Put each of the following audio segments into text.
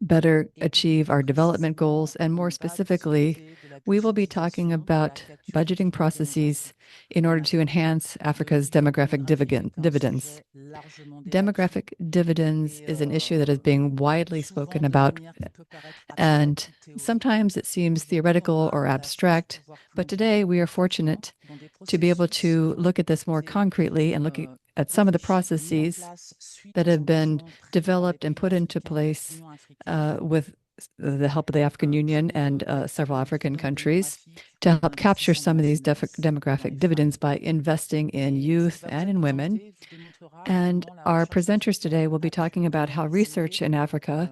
better achieve our development goals. And more specifically, we will be talking about budgeting processes in order to enhance Africa's demographic dividends. Demographic dividends is an issue that is being widely spoken about, and sometimes it seems theoretical or abstract, but today we are fortunate to be able to look at this more concretely and look at some of the processes that have been developed and put into place with the help of the African Union and several African countries to help capture some of these demographic dividends by investing in youth and in women. And our presenters today will be talking about how research in Africa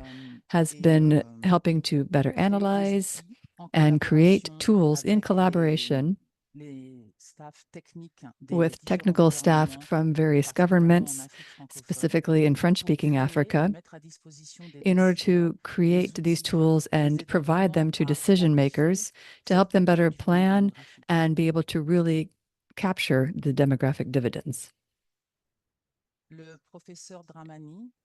has been helping to better analyze and create tools in collaboration with technical staff from various governments, specifically in French-speaking Africa, in order to create these tools and provide them to decision makers to help them better plan and be able to really capture the demographic dividends.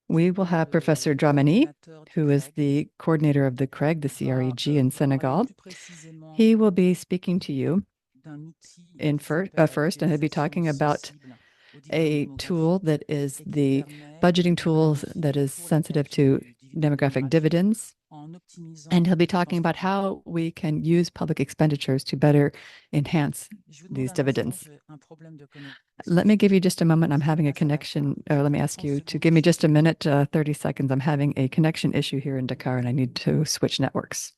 We will have Professor Dramani, who is the coordinator of the CREG, the CREG in Senegal. He will be speaking to you first, and he'll be talking about a tool that is the budgeting tool that is sensitive to demographic dividends. And he'll be talking about how we can use public expenditures to better enhance these dividends. Let me give you just a moment. I'm having a connection, or let me ask you to give me just a minute, 30 seconds. I'm having a connection issue here in Dakar, and I need to switch networks.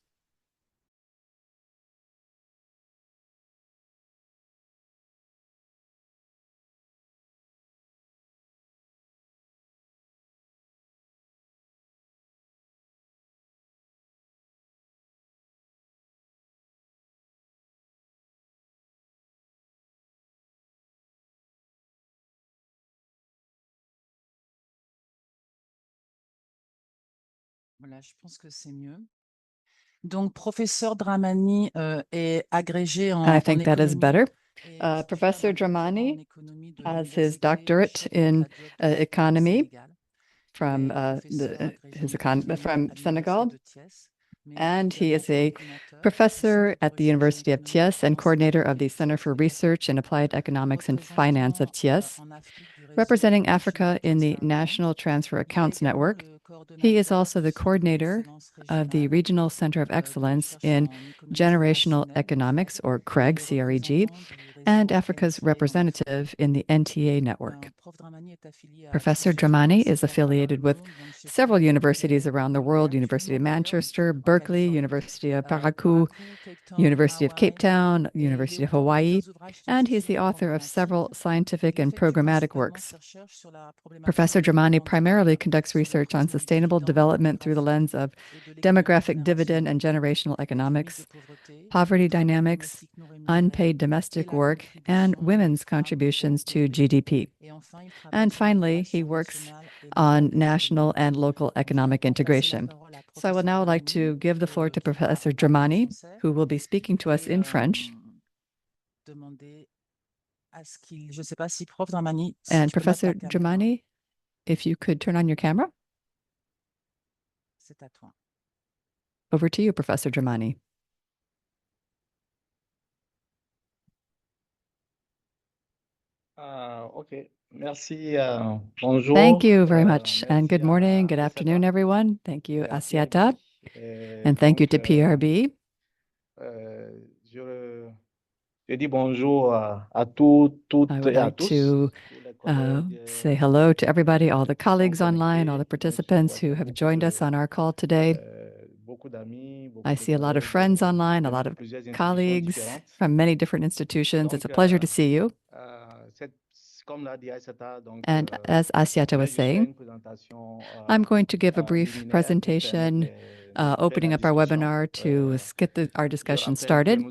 Voilà, je pense que c'est mieux. Donc, professeur Dramani est agrégé en I think that is better. Professor Dramani has his doctorate in economy from Senegal, and he is a professor at the University of Thiès and coordinator of the Center for Research in Applied Economics and Finance of Thiès, representing Africa in the National Transfer Accounts Network. He is also the coordinator of the Regional Center of Excellence in Generational Economics, or CREG, CREG, and Africa's representative in the NTA network. Professor Dramani is affiliated with several universities around the world: University of Manchester, Berkeley, University of Parakou, University of Cape Town, University of Hawaii, and he's the author of several scientific and programmatic works. Professor Dramani primarily conducts research on sustainable development through the lens of demographic dividend and generational economics, poverty dynamics, unpaid domestic work, and women's contributions to GDP. And finally, he works on national and local economic integration. So I would now like to give the floor to Professor Dramani, who will be speaking to us in French. And Professor Dramani, if you could turn on your camera. Over to you, Professor Dramani. Okay. Merci. Bonjour. Thank you very much. And good morning, good afternoon, everyone. Thank you, Asiata. And thank you to PRB. Je dis bonjour à toutes I would et à like tous. to say hello to everybody, all the colleagues online, all the participants who have joined us on our call today. I see a lot of friends online, a lot of colleagues from many different institutions. It's a pleasure to see you. And as Asiata was saying, I'm going to give a brief presentation opening up our webinar to get our discussion started.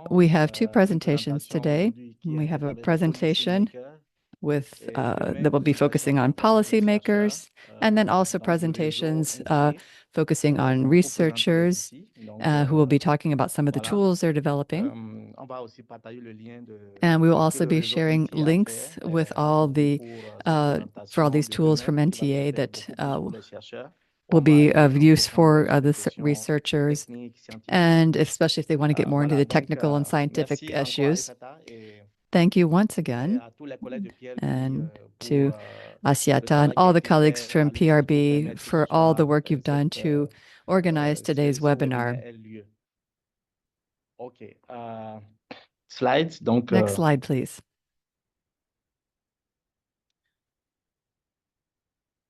We have two presentations today. We have a presentation that will be focusing on policymakers, and then also presentations focusing on researchers who will be talking about some of the tools they're developing. And we will also be sharing links with all the for all these tools from NTA that will be of use for the questions researchers, techniques, scientifiques. and especially if they want to get more into Voilà, the donc, technical and scientific merci encore à issues. Ifata et Thank you once et again, à tous les collègues de PRB and pour to le Asiata and travail qui all a the été colleagues fait from à l'UNICEF pour PRB permettre que ce for all the soit work you've done to organize today's ce webinar. webinaire ait lieu. OK. Slides. Donc, Next slide, please.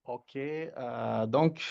OK. Donc,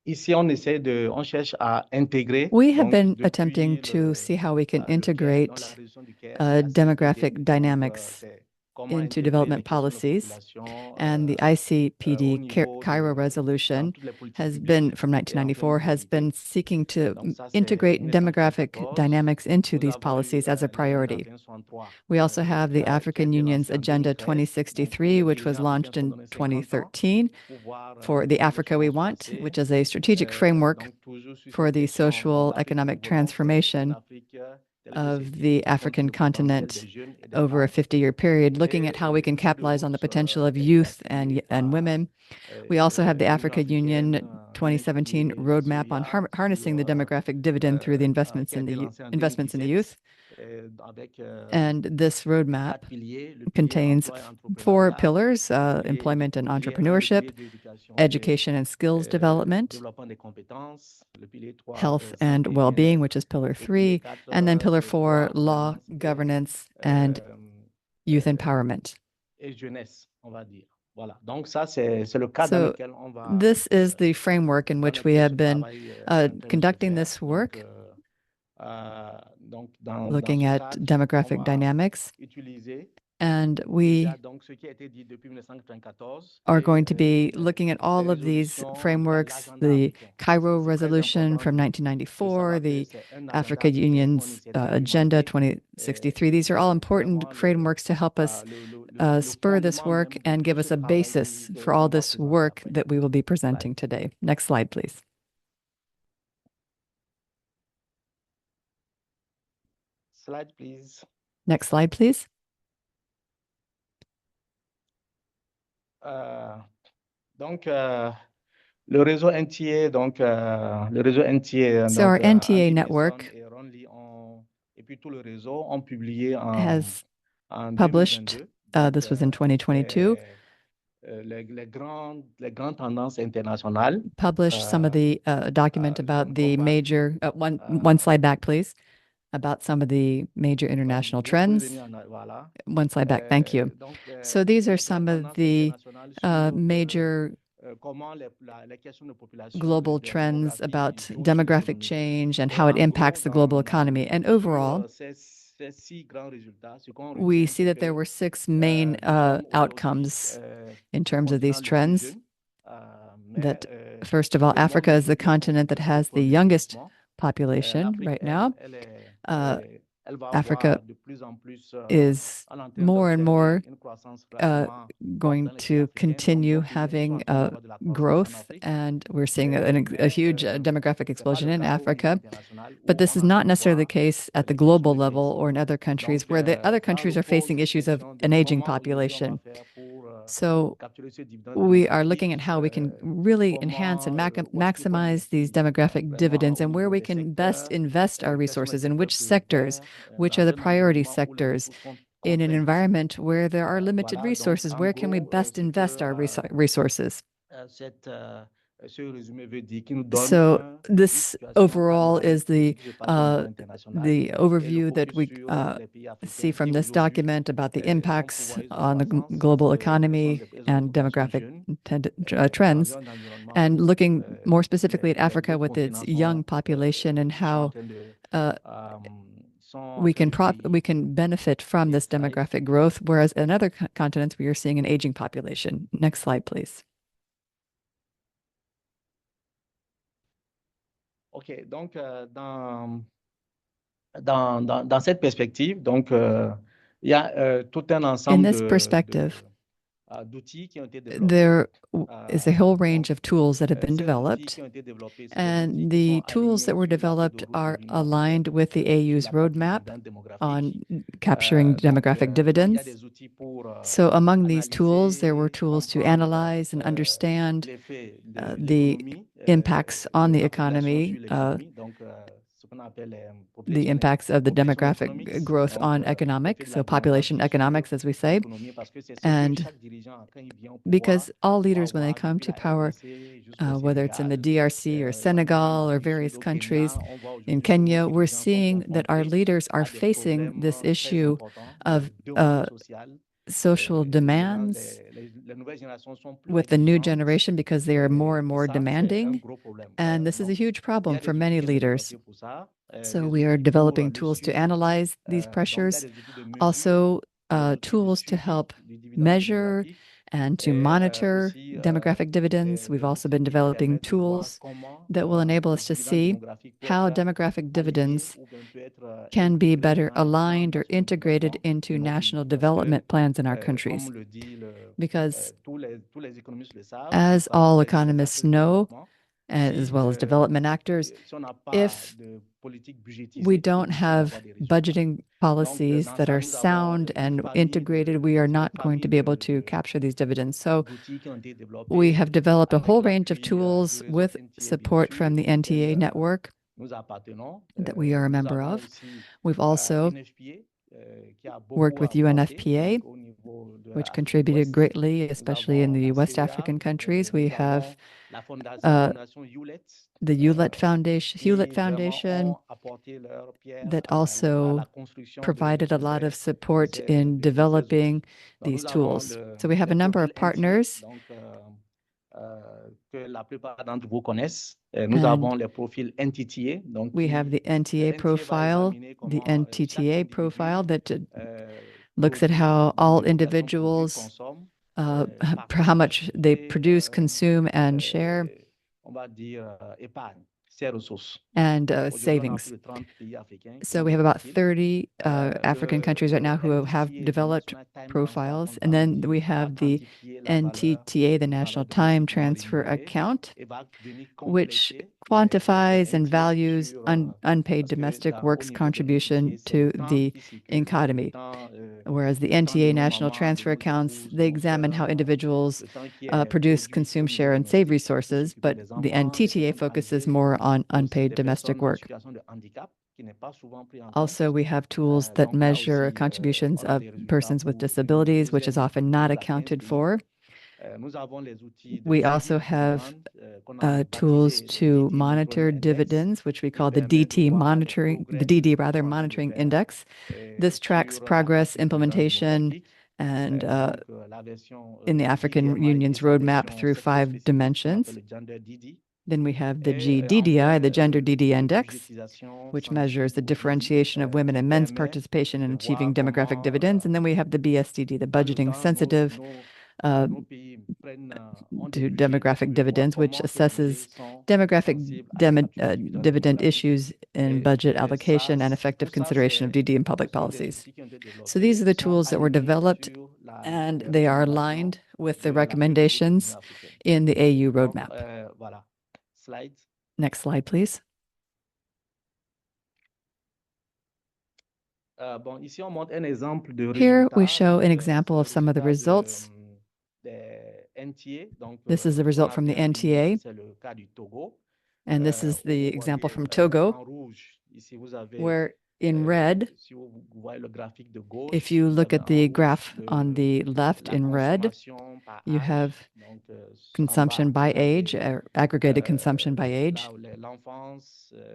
ici, on cherche à intégrer. We have Donc, been depuis attempting to see how we can le CREG, dans la integrate région du Caire, c'est assez demographic idée. Donc, dynamics c'est comment into intégrer development les questions de policies. population And the au ICPD niveau Cairo dans resolution toutes les politiques has publiques been, from et en pleine 1994, has priorité. been seeking to Donc, ça, c'est integrate demographic 1994. dynamics into Nous these avons policies eu as a l'agenda priority. 2163 We also have the qui a African été Union's lancé en Agenda 2013. Donc, pour 2063, les which was dirigeants africains launched sont in donnés 50 ans 2013 pour pouvoir for the comment les Africa We choses vont se Want, passer. which is a strategic framework Donc, toujours sur for cette the question, social l'Afrique que nous economic voulons, c'est une transformation Afrique telle que of celle-ci the qui compte African sur le potentiel des continent jeunes et des over a femmes. 50-year period, looking at how we Et can une feuille de capitalize on the route potential of qui a été youth appuyée and par women. We also have the l'Union Africa Union africaine, 2017 l'intitulé roadmap on Syria, harnessing the demographic dividend through the qui investments a in été the lancé en investments in the 2017 youth. avec And this roadmap 4 piliers. Le pilier contains emploi et 4 entrepreneuriat, pillars: le pilier employment and le pilier 1, le entrepreneurship, pilier 2, éducation et education and skills development, développement des compétences, le pilier 3, health and santé et well-being, bien-être, which is pillar le pilier 3, 4, and then pillar droit, 4, law, gouvernance et, governance, and youth empowerment. et jeunesse, on va dire. Voilà. Donc ça, c'est le cadre dans So lequel on va this is the framework in which we permettre que ce have been travail est en train de se conducting faire. this work, Donc, dans looking ce at cadre, on demographic va dynamics. utiliser And we déjà donc ce qui a été dit depuis 1994 are et going to be les looking at all of these résolutions, frameworks, l'agenda the africain. Cairo C'est très resolution important from de 1994, savoir que the c'est un agenda Africa africain, on Union's essaie Agenda d'implémenter 2063. These are all important vraiment frameworks to help us spur this fondement work même de and give tout us ce a travail basis for qu'on all va this présenter work après. that we will be Slide. presenting today. Next slide, please. Slide, please. Next slide, please. Donc, le réseau NTA, donc le réseau NTA, So our donc NTA Andy network Mason et Ron Lee et puis tout le réseau ont publié has en published, 2022. this was in 2022, les grandes tendances internationales. published some of the document about the comme major, one slide back, please, about some of the major international vous pouvez trends. venir voilà. One slide back, thank you. Donc, So these are les some grandes of tendances the internationales sur major comment les questions de population, global de trends démographie about jouent sur demographic l'économie. change and Et how it en impacts gros, the global economy. And overall, ces 6 grands résultats, ce qu'on we retient, see c'est that there que were 6 main nous sommes aujourd'hui, outcomes in terms of these continent le plus trends. jeune, That mais first of all, le monde Africa is the devient continent that has the pour le youngest développement. population L'Afrique, right now. elle va Africa avoir de plus en plus is en train more and more d'observer une croissance relativement going forte dans les pays to africains. Donc, continue beaucoup de pays sont having en train d'avoir de la croissance en growth, Afrique. and we're seeing a huge demographic C'est pas explosion le in cas au niveau Africa. international But où this on is est en train not de necessarily the voir case at the les questions global de level vieillissement. or in other countries, Donc, where the other là, countries on are pose facing cette issues of question an de aging comment aujourd'hui on va population. faire pour So capturer ce dividende we are looking at démographique, how we can really enhance and comment, où est-ce qu'il faut maximize these investir demographic dividends, vraiment au and where niveau we des can best secteurs, invest our quels sont les resources, in secteurs which sectors, prioritaires, which are dans the un priority environnement où les sectors. ressources sont In an contraintes. environment where there are limited Voilà, donc resources, en where can we gros, best ce invest que our resources? ce résumé veut dire, qui nous donne So une this situation overall panoramique is de ce qui se passe au niveau international the et le overview that focus we sur les pays see africains from qui this aujourd'hui document about the sont impacts pourvoyeurs de on the croissance, global ce sont economy des and populations demographic jeunes, trends, dans un environnement and où looking more specifically at les Africa deux with its continents young population and sont en how train de we can vieillir. we can benefit from this Slide. demographic growth, whereas in other continents we are seeing an aging population. Next slide, please. OK, donc dans cette perspective, donc il y a tout un In ensemble this perspective, there is a whole range of tools that have been developed, and the tools that were developed are aligned with the AU's roadmap on capturing demographic dividends. So among these tools, there were tools to analyze and understand the impacts on the economy, the impacts of the demographic growth on economic, so population economics, as we say. And because all leaders, when they come to power, whether it's in the DRC or Senegal or various countries in Kenya, we're seeing that our leaders are facing this issue of social demands with the new generation because they are more and more demanding. And this is a huge problem for many leaders. So we are developing tools to analyze these pressures, also tools to help measure and to monitor demographic dividends. We've also been developing tools that will enable us to see how demographic dividends can be better aligned or integrated into national development plans in our countries. Because as all economists know, as well as development actors, if we don't have budgeting policies that are sound and integrated, we are not going to be able to capture these dividends. So we have developed a whole range of tools with support from the NTA network that we are a member of. We've also worked with UNFPA, which contributed greatly, especially in the West African countries. We have the Hewlett Foundation that also provided a lot of support in developing these tools. So we have a number of partners. We have the NTA profile, the NTTA profile that looks at how all individuals, how much they produce, consume, and share, and savings. So we have about 30 African countries right now who have developed profiles. And then we have the NTTA, the National Time Transfer Account, which quantifies and values unpaid domestic works contribution to the economy. Whereas the NTA National Transfer Accounts, they examine how individuals produce, consume, share, and save resources, but the NTTA focuses more on unpaid domestic work. Also, we have tools that measure contributions of persons with disabilities, which is often not accounted for. We also have tools to monitor dividends, which we call the DD monitoring index. This tracks progress, implementation, and in the African Union's roadmap through 5 dimensions. Then we have the GDDI, the Gender DD Index, which measures the differentiation of women and men's participation in achieving demographic dividends. And then we have the BSDD, the Budgeting Sensitive to Demographic Dividends, which assesses demographic dividend issues in budget allocation and effective consideration of DD in public policies. So these are the tools that were developed, and they are aligned with the recommendations in the AU roadmap. Next slide, please. Here we show an example of some of the results. This is the result from the NTA, and this is the example from Togo, where in red, if you look at the graph on the left in red, you have consumption by age, aggregated consumption by age,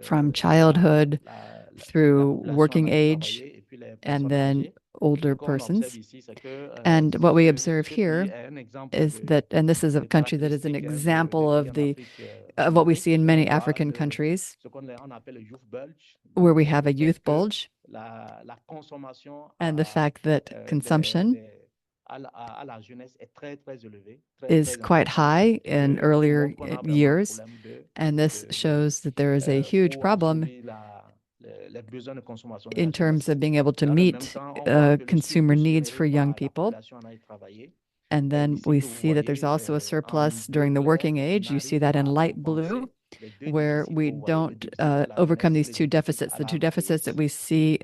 from childhood through working age, and then older persons. And what we observe here is that, and this is a country that is an example of what we see in many African countries, where we have a youth bulge, and the fact that consumption is quite high in earlier years. And this shows that there is a huge problem in terms of being able to meet consumer needs for young people. And then we see that there's also a surplus during the working age. You see that in light blue, where we don't overcome these two deficits, the two deficits that we see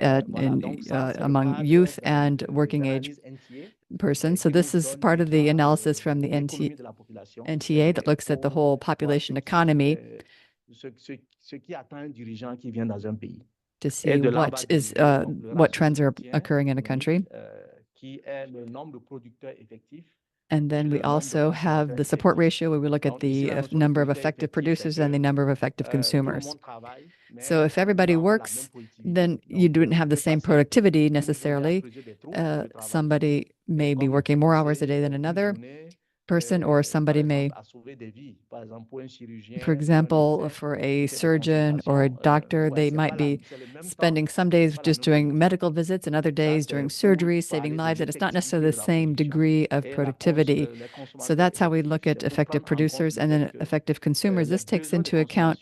among youth and working age persons. So this is part of the analysis from the NTA that looks at the whole population economy to see what trends are occurring in a country. And then we also have the support ratio where we look at the number of effective producers and the number of effective consumers. So if everybody works, then you don't have the same productivity necessarily. Somebody may be working more hours a day than another person, or somebody may, for example, for a surgeon or a doctor, they might be spending some days just doing medical visits and other days doing surgery, saving lives, and it's not necessarily the same degree of productivity. So that's how we look at effective producers and then effective consumers. This takes into account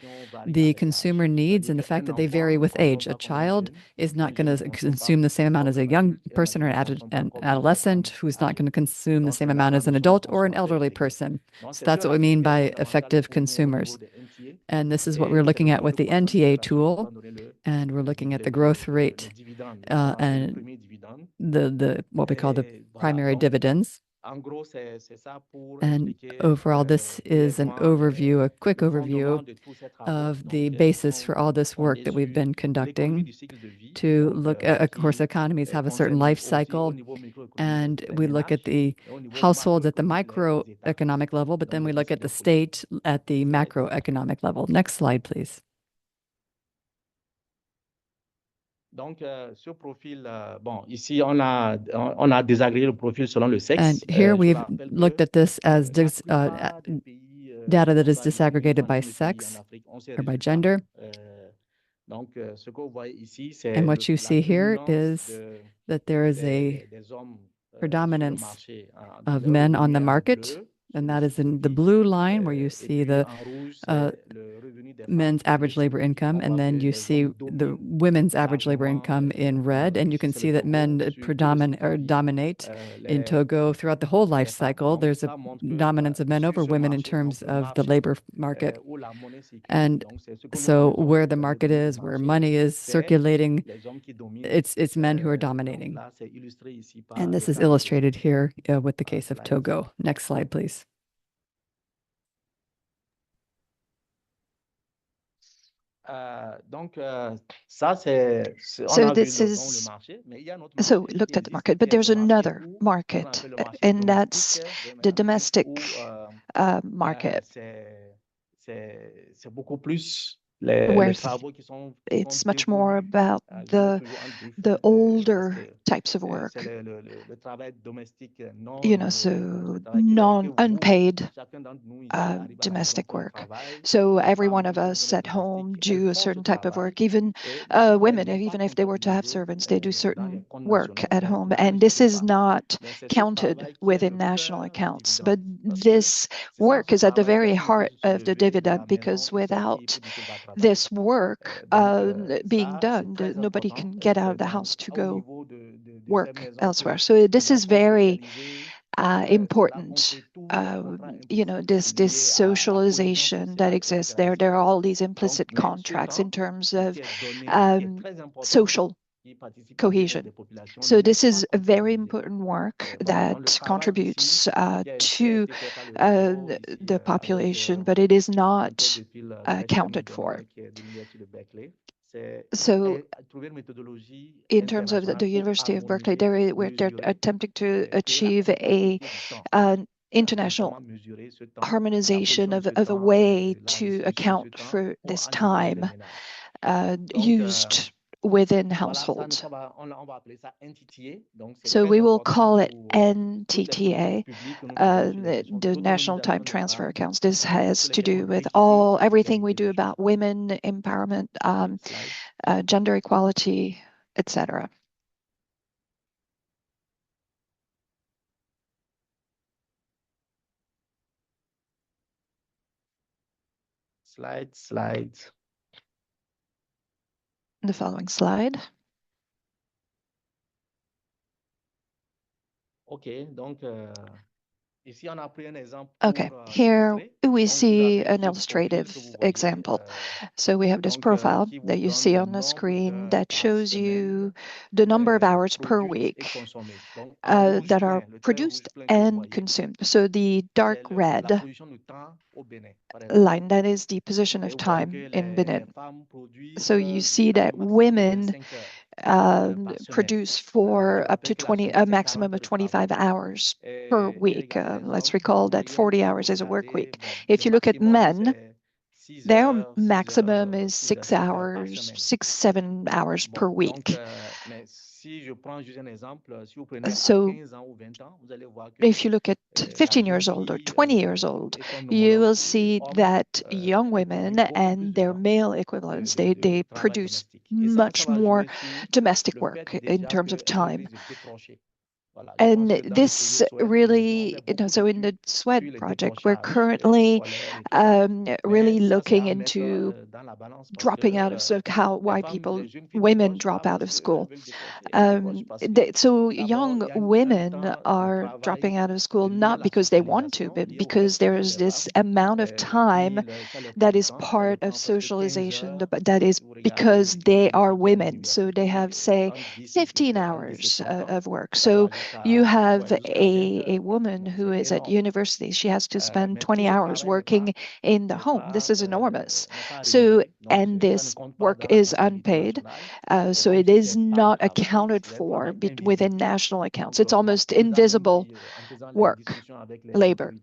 the consumer needs and the fact that they vary with age. A child is not going to consume the same amount as a young person or an adolescent who's not going to consume the same amount as an adult or an elderly person. So that's what we mean by effective consumers. And this is what we're looking at with the NTA tool. And we're looking at the growth rate and the what we call the primary dividends. And overall, this is an overview, a quick overview of the basis for all this work that we've been conducting to look at, of course, economies have a certain life cycle, and we look at the households at the microeconomic level, but then we look at the state at the macroeconomic level. Next slide, please. Donc, ce profil, bon, ici, on a désagrégé le profil selon le sexe. And here we've looked at this as data that is disaggregated by sex or by gender. And what you see here is that there is a predominance of men on the market, and that is in the blue line where you see the men's average labor income, and then you see the women's average labor income in red, and you can see that men dominate in Togo throughout the whole life cycle. There's a dominance of men over women in terms of the labor market. And so where the market is, where money is circulating, it's men who are dominating. And this is illustrated here with the case of Togo. Next slide, please. So we looked at the market, but there's another market, and that's the domestic market, where it's much more about the older types of work, so unpaid domestic work. So every one of us at home do a certain type of work. Even women, even if they were to have servants, they do certain work at home. And this is not counted within national accounts. But this work is at the very heart of the dividend, because without this work being done, nobody can get out of the house to go work elsewhere. So this is very important, this socialization that exists there. There are all these implicit contracts in terms of social cohesion. So this is a very important work that contributes to the population, but it is not counted for. So in terms of the University of Berkeley, they're attempting to achieve an international harmonization of a way to account for this time used within households. So we will call it NTTA, the National Time Transfer Accounts. This has to do with everything we do about women empowerment, gender equality, etc. Slide. The following slide. Okay, donc Okay, here we see an illustrative example. So we have this profile that you see on the screen that shows you the number of hours per week that are produced and consumed. So the dark red line, that is the position of time in Benin. So you see that women produce for up to a maximum of 25 hours per week. Let's recall that 40 hours is a work week. If you look at men, their maximum is 6 hours, 7 hours per week. So if you look at 15 years old or 20 years old, you will see that young women and their male equivalents, they produce much more domestic work in terms of time. And this really, so in the SWED project, we're currently really looking into dropping out of why women drop out of school. So young women are dropping out of school not because they want to, but because there is this amount of time that is part of socialization, that is because they are women. So they have, say, 15 hours of work. So you have a woman who is at university. She has to spend 20 hours working in the home. This is enormous. So, and this work is unpaid. So it is not accounted for within national accounts. It's almost invisible work, labor.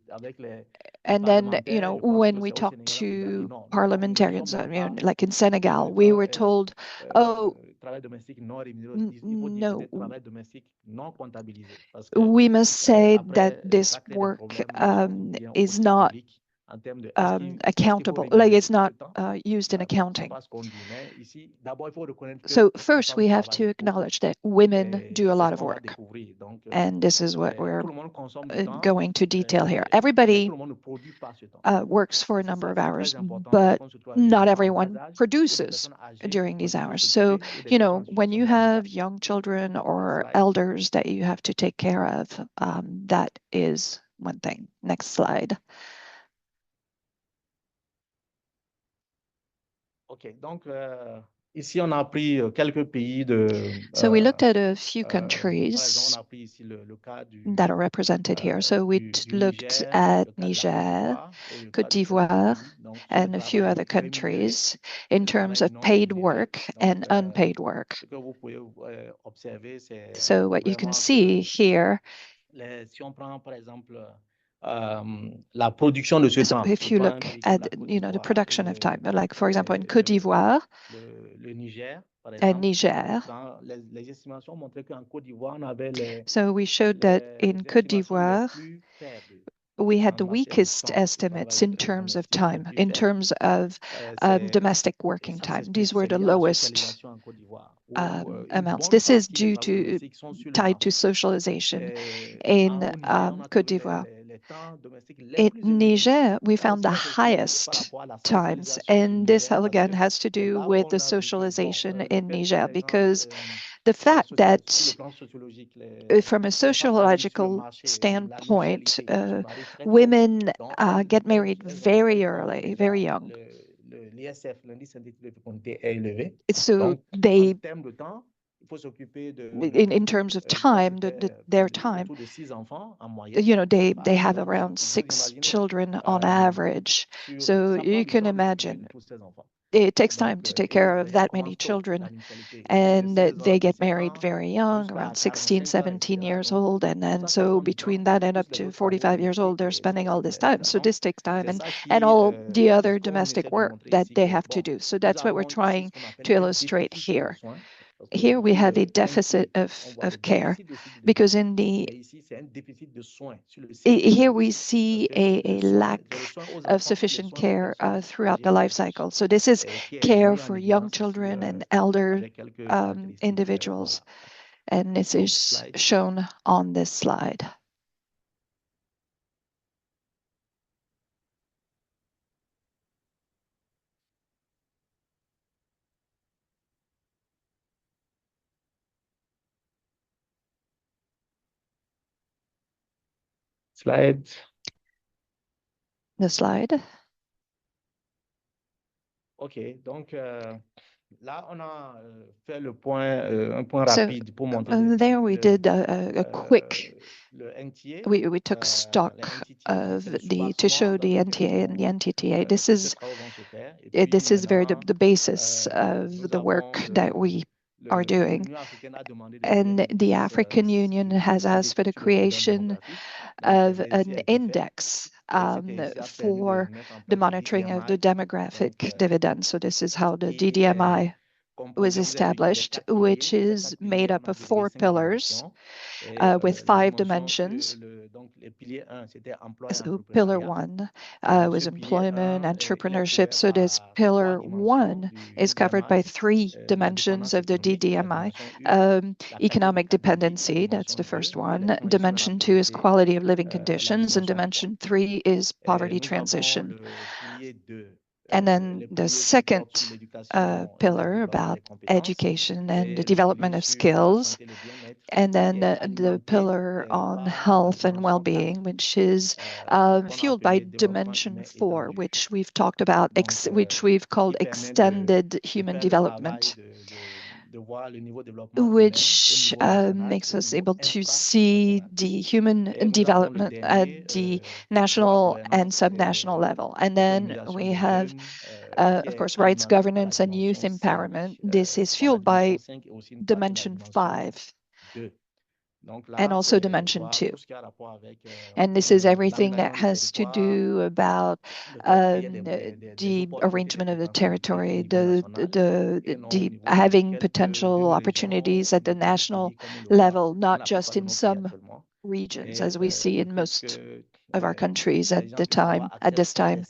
And then, when we talk to parliamentarians, like in Senegal, we were told, oh, no, we must say that this work is not accountable, like it's not used in accounting. So first, we have to acknowledge that women do a lot of work. And this is what we're going to detail here. Everybody works for a number of hours, but not everyone produces during these hours. So, when you have young children or elders that you have to take care of, that is one thing. Next slide. OK, donc ici, on a pris quelques pays de. So we looked at a few countries that are represented here. So we looked at Niger, Côte d'Ivoire, and a few other countries in terms of paid work and unpaid work. So what you can see here, la production de ce temps. If you look at the production of time, like for example in Côte d'Ivoire and Niger, so we showed that in Côte d'Ivoire we had the weakest estimates in terms of time, in terms of domestic working time. These were the lowest amounts. This is tied to socialization in Côte d'Ivoire. In Niger, we found the highest times, and this again has to do with the socialization in Niger, because the fact that from a sociological standpoint, women get married very early, very young. So they, in terms of time, their time, they have around 6 children on average. So you can imagine it takes time to take care of that many children, and they get married very young, around 16, 17 years old. And then so between that and up to 45 years old, they're spending all this time. So this takes time, and all the other domestic work that they have to do. So that's what we're trying to illustrate here. Here we have a deficit of care, because here we see a lack of sufficient care throughout the life cycle. So this is care for young children and elder individuals, and this is shown on this slide. Slide. The slide. OK, donc là, on a fait le point, un point So, rapide pour montrer there we did a quick, le NTA, we took les stock NTTA, of c'est le to show soubassement the dans lequel NTA and the NTTA. tous ces travaux vont se faire. Et puis This is very maintenant, the basis of nous the work avons that we are doing. l'Union africaine a demandé de And créer the African Union has asked for the creation of an index for the monitoring of the demographic dividend. So this is how the DDMI was established, which is made up of 4 pillars with 5 dimensions. So pillar 1 was employment, entrepreneurship. So this pillar 1 is covered by 3 dimensions of the DDMI. Economic dependency, that's the first one. Dimension 2 is quality of living conditions, and dimension 3 is poverty transition. And then the second pillar about education and the development of skills. And then the pillar on health and well-being, which is fueled by dimension 4, which we've talked about, which we've called extended human development, which makes us able to see the human development at the national and subnational level. And then we have, of course, rights, governance, and youth empowerment. This is fueled by dimension 5. And also dimension 2. And this is everything that has to do about the arrangement of the territory, the having potential opportunities at the national level, not just in some regions, as we see in most of our countries at this time.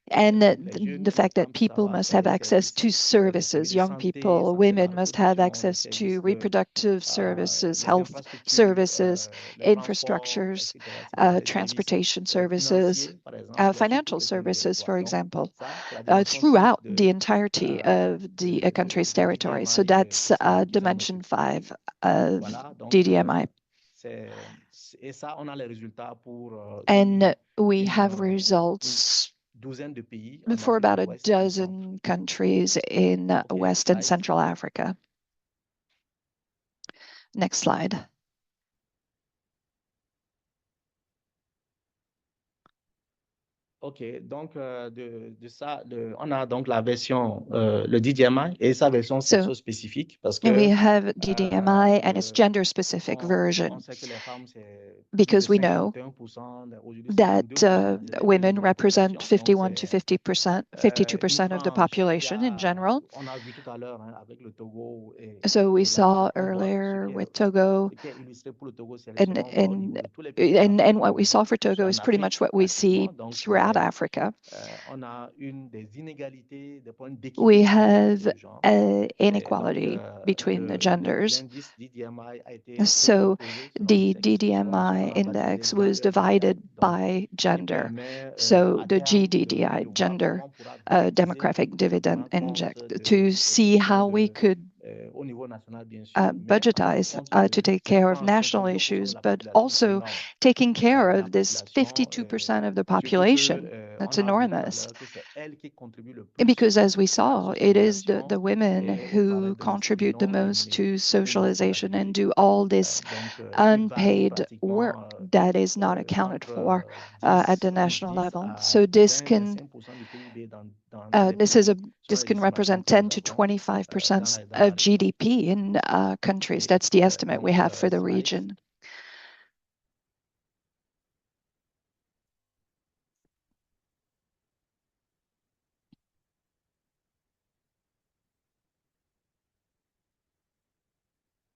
And the fact that people must have access to services, young people, women must have access to reproductive services, health services, infrastructures, transportation services, financial services, for example, throughout the entirety of the country's territory. So that's dimension 5 of DDMI. And we have results for about a dozen countries in West and Central Africa. Next slide. OK, donc de ça, on a donc la version, le DDMI et sa version sexo-spécifique parce que we have DDMI and its gender-specific version, because we know that women represent 51 to 50%, 52% of the population in general. So we saw earlier with Togo, and what we saw for Togo is pretty much what we see throughout Africa. We have inequality between the genders. So the DDMI index was divided by gender. So the GDDI, Gender Demographic Dividend Index, to see how we could budgetize to take care of national issues, but also taking care of this 52% of the population. That's enormous. Because as we saw, it is the women who contribute the most to socialization and do all this unpaid work that is not accounted for at the national level. So this can represent 10 to 25% of GDP in countries. That's the estimate we have for the region.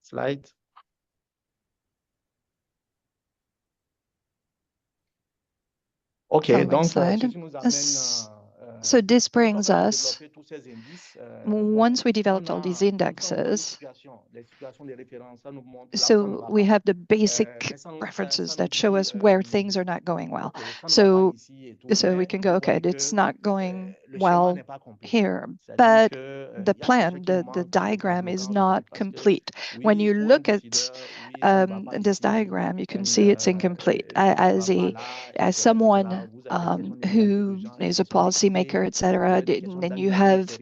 Slide. OK, donc so this brings us, once we developed all these indexes, so we have the basic references that show us where things are not going well. So we can go, okay, it's not going well here, but the plan, the diagram is not complete. When you look at this diagram, you can see it's incomplete. As someone who is a policymaker, etc., then you have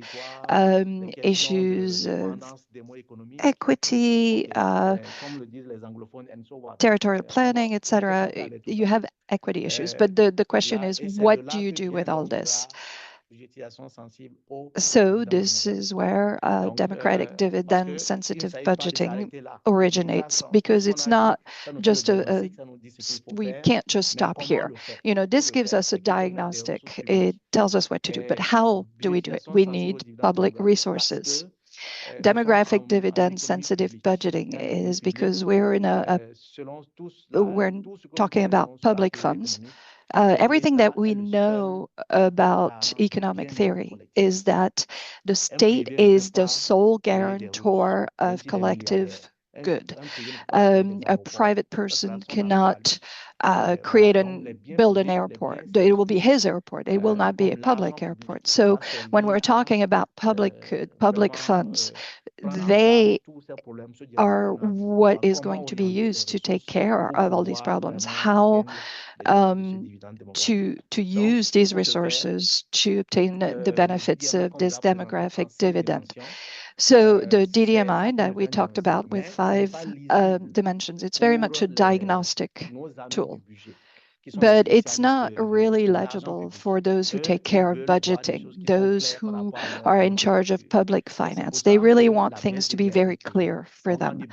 issues of equity, territorial planning, etc. You have equity issues, but the question is, what do you do with all this? So this is where democratic dividend sensitive budgeting originates, because it's not just we can't just stop here. This gives us a diagnostic. It tells us what to do, but how do we do it? We need public resources. Demographic dividend sensitive budgeting is because we're talking about public funds. Everything that we know about economic theory is that the state is the sole guarantor of collective good. A private person cannot create and build an airport. It will be his airport. It will not be a public airport. So when we're talking about public funds, they are what is going to be used to take care of all these problems. How to use these resources to obtain the benefits of this demographic dividend. So the DDMI that we talked about with 5 dimensions, it's very much a diagnostic tool. But it's not really legible for those who take care of budgeting, those who are in charge of public finance. They really want things to be very clear for them.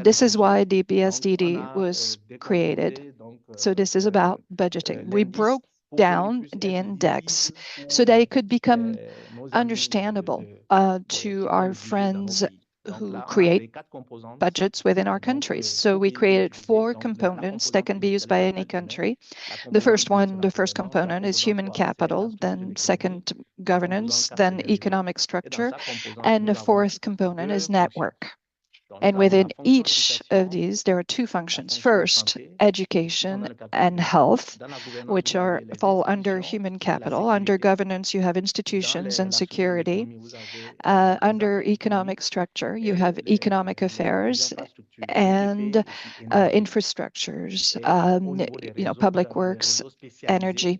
This is why the BSDD was created. So this is about budgeting. We broke down the index so that it could become understandable to our friends who create budgets within our countries. So we created 4 components that can be used by any country. The first component is human capital, then second, governance, then economic structure, and the 4th component is network. And within each of these, there are 2 functions. First, education and health, which fall under human capital. Under governance, you have institutions and security. Under economic structure, you have economic affairs and infrastructures, public works, energy.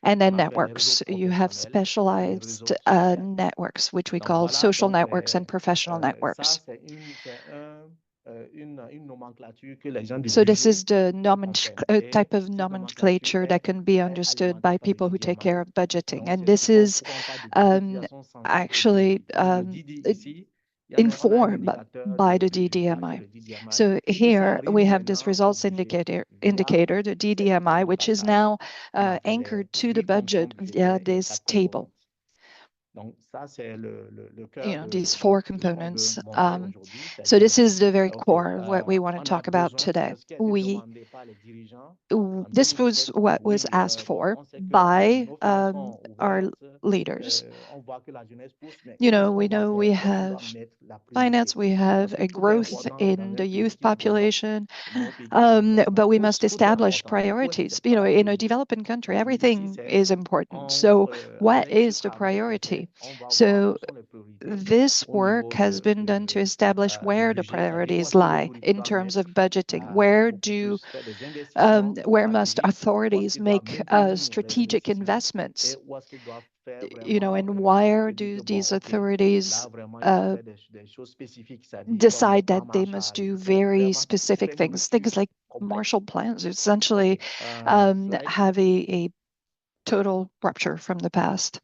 And then networks. You have specialized networks, which we call social networks and professional networks. So this is the type of nomenclature that can be understood by people who take care of budgeting. And this is actually informed by the DDMI. So here we have this results indicator, the DDMI, which is now anchored to the budget via this table. These 4 components. So this is the very core of what we want to talk about today. This was what was asked for by our leaders. We know we have finance, we have a growth in the youth population, but we must establish priorities. In a developing country, everything is important. So what is the priority? So this work has been done to establish where the priorities lie in terms of budgeting. Where must authorities make strategic investments? And why do these authorities decide that they must do very specific things like Marshall Plans, essentially have a total rupture from the past.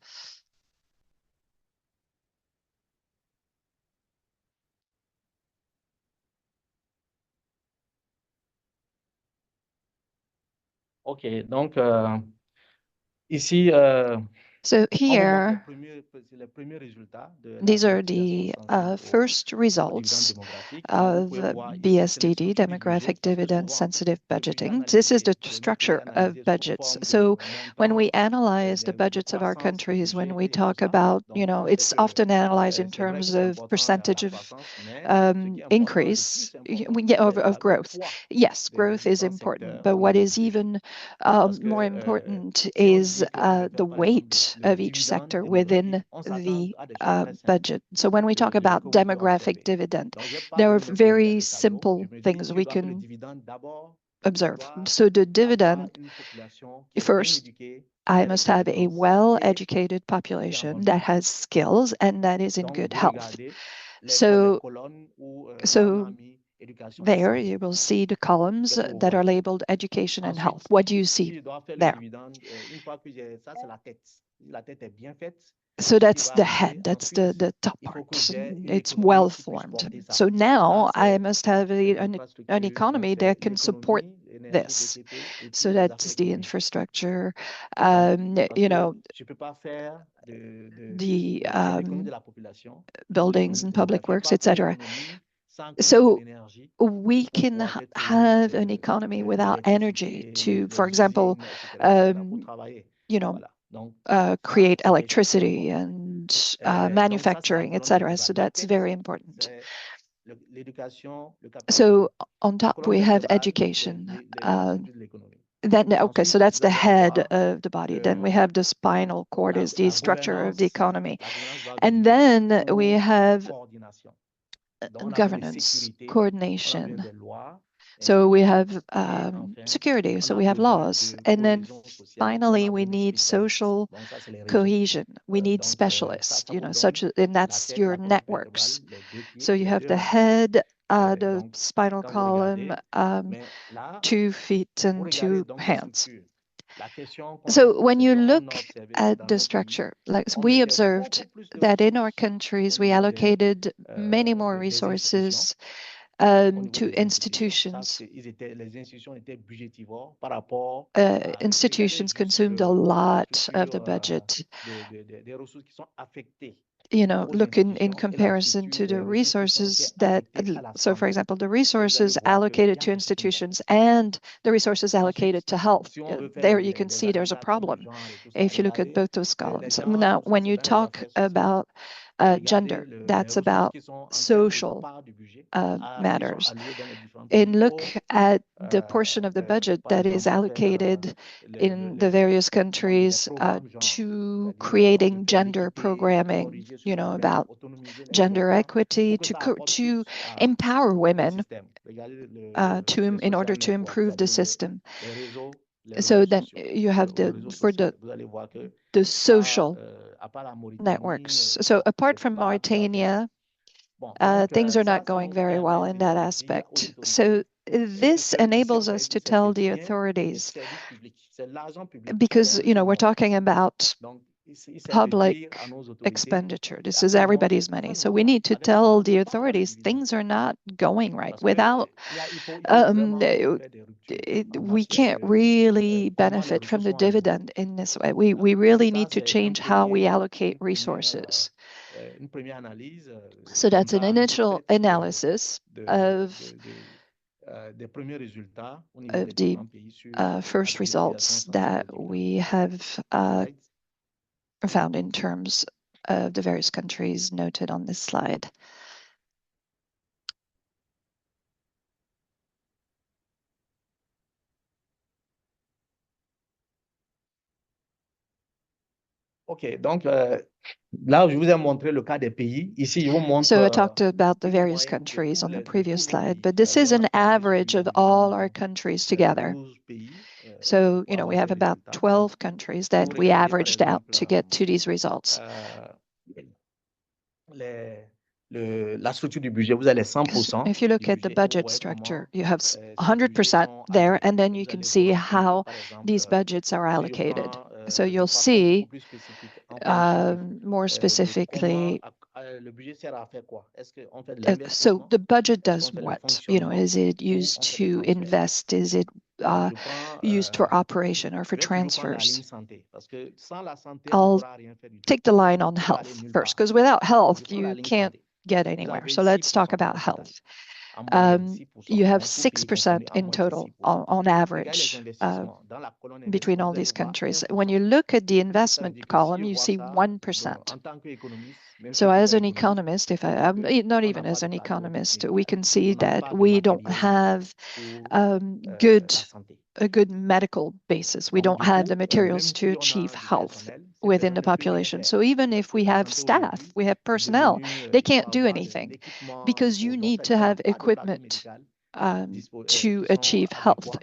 OK, donc ici, so here, these are the first results of BSDD, Demographic Dividend Sensitive Budgeting. This is the structure of budgets. So when we analyze the budgets of our countries, when we talk about, it's often analyzed in terms of percentage of increase, of growth. Yes, growth is important, but what is even more important is the weight part of each sector within the budget. So when we talk about demographic dividend, there are very simple things we can observe. So the dividend, first, I must have a well-educated population that has skills and that is in good health. So there you will see the columns that are labeled education and health. What do you see there? So that's the head, that's the top part. It's well formed. So now I must have an economy that can support this. So that's the infrastructure, the buildings and public works, etc. So we can have an economy without energy to, for example, create electricity and manufacturing, etc. So that's very important. So on top we have education. So that's the head of the body. Then we have the spinal cord is the structure of the economy. And then we have governance, coordination. So we have security, so we have laws. And then finally, we need social cohesion. We need specialists, and that's your networks. So you have the head, the spinal column, 2 feet and 2 hands. So when you look at the structure, we observed that in our countries, we allocated many more resources to institutions. Institutions consumed a lot of the budget. Look in comparison to the resources that, so for example, the resources allocated to institutions and the resources allocated to health. There you can see there's a problem if you look at both those columns. Now, when you talk about gender, that's about social matters. And look at the portion of the budget that is allocated in the various countries to creating gender programming, about gender equity, to empower women in order to improve the system. So then you have the social networks. So apart from Mauritania, things are not going very well in that aspect. So this enables us to tell the authorities, because, we're talking about public expenditure. This is everybody's money. So we need to tell the authorities things are not going right. Without, we can't really benefit from the dividend in this way. We really need to change how we allocate resources. So that's an initial analysis of the first results that we have found in terms of the various countries noted on this slide. OK, donc là, je vous ai montré le cas des pays. Ici, je vous montre. So I talked about the various countries on the previous slide, but this is an average of all our countries together. So, we have about 12 countries that we averaged out to get to these results. La structure du budget, vous avez 100%. If you look at the budget structure, you have 100% there, and then you can see how these budgets are allocated. So you'll see more specifically. So the budget does what? Is it used to invest? Is it used for operation or for transfers? I'll take the line on health first, because without health, you can't get anywhere. So let's talk about health. You have 6% in total on average between all these countries. When you look at the investment column, you see 1%. So as an economist, not even as an economist, we can see that we don't have good a good medical basis. We don't have the materials to achieve health within the population. So even if we have staff, we have personnel, they can't do anything because you need to have equipment to achieve health.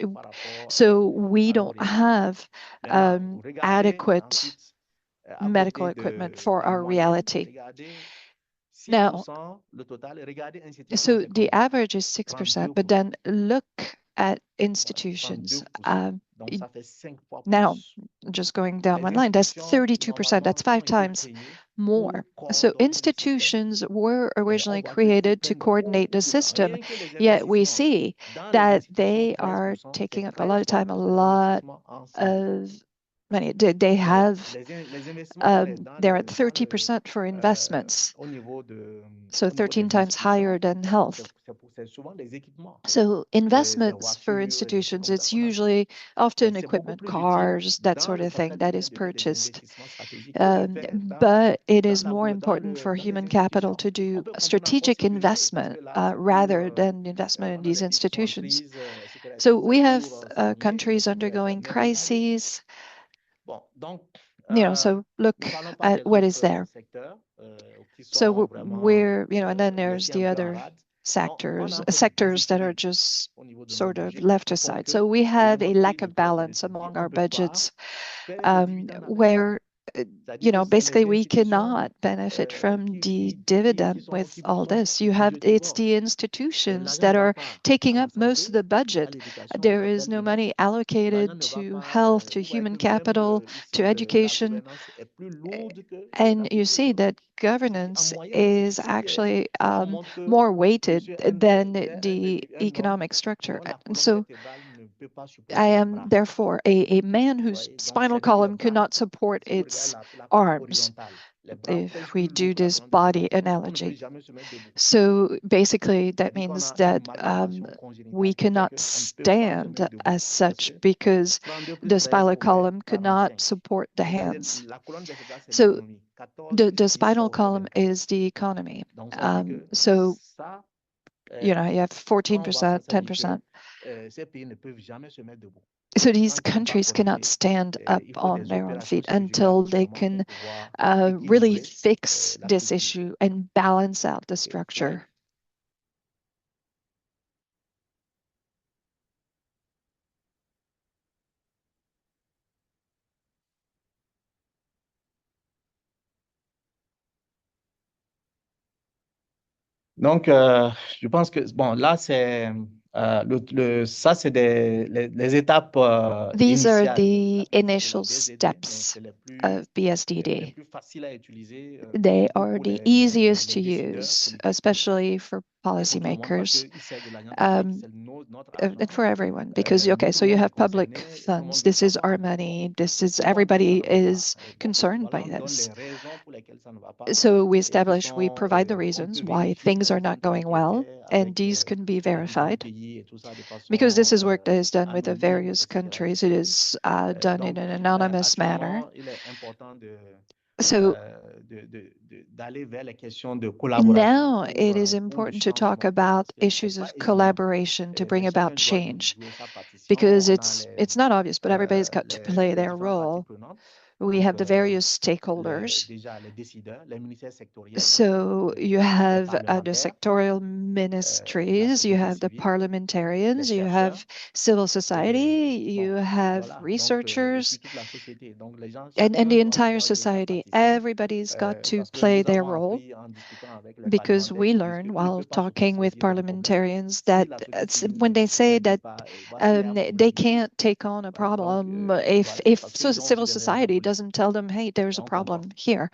So we don't have adequate medical equipment for our reality. Now, so the average is 6%, but then look at institutions. Now, just going down one line, that's 32%. That's 5 times more. So institutions were originally created to coordinate the system, yet we see that they are taking up a lot of time, a lot of money. They have, they're at 30% for investments, so 13 times higher than health. So investments for institutions, it's usually often equipment, cars, that sort of thing that is purchased. But it is more important for human capital to do strategic investment rather than investment in these institutions. So we have countries undergoing crises. So look at what is there. So we're, and then there's the other sectors that are just sort of left aside. So we have a lack of balance among our budgets where basically we cannot benefit from the dividend with all this. It's the institutions that are taking up most of the budget. There is no money allocated to health, to human capital, to education. And you see that governance is actually more weighted than the economic structure. And so I am therefore a man whose spinal column could not support its arms, if we do this body analogy. So basically that means that we cannot stand as such because the spinal column could not support the hands. So the spinal column is the economy. So you have 14%, 10%. So these countries cannot stand up on their own feet until they can really fix this issue and balance out the structure. Donc, je pense que, bon, là, c'est ça, c'est les étapes These are initiales. the initial steps of BSDD. They are the easiest to use, especially for policymakers and for everyone, because, so you have public funds. This is our money. Everybody is concerned by this. So we provide the reasons why things are not going well, and these can be verified. Because this is work that is done with the various countries, it is done in an anonymous manner. So now it is important to talk about issues of collaboration to bring about change, because it's not obvious, but everybody's got to play their role. We have the various stakeholders. So you have the sectorial ministries, you have the parliamentarians, you have civil society, you have researchers, and the entire society. Everybody's got to play their role, because we learn while talking with parliamentarians that when they say that they can't take on a problem if civil society doesn't tell them, hey, there's a problem here.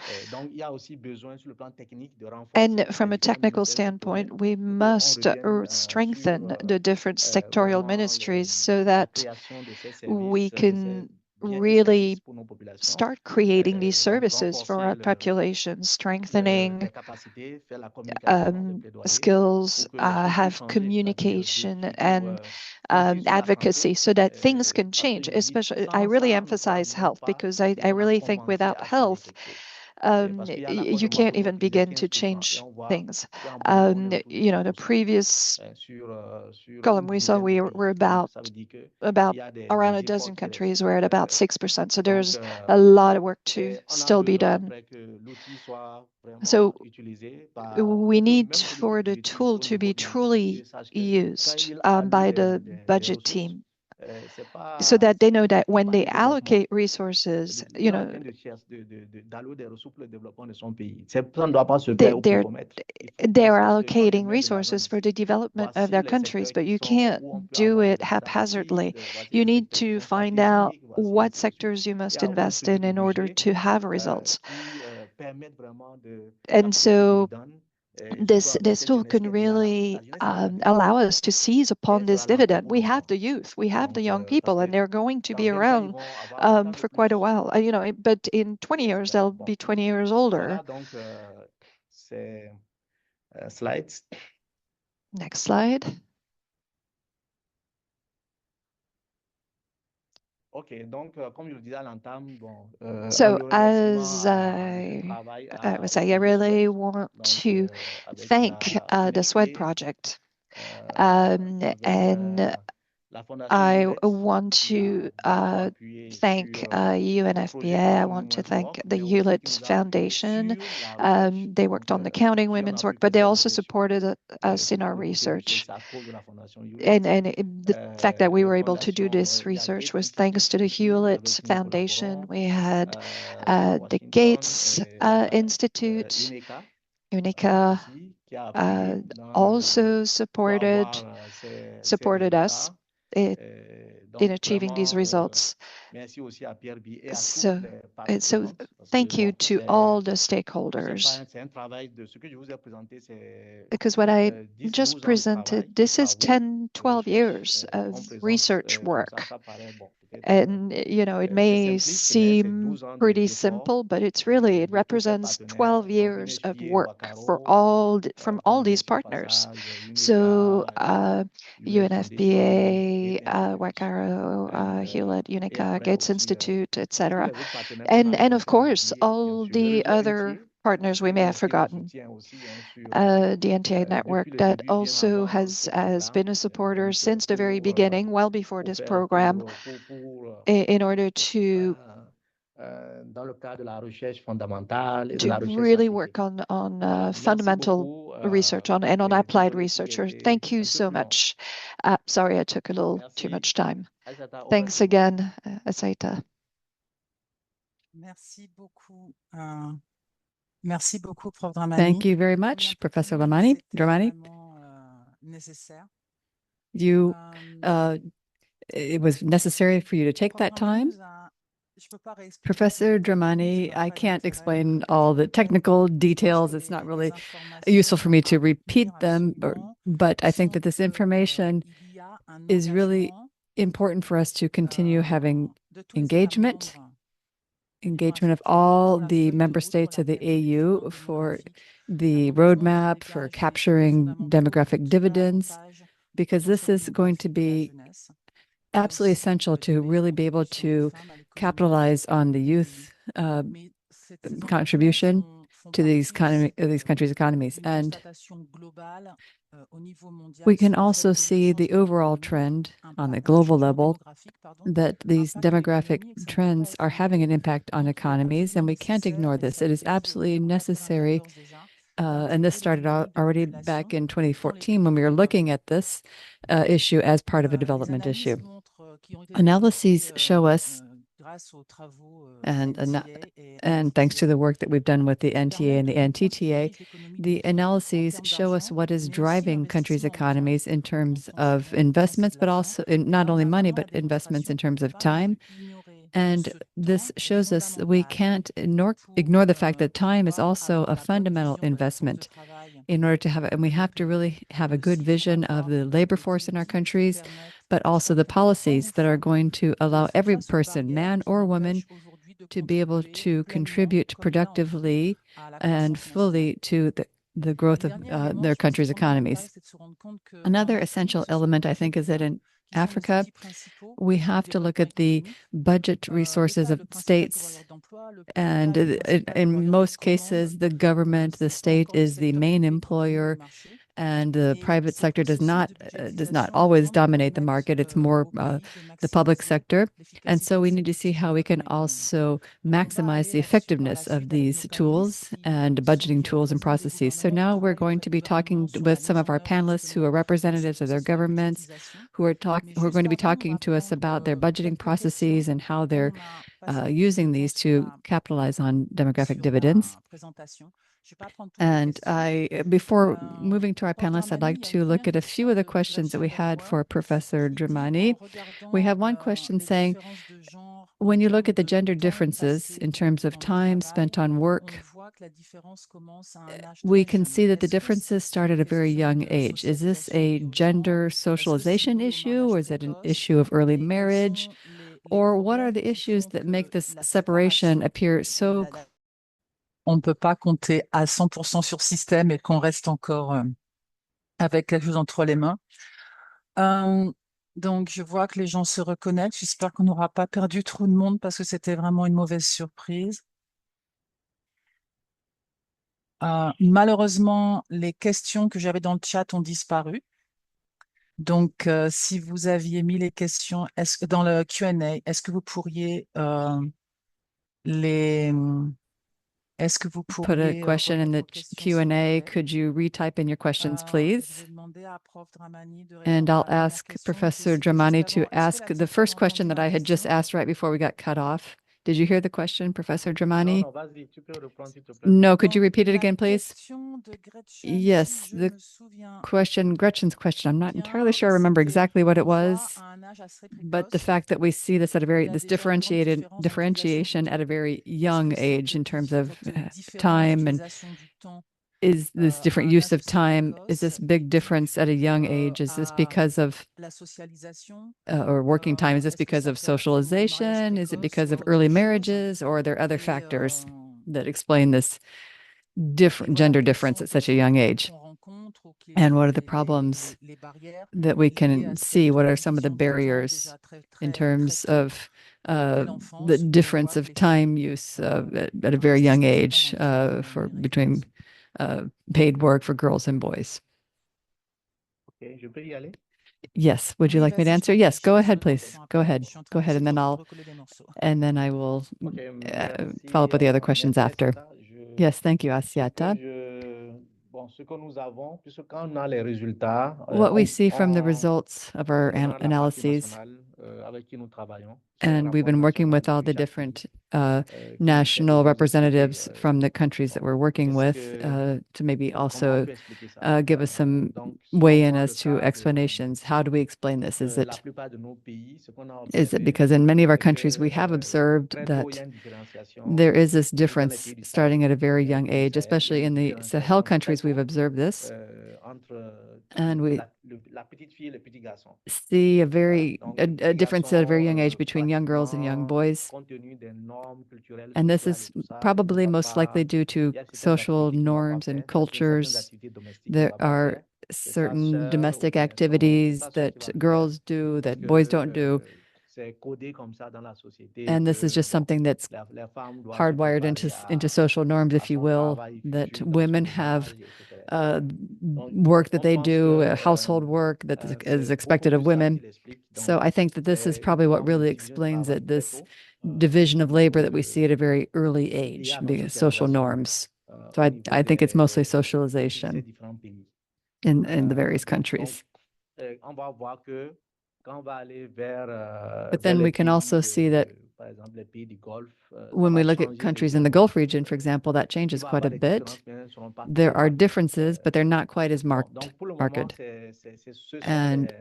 And from a technical standpoint, we must strengthen the different sectorial ministries so that we can really start creating these services for our population, strengthening skills, have communication and advocacy so that things can change. Especially, I really emphasize health, because I really think without health, you can't even begin to change things. The previous column we saw, we're about around a dozen countries. We're at about 6%. So there's a lot of work to still be done. So we need for the tool to be truly used by the budget team, so that they know that when they allocate resources, they're allocating resources for the development of their countries, but you can't do it haphazardly. You need to find out what sectors you must invest in order to have results. And so this tool can really allow us to seize upon this dividend. We have the youth, we have the young people, and they're going to be around for quite a while. But in 20 years, they'll be 20 years older. Slides. Next slide. So as I was saying, I really want to thank the SWED project. And I want to thank UNFPA. I want to thank the Hewlett Foundation. They worked on the Counting Women's work, but they also supported us in our research. And the fact that we were able to do this research was thanks to the Hewlett Foundation. We had the Gates Institute, UNICA, also supported us in achieving these results. So thank you to all the stakeholders. Because what I just presented, this is 10, 12 years of research work. And, it may seem pretty simple, but it represents 12 years of work from all these partners. So UNFPA, Wakaro, Hewlett, UNICA, Gates Institute, etc. And of course, all the other partners we may have forgotten. The NTA network that also has been a supporter since the very beginning, well before this program, in order to really work on fundamental research and on applied research. Thank you so much. Sorry, I took a little too much time. Thanks again, Asaita. Merci beaucoup. Merci beaucoup, Prof. Dramani. Thank you very much, Professor Dramani. It was necessary for you to take that time. Professor Dramani, I can't explain all the technical details. It's not really useful for me to repeat them, but I think that this information is really important for us to continue having engagement of all the member states of the AU for the roadmap for capturing demographic dividends, because this is going to be absolutely essential to really be able to capitalize on the youth contribution to these countries' economies. And we can also see the overall trend on the global level that these demographic trends are having an impact on economies, and we can't ignore this. It is absolutely necessary. And this started out already back in 2014 when we were looking at this issue as part of a development issue. Analyses show us, and thanks to the work that we've done with the NTA and the NTTA, the analyses show us what is driving countries' economies in terms of investments, but also not only money, but investments in terms of time. And this shows us that we can't ignore the fact that time is also a fundamental investment in order to have it. And we have to really have a good vision of the labor force in our countries, but also the policies that are going to allow every person, man or woman, to be able to contribute productively and fully to the growth of their country's economies. Another essential element, I think, is that in Africa, we have to look at the budget resources of states And in most cases, the government, the state is the main employer, and the private sector does not always dominate the market. It's more the public sector. And so we need to see how we can also maximize the effectiveness of these tools and budgeting tools and processes. So now we're going to be talking with some of our panelists who are representatives of their governments, who are going to be talking to us about their budgeting processes and how they're using these to capitalize on demographic dividends. And before moving to our panelists, I'd like to look at a few of the questions that we had for Professor Dramani. We have one question saying, when you look at the gender differences in terms of time spent on work, we can see that the differences start at a very young age. Is this a gender socialization issue, or is it an issue of early marriage? Or what are the issues that make this separation appear so on ne peut pas compter à 100% sur système et qu'on reste encore avec quelque chose entre les mains. Donc, je vois que les gens se reconnectent. J'espère qu'on n'aura pas perdu trop de monde parce que c'était vraiment une mauvaise surprise. Malheureusement, les questions que j'avais dans le chat ont disparu. Donc, si vous aviez mis les questions dans le Q&A, est-ce que vous pourriez put a question in the Q&A? Could you retype in your questions, please? And I'll ask Professor Dramani to ask the first question that I had just asked right before we got cut off. Did you hear the question, Professor Dramani? No, could you repeat it again, please? Yes, the question, Gretchen's question, I'm not entirely sure I remember exactly what it was, but the fact that we see this at this differentiation at a very young age in terms of time, and is this different use of time, is this big difference at a young age? Is this because of or working time? Is this because of socialization? Is it because of early marriages, or are there other factors that explain this different gender difference at such a young age? And what are the problems that we can see? What are some of the barriers in terms of the difference of time use at a very young age between paid work for girls and boys? Okay, je peux y aller? Yes. Would you like me to answer? Yes. Go ahead, please. Go ahead. Go ahead, and then I will follow up with the other questions after. Yes. Thank you, Asiata. What we see from the results of our analyses, and we've been working with all the different national representatives from the countries that we're working with to maybe also give us some weigh in as to explanations. How do we explain this? Is it because in many of our countries we have observed that there is this difference starting at a very young age, especially in the Sahel countries we've observed this. And we see a difference at a very young age between young girls and young boys. And this is probably most likely due to social norms and cultures. There are certain domestic activities that girls do that boys don't do. And this is just something that's hardwired into social norms, if you will, that women have work that they do, household work that is expected of women. So I think that this is probably what really explains it, this division of labor that we see at a very early age, because social norms. So I think it's mostly socialization in the various countries. But then we can also see that when we look at countries in the Gulf region, for example, that changes quite a bit. There are differences, but they're not quite as marked. And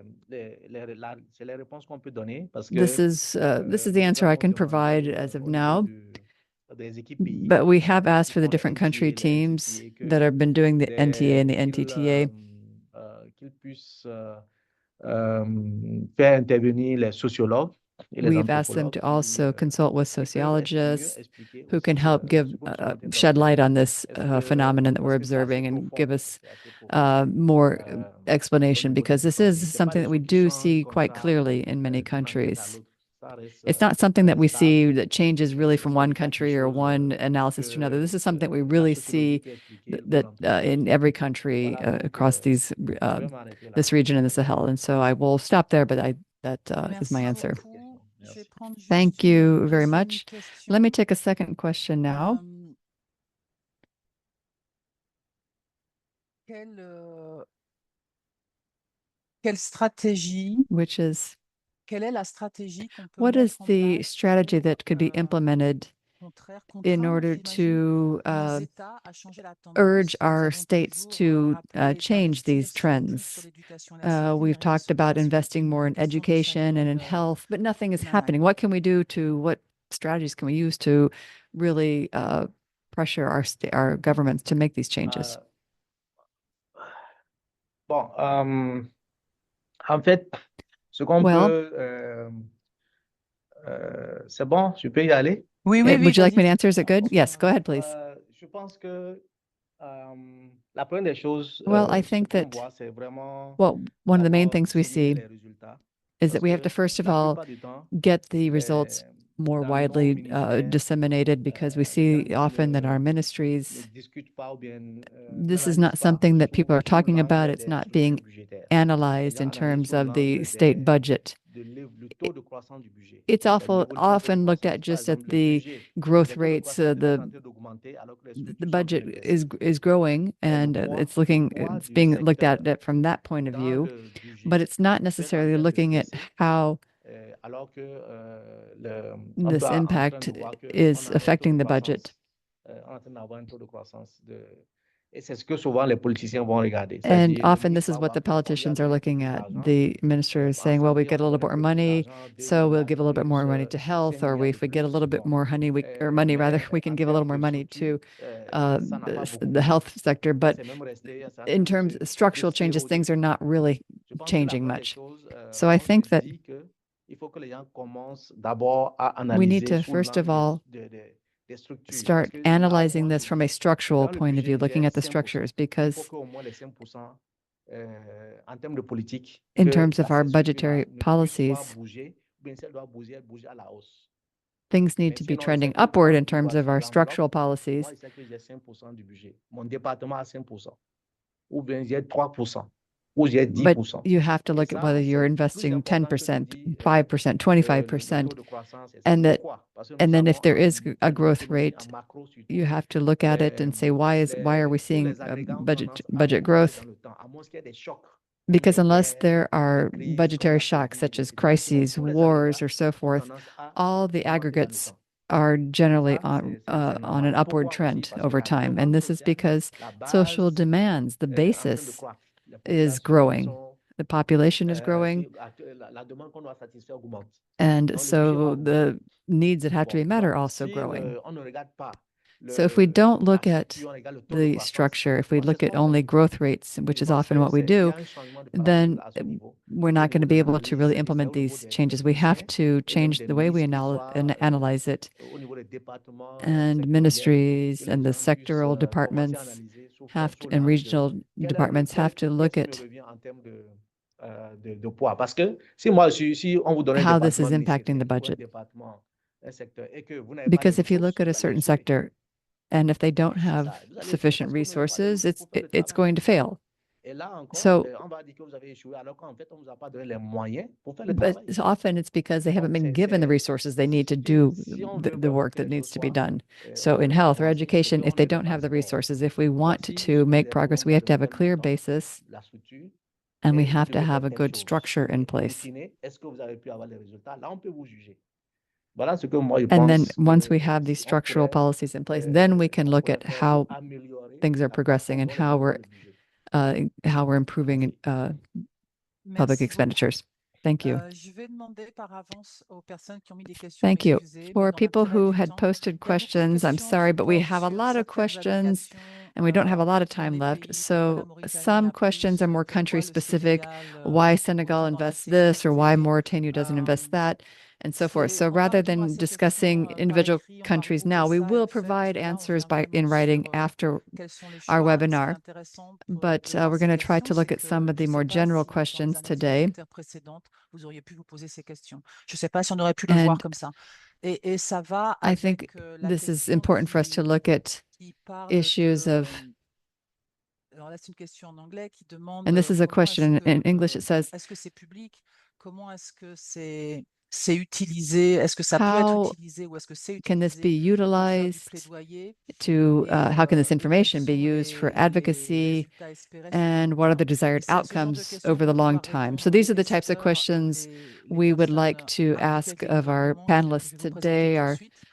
this is the answer I can provide as of now. But we have asked for the different country teams that have been doing the NTA and the NTTA faire intervenir les sociologues. We've asked them to also consult with sociologists who can help shed light on this phenomenon that we're observing and give us more explanation, because this is something that we do see quite clearly in many countries. It's not something that we see that changes really from one country or one analysis to another. This is something we really see that in every country across this region in the Sahel. And so I will stop there, but that is my answer. Thank you very much. Let me take a second question now. Quelle stratégie, which is, quelle est la stratégie qu'on peut what is mettre en the place strategy pour, that could be implemented in order to urge our states to change these trends? We've talked about investing more in education and in health, but nothing is happening. What can we do what strategies can we use to really pressure our governments to make these changes? Bon, en fait, ce qu'on peut... c'est bon, je peux y aller? Oui, oui, Would you like me to answer? Is it good? Yes, go ahead, please. Je pense que la première des choses, I think that, one of the main things we see is that we have to, first of all, get the results more widely disseminated, because we see often that our ministries, this is not something that people are talking about. It's not being analyzed in terms of the state budget. It's often looked at just at the growth rates. The budget is growing, and it's being looked at it from that point of view, but it's not necessarily looking at how this impact is affecting the budget. And often this is what the politicians are looking at. The minister is saying, well, we get a little bit more money, so we'll give a little bit more money to health, or if we get a little bit more money, we can give a little more money to the health sector. But in terms of structural changes, things are not really changing much. So I think that we need to, first of all, start analyzing this from a structural point of view, looking at the structures, because in terms of our budgetary policies, things need to be trending upward in terms of our structural policies. But you have to look at whether you're investing 10%, 5%, 25%, and then if there is a growth rate, you have to look at it and say, why are we seeing budget growth? Because unless there are budgetary shocks such as crises, wars, or so forth, all the aggregates are generally on an upward trend over time. And this is because social demands, the basis, is growing. The population is growing. And so the needs that have to be met are also growing. So if we don't look at the structure, if we look at only growth rates, which is often what we do, then we're not going to be able to really implement these changes. We have to change the way we analyze it. And ministries and the sectoral departments and regional departments have to look at how this is impacting the budget. Because if you look at a certain sector, and if they don't have sufficient resources, it's going to fail. So, but often it's because they haven't been given the resources they need to do the work that needs to be done. So in health or education, if they don't have the resources, if we want to make progress, we have to have a clear basis, and we have to have a good structure in place. And then once we have these structural policies in place, then we can look at how things are progressing and how we're improving public expenditures. Thank you. Thank you. For people who had posted questions, I'm sorry, but we have a lot of questions and we don't have a lot of time left. So some questions are more country specific, why Senegal invests this or why Mauritania doesn't invest that. and so forth. So rather than discussing individual countries now, we will provide answers in writing after our webinar. But we're going to try to look at some of the more general questions today. I think this is important for us to look at issues of, and this is a question in English. It says, how can this be utilized to, how can this information be used for advocacy, and what are the desired outcomes over the long time? So these are the types of questions we would like to ask of our panelists today,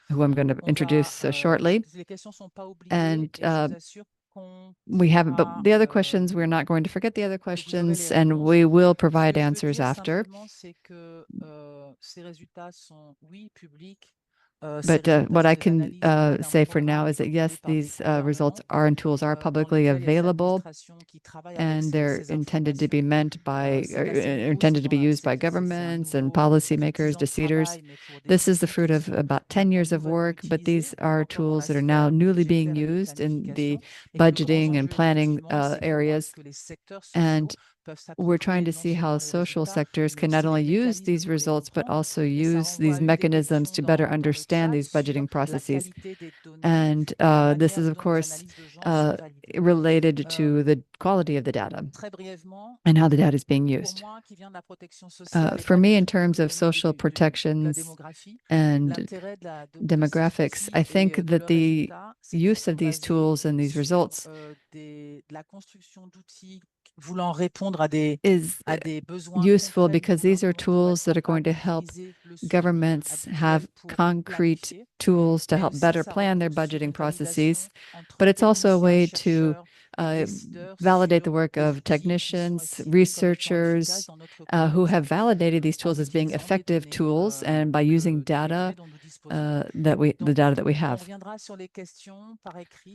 who I'm going to introduce shortly. And we haven't, but the other questions, we're not going to forget the other questions, and we will provide answers after. But what I can say for now is that, yes, these results and tools are publicly available, and they're intended to be intended to be used by governments and policymakers, deciders. This is the fruit of about 10 years of work, but these are tools that are now newly being used in the budgeting and planning areas. And we're trying to see how social sectors can not only use these results, but also use these mechanisms to better understand these budgeting processes. And this is, of course, related to the quality of the data and how the data is being used. For me, in terms of social protections and demographics, I think that the use of these tools and these results is useful because these are tools that are going to help governments have concrete tools to help better plan their budgeting processes. But it's also a way to validate the work of technicians, researchers who have validated these tools as being effective tools, and by using data the data that we have.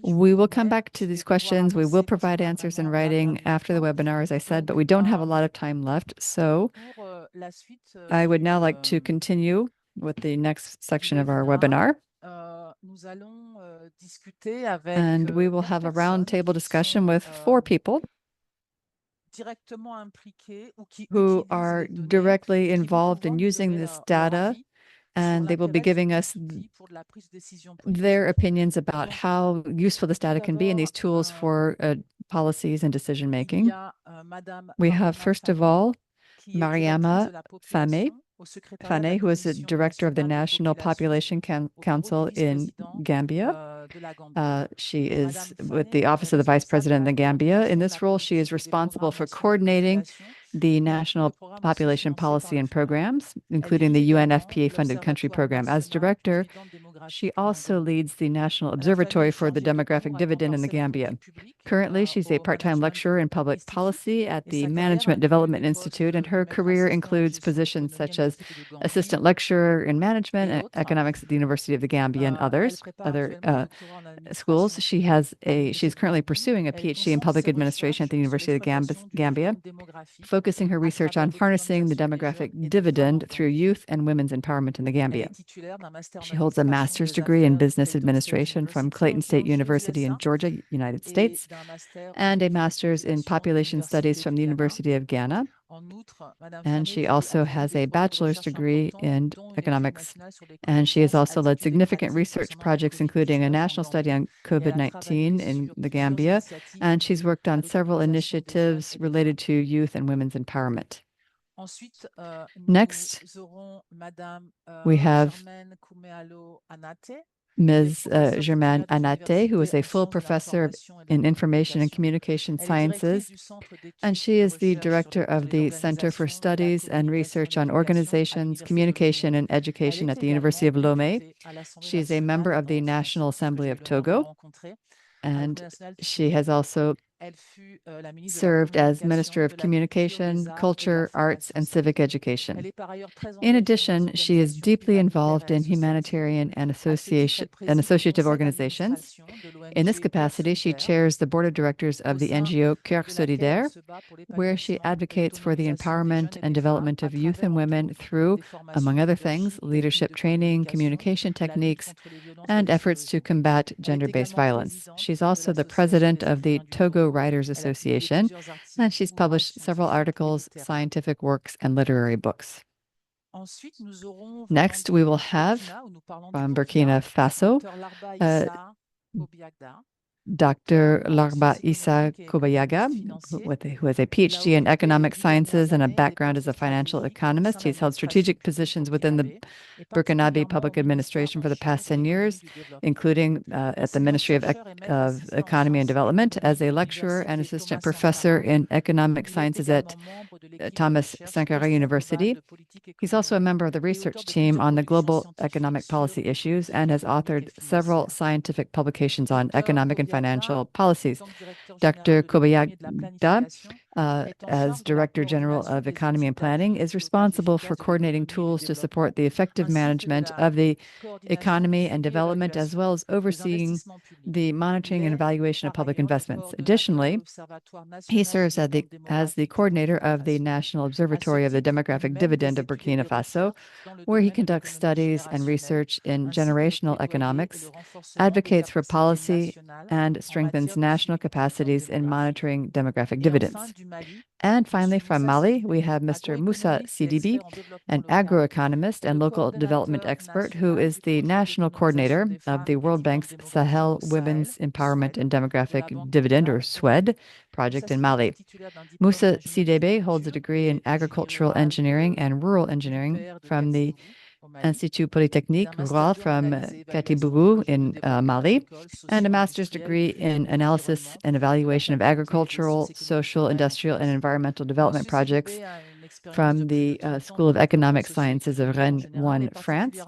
We will come back to these questions. We will provide answers in writing after the webinar, as I said, but we don't have a lot of time left. So I would now like to continue with the next section of our webinar. And we will have a roundtable discussion with 4 people who are directly involved in using this data, and they will be giving us their opinions about how useful this data can be in these tools for policies and decision making. We have, first of all, Mariama Fane, who is the director of the National Population Council in Gambia. She is with the Office of the Vice President in Gambia. In this role, she is responsible for coordinating the national population policy and programs, including the UNFPA-funded country program. As director, she also leads the National Observatory for the Demographic Dividend in the Gambia. Currently, she's a part-time lecturer in public policy at the Management Development Institute, and her career includes positions such as assistant lecturer in management and economics at the University of the Gambia and other schools. She's currently pursuing a PhD in public administration at the University of the Gambia, focusing her research on harnessing the demographic dividend through youth and women's empowerment in the Gambia. She holds a master's degree in business administration from Clayton State University in Georgia, United States, and a master's in population studies from the University of Ghana. And she also has a bachelor's degree in economics. And she has also led significant research projects, including a national study on COVID-19 in the Gambia. And she's worked on several initiatives related to youth and women's empowerment. Next, we have Ms. Germaine Anate, who is a full professor in Information and Communication Sciences, and she is the director of the Center for Studies and Research on Organizations, Communication, and Education at the University of Lomé. She is a member of the National Assembly of Togo, and she has also served as Minister of Communication, Culture, Arts, and Civic Education. In addition, she is deeply involved in humanitarian and associative organizations. In this capacity, she chairs the board of directors of the NGO Cœur Solidaire, where she advocates for the empowerment and development of youth and women through, among other things, leadership training, communication techniques, and efforts to combat gender-based violence. She's also the president of the Togo Writers Association, and she's published several articles, scientific works, and literary books. Next, we will have from Burkina Faso, Dr. Larba Issa Kobayaga, who has a PhD in economic sciences and a background as a financial economist. He's held strategic positions within the Burkinabe public administration for the past 10 years, including at the Ministry of Economy and Development as a lecturer and assistant professor in economic sciences at Thomas Sankara University. He's also a member of the research team on the global economic policy issues and has authored several scientific publications on economic and financial policies. Dr. Kobayagda, as Director General of Economy and Planning, is responsible for coordinating tools to support the effective management of the economy and development, as well as overseeing the monitoring and evaluation of public investments. Additionally, he serves as the coordinator of the National Observatory of the Demographic Dividend of Burkina Faso, where he conducts studies and research in generational economics, advocates for policy, and strengthens national capacities in monitoring demographic dividends. And finally, from Mali, we have Mr. Moussa Sidibi, an agroeconomist and local development expert who is the national coordinator of the World Bank's Sahel Women's Empowerment and Demographic Dividend, or SWED, project in Mali. Moussa Sidibe holds a degree in agricultural engineering and rural engineering from the Institut Polytechnique Rural from Katibougou in Mali, and a master's degree in analysis and evaluation of agricultural, social, industrial, and environmental development projects from the School of Economic Sciences of Rennes 1, France.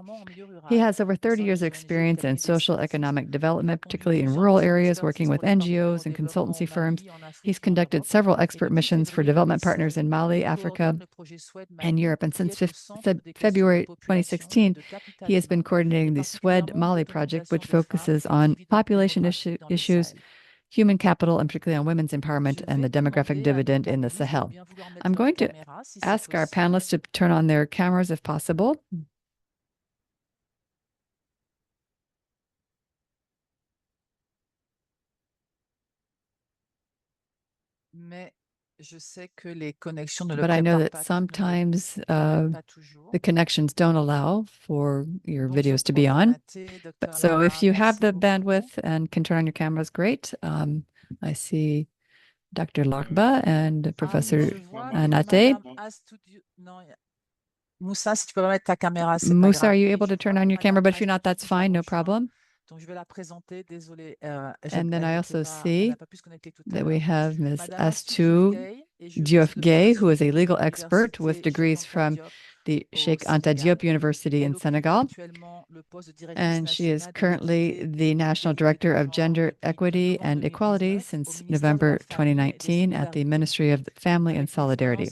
He has over 30 years of experience in social economic development, particularly in rural areas, working with NGOs and consultancy firms. He's conducted several expert missions for development partners in Mali, Africa, and Europe. And since February 2016, he has been coordinating the SWED Mali project, which focuses on population issues, human capital, and particularly on women's empowerment and the demographic dividend in the Sahel. I'm going to ask our panelists to turn on their cameras if possible. But I know that sometimes the connections don't allow for your videos to be on. But so if you have the bandwidth and can turn on your cameras, great. I see Dr. Larba and Professor Anate. Moussa, are you able to turn on your camera? But if you're not, that's fine, no problem. And then I also see that we have Ms. Astou Diop Gay, who is a legal expert with degrees from the Sheikh Anta Diop University in Senegal. And she is currently the National Director of Gender Equity and Equality since November 2019 at the Ministry of Family and Solidarity.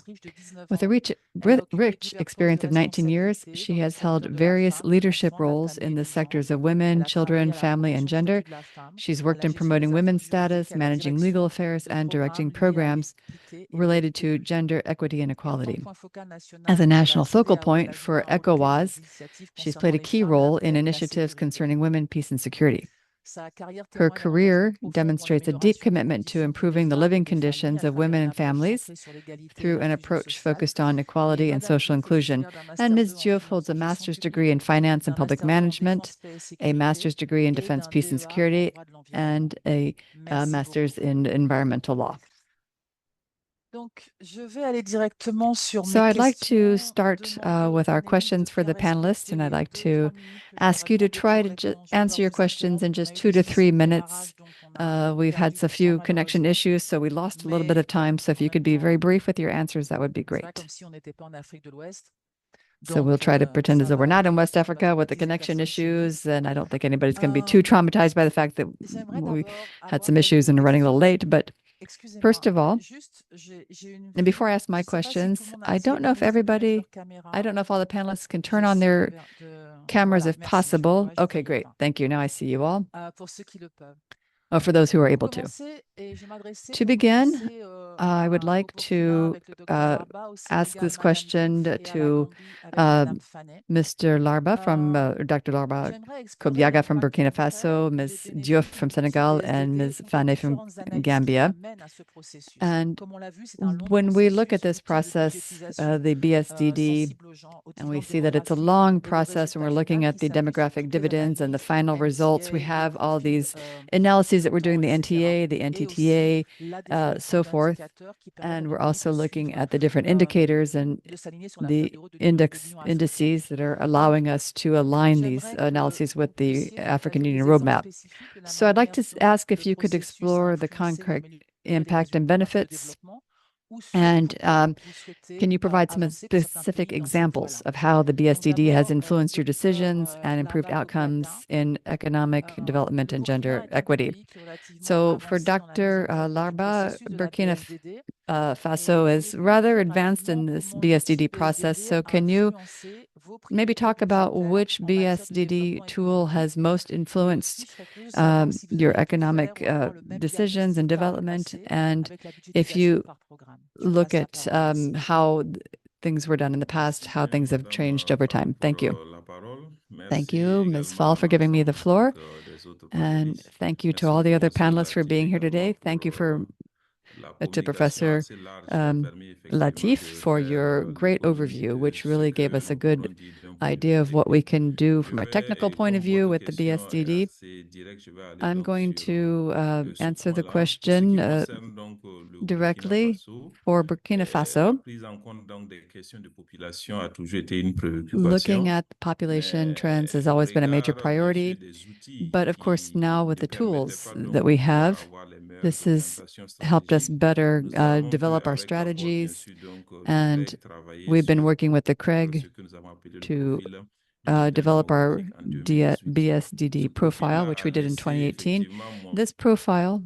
With a rich experience of 19 years, she has held various leadership roles in the sectors of women, children, family, and gender. She's worked in promoting women's status, managing legal affairs, and directing programs related to gender equity and equality. As a national focal point for ECOWAS, she's played a key role in initiatives concerning women, peace, and security. Her career demonstrates a deep commitment to improving the living conditions of women and families through an approach focused on equality and social inclusion. And Ms. Diop holds a master's degree in finance and public management, a master's degree in defense, peace, and security, and a master's in environmental law. So I'd like to start with our questions for the panelists, and I'd like to ask you to try to answer your questions in just 2 to 3 minutes. We've had a few connection issues, so we lost a little bit of time. So if you could be very brief with your answers, that would be great. So we'll try to pretend as though we're not in West Africa with the connection issues, and I don't think anybody's going to be too traumatized by the fact that we had some issues and are running a little late, but First of all, and before I ask my questions, I don't know if all the panelists can turn on their cameras if possible. Okay, great. Thank you. Now I see you all. Oh, for those who are able to. To begin, I would like to ask this question to Mr. Larba from Dr. Larba Kobiaga from Burkina Faso, Ms. Diouf from Senegal, and Ms. Fane from Gambia. And when we look at this process, the BSDD, and we see that it's a long process, and we're looking at the demographic dividends and the final results, we have all these analyses that we're doing, the NTA, the NTTA, so forth. And we're also looking at the different indicators and the indices that are allowing us to align these analyses with the African Union roadmap. So I'd like to ask if you could explore the concrete impact and benefits. And can you provide some specific examples of how the BSDD has influenced your decisions and improved outcomes in economic development and gender equity? So for Dr. Larba, Burkina Faso is rather advanced in this BSDD process. So can you maybe talk about which BSDD tool has most influenced your economic decisions and development? And if you look at how things were done in the past, how things have changed over time. Thank you. Thank you, Ms. Fall, for giving me the floor. And thank you to all the other panelists for being here today. Thank you to Professor Latif for your great overview, which really gave us a good idea of what we can do from a technical point of view with the BSDD. I'm going to answer the question directly for Burkina Faso. Looking at population trends has always been a major priority, but of course now with the tools that we have, this has helped us better develop our strategies, and we've been working with the CREG to develop our BSDD profile, which we did in 2018. This profile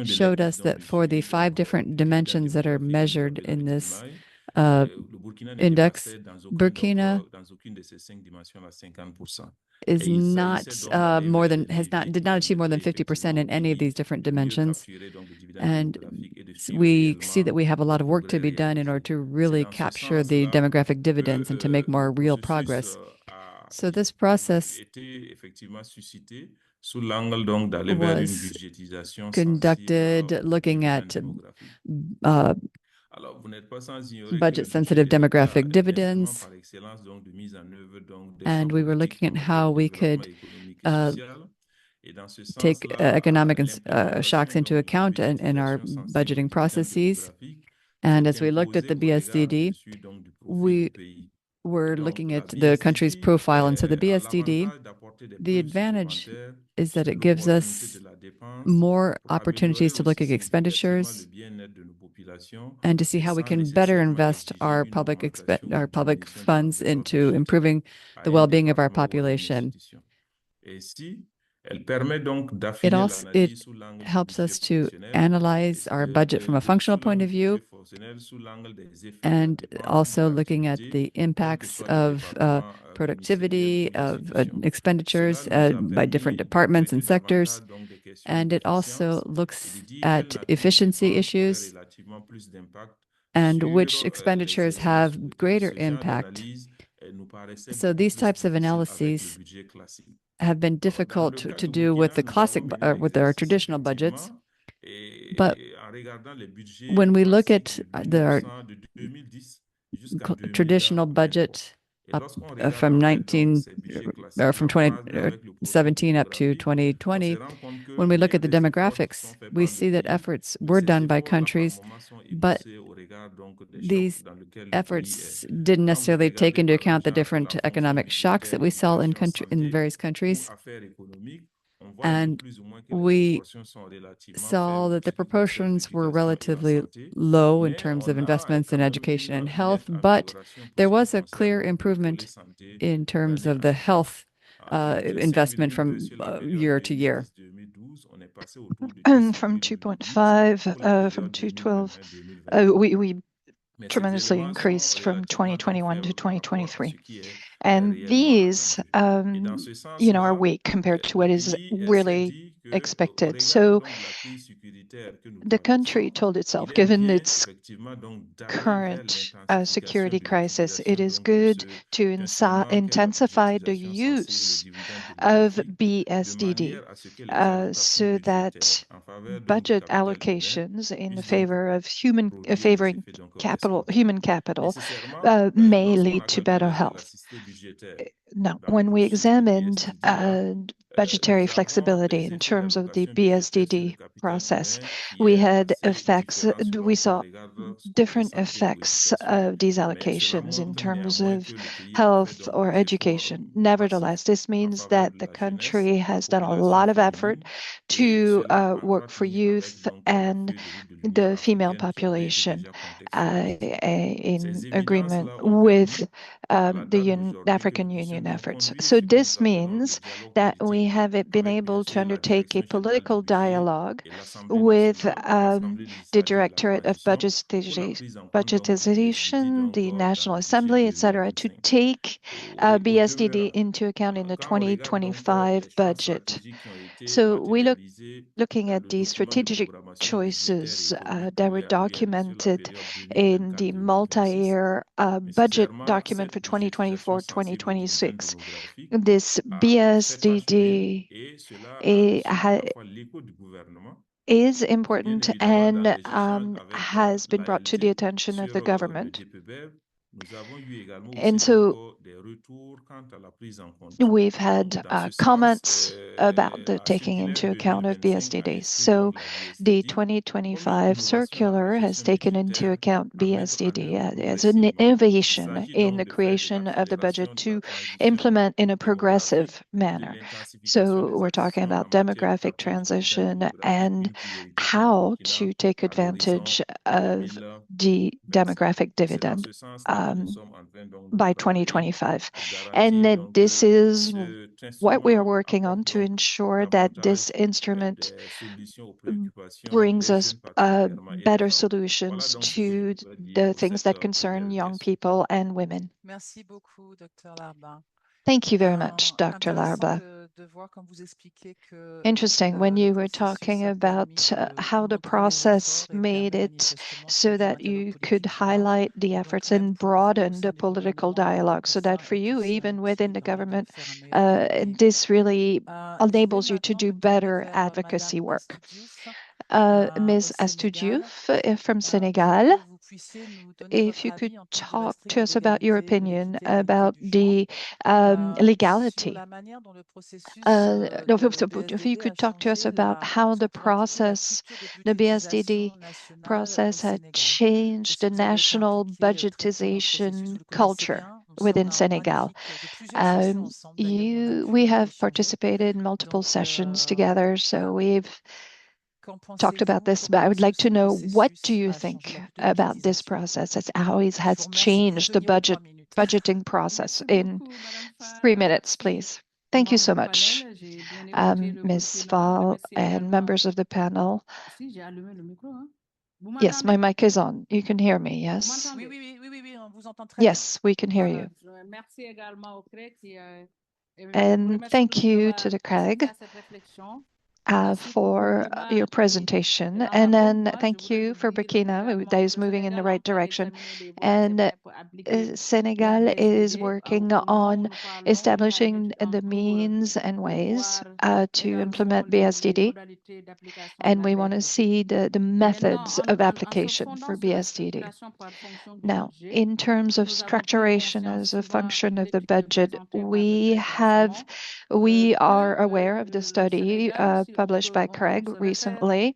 showed us that for the 5 different dimensions that are measured in this index, Burkina is not did not achieve more than 50% in any of these different dimensions. And we see that we have a lot of work to be done in order to really capture the demographic dividends and to make more real progress. So this process was conducted looking at budget-sensitive demographic dividends, and we were looking at how we could take economic shocks into account in our budgeting processes. And as we looked at the BSDD, we were looking at the country's profile. And so the BSDD, the advantage is that it gives us more opportunities to look at expenditures and to see how we can better invest our public funds into improving the well-being of our population. It helps us to analyze our budget from a functional point of view, and also looking at the impacts of productivity, of expenditures by different departments and sectors. And it also looks at efficiency issues and which expenditures have greater impact. So these types of analyses have been difficult to do with the with our traditional budgets. But when we look at the traditional budget from 2017 up to 2020, when we look at the demographics, we see that efforts were done by countries, but these efforts didn't necessarily take into account the different economic shocks that we saw in various countries. And we saw that the proportions were relatively low in terms of investments in education and health, but there was a clear improvement in terms of the health investment from year to year. from 2.5 from 212. We tremendously increased from 2021 to 2023. And these, are weak compared to what is really expected. So the country told itself, given its current security crisis, it is good to intensify the use of BSDD so that budget allocations in favor of favoring human capital may lead to better health. Now, when we examined budgetary flexibility in terms of the BSDD process, we had effects, we saw different effects of these allocations in terms of health or education. Nevertheless, this means that the country has done a lot of effort to work for youth and the female population in agreement with the African Union efforts. So this means that we have been able to undertake a political dialogue with the Directorate of Budgetization, the National Assembly, etc., to take BSDD into account in the 2025 budget. So we looking at the strategic choices that were documented in the multi-year budget document for 2024-2026. This BSDD is important and has been brought to the attention of the government. And so we've had comments about the taking into account of BSDD. So the 2025 circular has taken into account BSDD as an innovation in the creation of the budget to implement in a progressive manner. So we're talking about demographic transition and how to take advantage of the demographic dividend by 2025. And this is what we are working on to ensure that this instrument brings us better solutions to the things that concern young people and women. Merci beaucoup, Dr. Larbin. Thank you very much, Dr. Larba. Interesting when you were talking about how the process made it so that you could highlight the efforts and broaden the political dialogue so that for you, even within the government, this really enables you to do better advocacy work. Ms. Astudiouf from Senegal, if you could talk to us about your opinion about the legality. If you could talk to us about how the process, the BSDD process had changed the national budgetization culture within Senegal. We have participated in multiple sessions together, so we've talked about this, but I would like to know, what do you think about this process as how it has changed the budgeting process in 3 minutes, please? Thank you so much, Ms. Fall and members of the panel. Yes, my mic is on. You can hear me, yes? Yes, we can hear you. And thank you to the CREG for your presentation. And then thank you for Burkina, that is moving in the right direction. And Senegal is working on establishing the means and ways to implement BSDD. And we want to see the methods of application for BSDD. Now, in terms of structuration as a function of the budget, we are aware of the study published by CREG recently.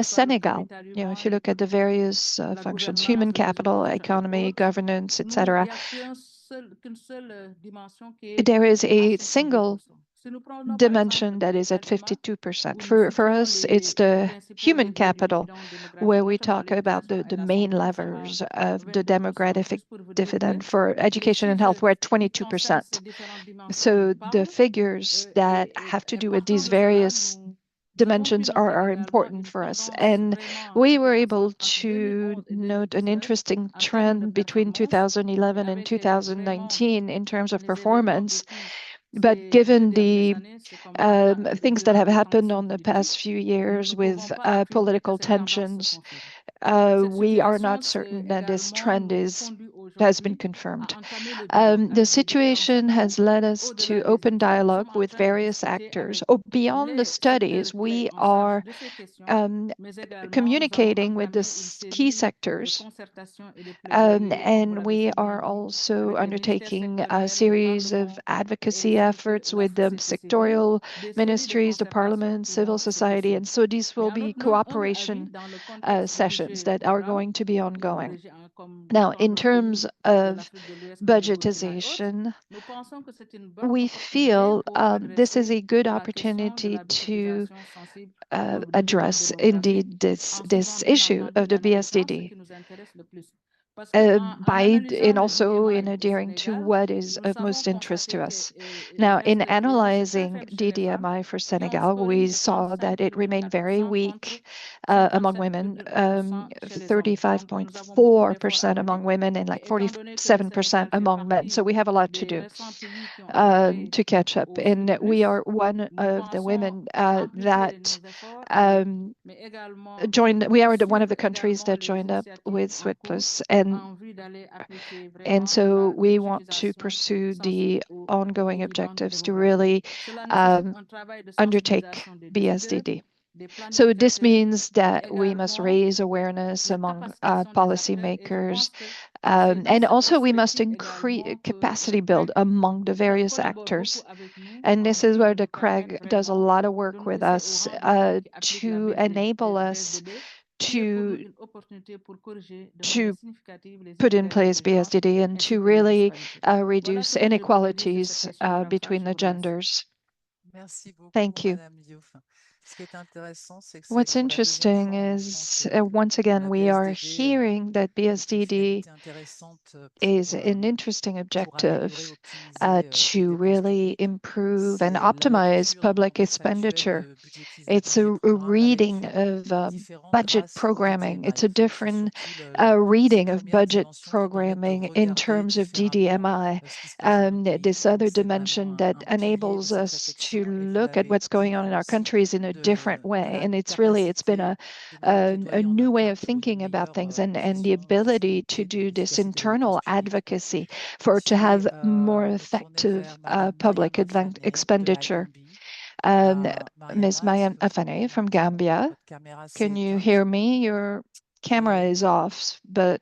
Senegal, if you look at the various functions, human capital, economy, governance, etc., there is a single dimension that is at 52%. For us, it's the human capital, where we talk about the main levers of the demographic dividend for education and health. We're at 22%. So the figures that have to do with these various dimensions are important for us. And we were able to note an interesting trend between 2011 and 2019 in terms of performance. But given the things that have happened on the past few years with political tensions, we are not certain that this trend has been confirmed. The situation has led us to open dialogue with various actors. Beyond the studies, we are communicating with the key sectors, and we are also undertaking a series of advocacy efforts with the sectorial ministries, the parliament, civil society, and so these will be cooperation sessions that are going to be ongoing. Now, in terms of budgetization, we feel this is a good opportunity to address indeed this issue of the BSDD. And also in adhering to what is of most interest to us. Now, in analyzing DDMI for Senegal, we saw that it remained very weak among women, 35.4% among women and like 47% among men. So we have a lot to do to catch up. And we are one of the women that we are one of the countries that joined up with SWIT+, and so we want to pursue the ongoing objectives to really undertake BSDD. So this means that we must raise awareness among policymakers, and also we must increase capacity build among the various actors. And this is where the CREG does a lot of work with us to enable us to put in place BSDD and to really reduce inequalities between the genders. Thank you. What's interesting is, once again, we are hearing that BSDD is an interesting objective to really improve and optimize public expenditure. It's a reading of budget programming. It's a different reading of budget programming in terms of DDMI. This other dimension that enables us to look at what's going on in our countries in a different way. And it's been a new way of thinking about things, and the ability to do this internal advocacy to have more effective public expenditure. Ms. Mayam Afane from Gambia, can you hear me? Your camera is off, but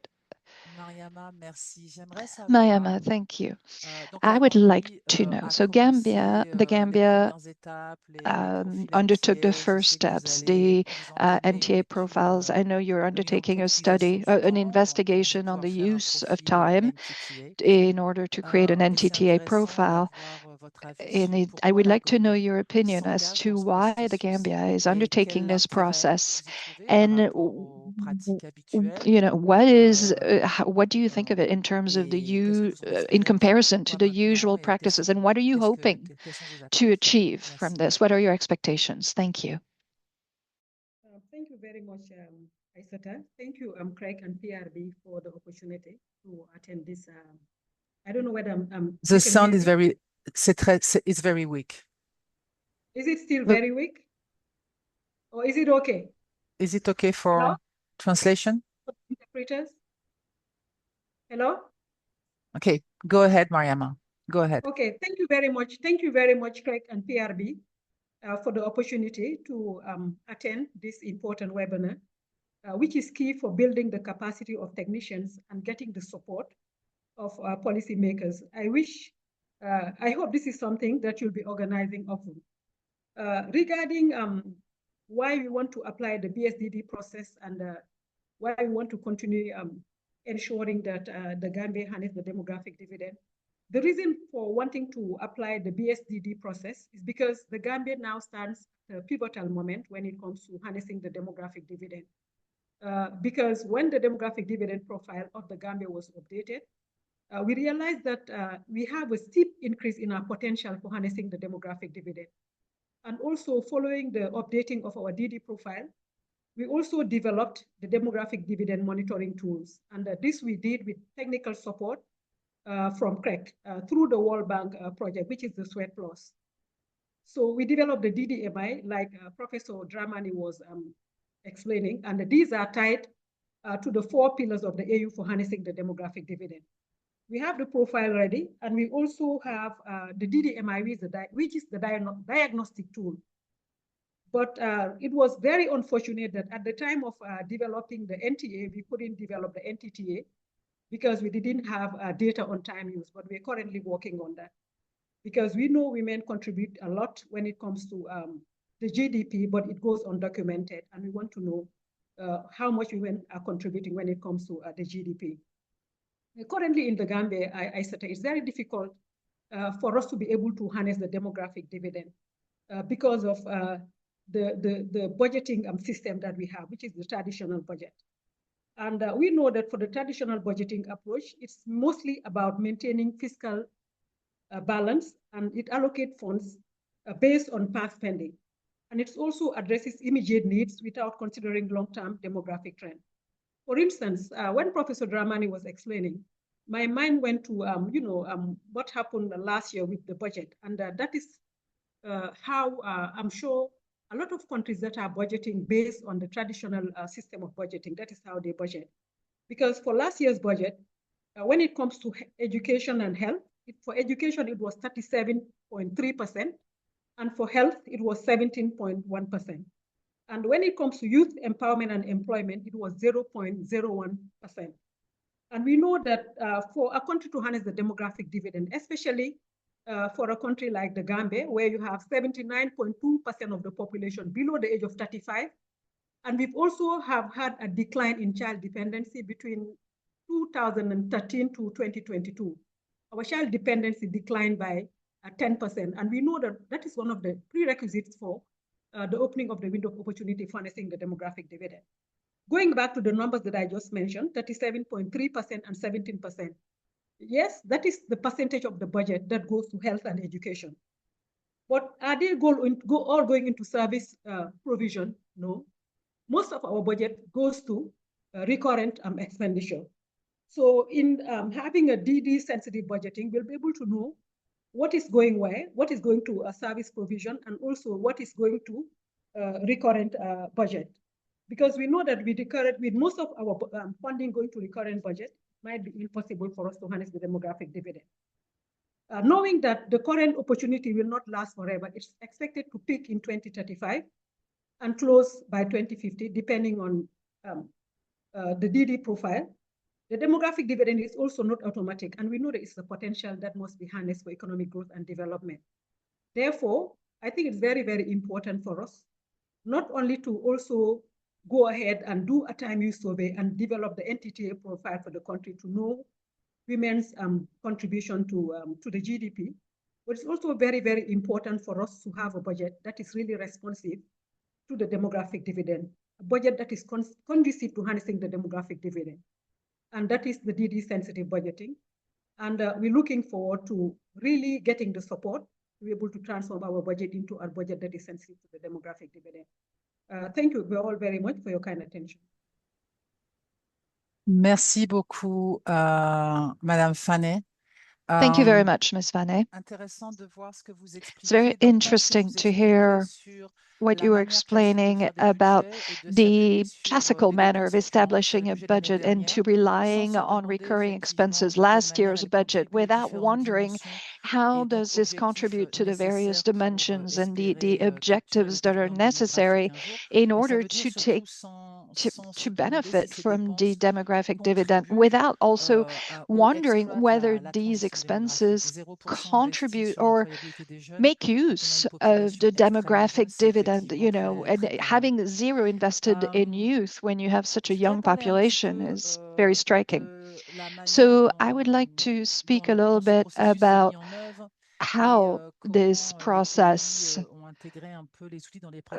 Mayama, thank you. I would like to know. So the Gambia undertook the first steps, the NTA profiles. I know you're undertaking a study, an investigation on the use of time in order to create an NTTA profile. And I would like to know your opinion as to why the Gambia is undertaking this process, and what do you think of it in terms of in comparison to the usual practices, and what are you hoping to achieve from this? What are your expectations? Thank you. Thank you very much, Aissata. Thank you, CREG and PRB for the opportunity to attend this. I don't know whether the sound is it's very weak. Is it still very weak? Or is it okay? Is it okay for translation? Interpreters? Hello? Okay, go ahead, Mariama. Go ahead. Okay, thank you very much. Thank you very much, CREG and PRB, for the opportunity to attend this important webinar, which is key for building the capacity of technicians and getting the support of policymakers. I hope this is something that you'll be organizing often. Regarding why we want to apply the BSDD process and why we want to continue ensuring that the Gambia harness the demographic dividend. The reason for wanting to apply the BSDD process is because the Gambia now stands at a pivotal moment when it comes to harnessing the demographic dividend. Because when the demographic dividend profile of the Gambia was updated, we realized that we have a steep increase in our potential for harnessing the demographic dividend. And also following the updating of our DD profile, we also developed the demographic dividend monitoring tools. And this we did with technical support from CREG through the World Bank project, which is the SWEAT Plus. So we developed the DDMI, like Professor Dramani was explaining, and these are tied to the 4 pillars of the AU for harnessing the demographic dividend. We have the profile ready, and we also have the DDMI, which is the diagnostic tool. But it was very unfortunate that at the time of developing the NTA, we couldn't develop the NTTA because we didn't have data on time use, but we're currently working on that. Because we know women contribute a lot when it comes to the GDP, but it goes undocumented, and we want to know how much women are contributing when it comes to the GDP. Currently in the Gambia, I said it's very difficult for us to be able to harness the demographic dividend because of the budgeting system that we have, which is the traditional budget. And we know that for the traditional budgeting approach, it's mostly about maintaining fiscal balance, and it allocates funds based on past spending. And it also addresses immediate needs without considering long-term demographic trend. For instance, when Professor Dramani was explaining, my mind went to what happened last year with the budget, and that is how I'm sure a lot of countries that are budgeting based on the traditional system of budgeting, that is how they budget. Because for last year's budget, when it comes to education and health, for education, it was 37.3%, and for health, it was 17.1%. And when it comes to youth empowerment and employment, it was 0.01%. And we know that for a country to harness the demographic dividend, especially for a country like the Gambia, where you have 79.2% of the population below the age of 35, and we've also have had a decline in child dependency between 2013 to 2022. Our child dependency declined by 10%, and we know that that is one of the prerequisites for the opening of the window of opportunity for harnessing the demographic dividend. Going back to the numbers that I just mentioned, 37.3% and 17%. Yes, that is the percentage of the budget that goes to health and education. But are they all going into service provision? No. Most of our budget goes to recurrent expenditure. So in having a DD sensitive budgeting, we'll be able to know what is going where, what is going to a service provision, and also what is going to recurrent budget. Because we know that with most of our funding going to recurrent budget, it might be impossible for us to harness the demographic dividend. Knowing that the current opportunity will not last forever, it's expected to peak in 2035 and close by 2050, depending on the DD profile. The demographic dividend is also not automatic, and we know there is a potential that must be harnessed for economic growth and development. Therefore, I think it's very, very important for us not only to also go ahead and do a time use survey and develop the NTTA profile for the country to know women's contribution to the GDP, but it's also very, very important for us to have a budget that is really responsive to the demographic dividend, a budget that is conducive to harnessing the demographic dividend. And that is the DD sensitive budgeting. And we're looking forward to really getting the support to be able to transform our budget into a budget that is sensitive to the demographic dividend. Thank you all very much for your kind attention. Merci beaucoup, Madame Fané. Thank you very much, Ms. Fané. It's very interesting to hear what you were explaining about the classical manner of establishing a budget and to relying on recurring expenses, last year's budget, without wondering how does this contribute to the various dimensions and the objectives that are necessary in order to benefit from the demographic dividend, without also wondering whether these expenses contribute or make use of the demographic dividend, and having zero invested in youth when you have such a young population is very striking. So I would like to speak a little bit about how this process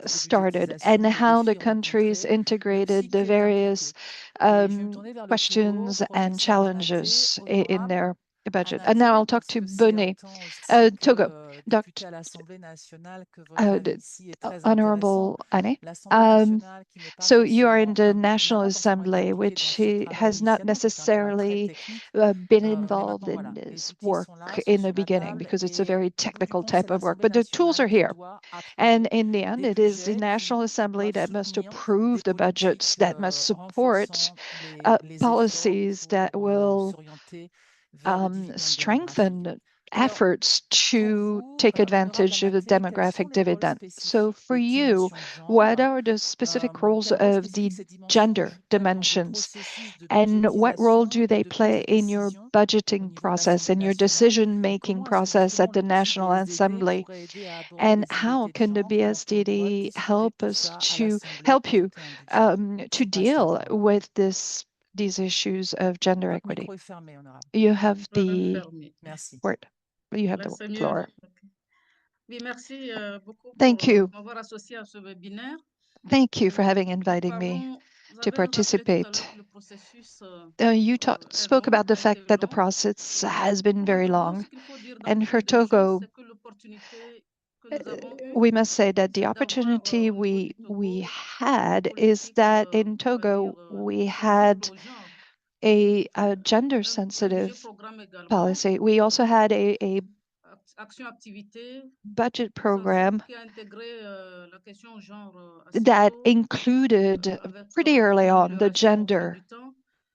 started and how the countries integrated the various questions and challenges in their budget. And now I'll talk to Bonnet. Togo, Honorable Anne. So you are in the National Assembly, which has not necessarily been involved in this work in the beginning because it's a very technical type of work, but the tools are here. And in the end, it is the National Assembly that must approve the budgets, that must support policies that will strengthen efforts to take advantage of the demographic dividend. So for you, what are the specific roles of the gender dimensions, and what role do they play in your budgeting process, in your decision-making process at the National Assembly? And how can the BSDD help you to deal with these issues of gender equity? You have the word. You have the floor. Thank you. Thank you for having invited me to participate. You spoke about the fact that the process has been very long, and for Togo, we must say that the opportunity we had is that in Togo we had a gender-sensitive policy. We also had a budget program that included pretty early on the gender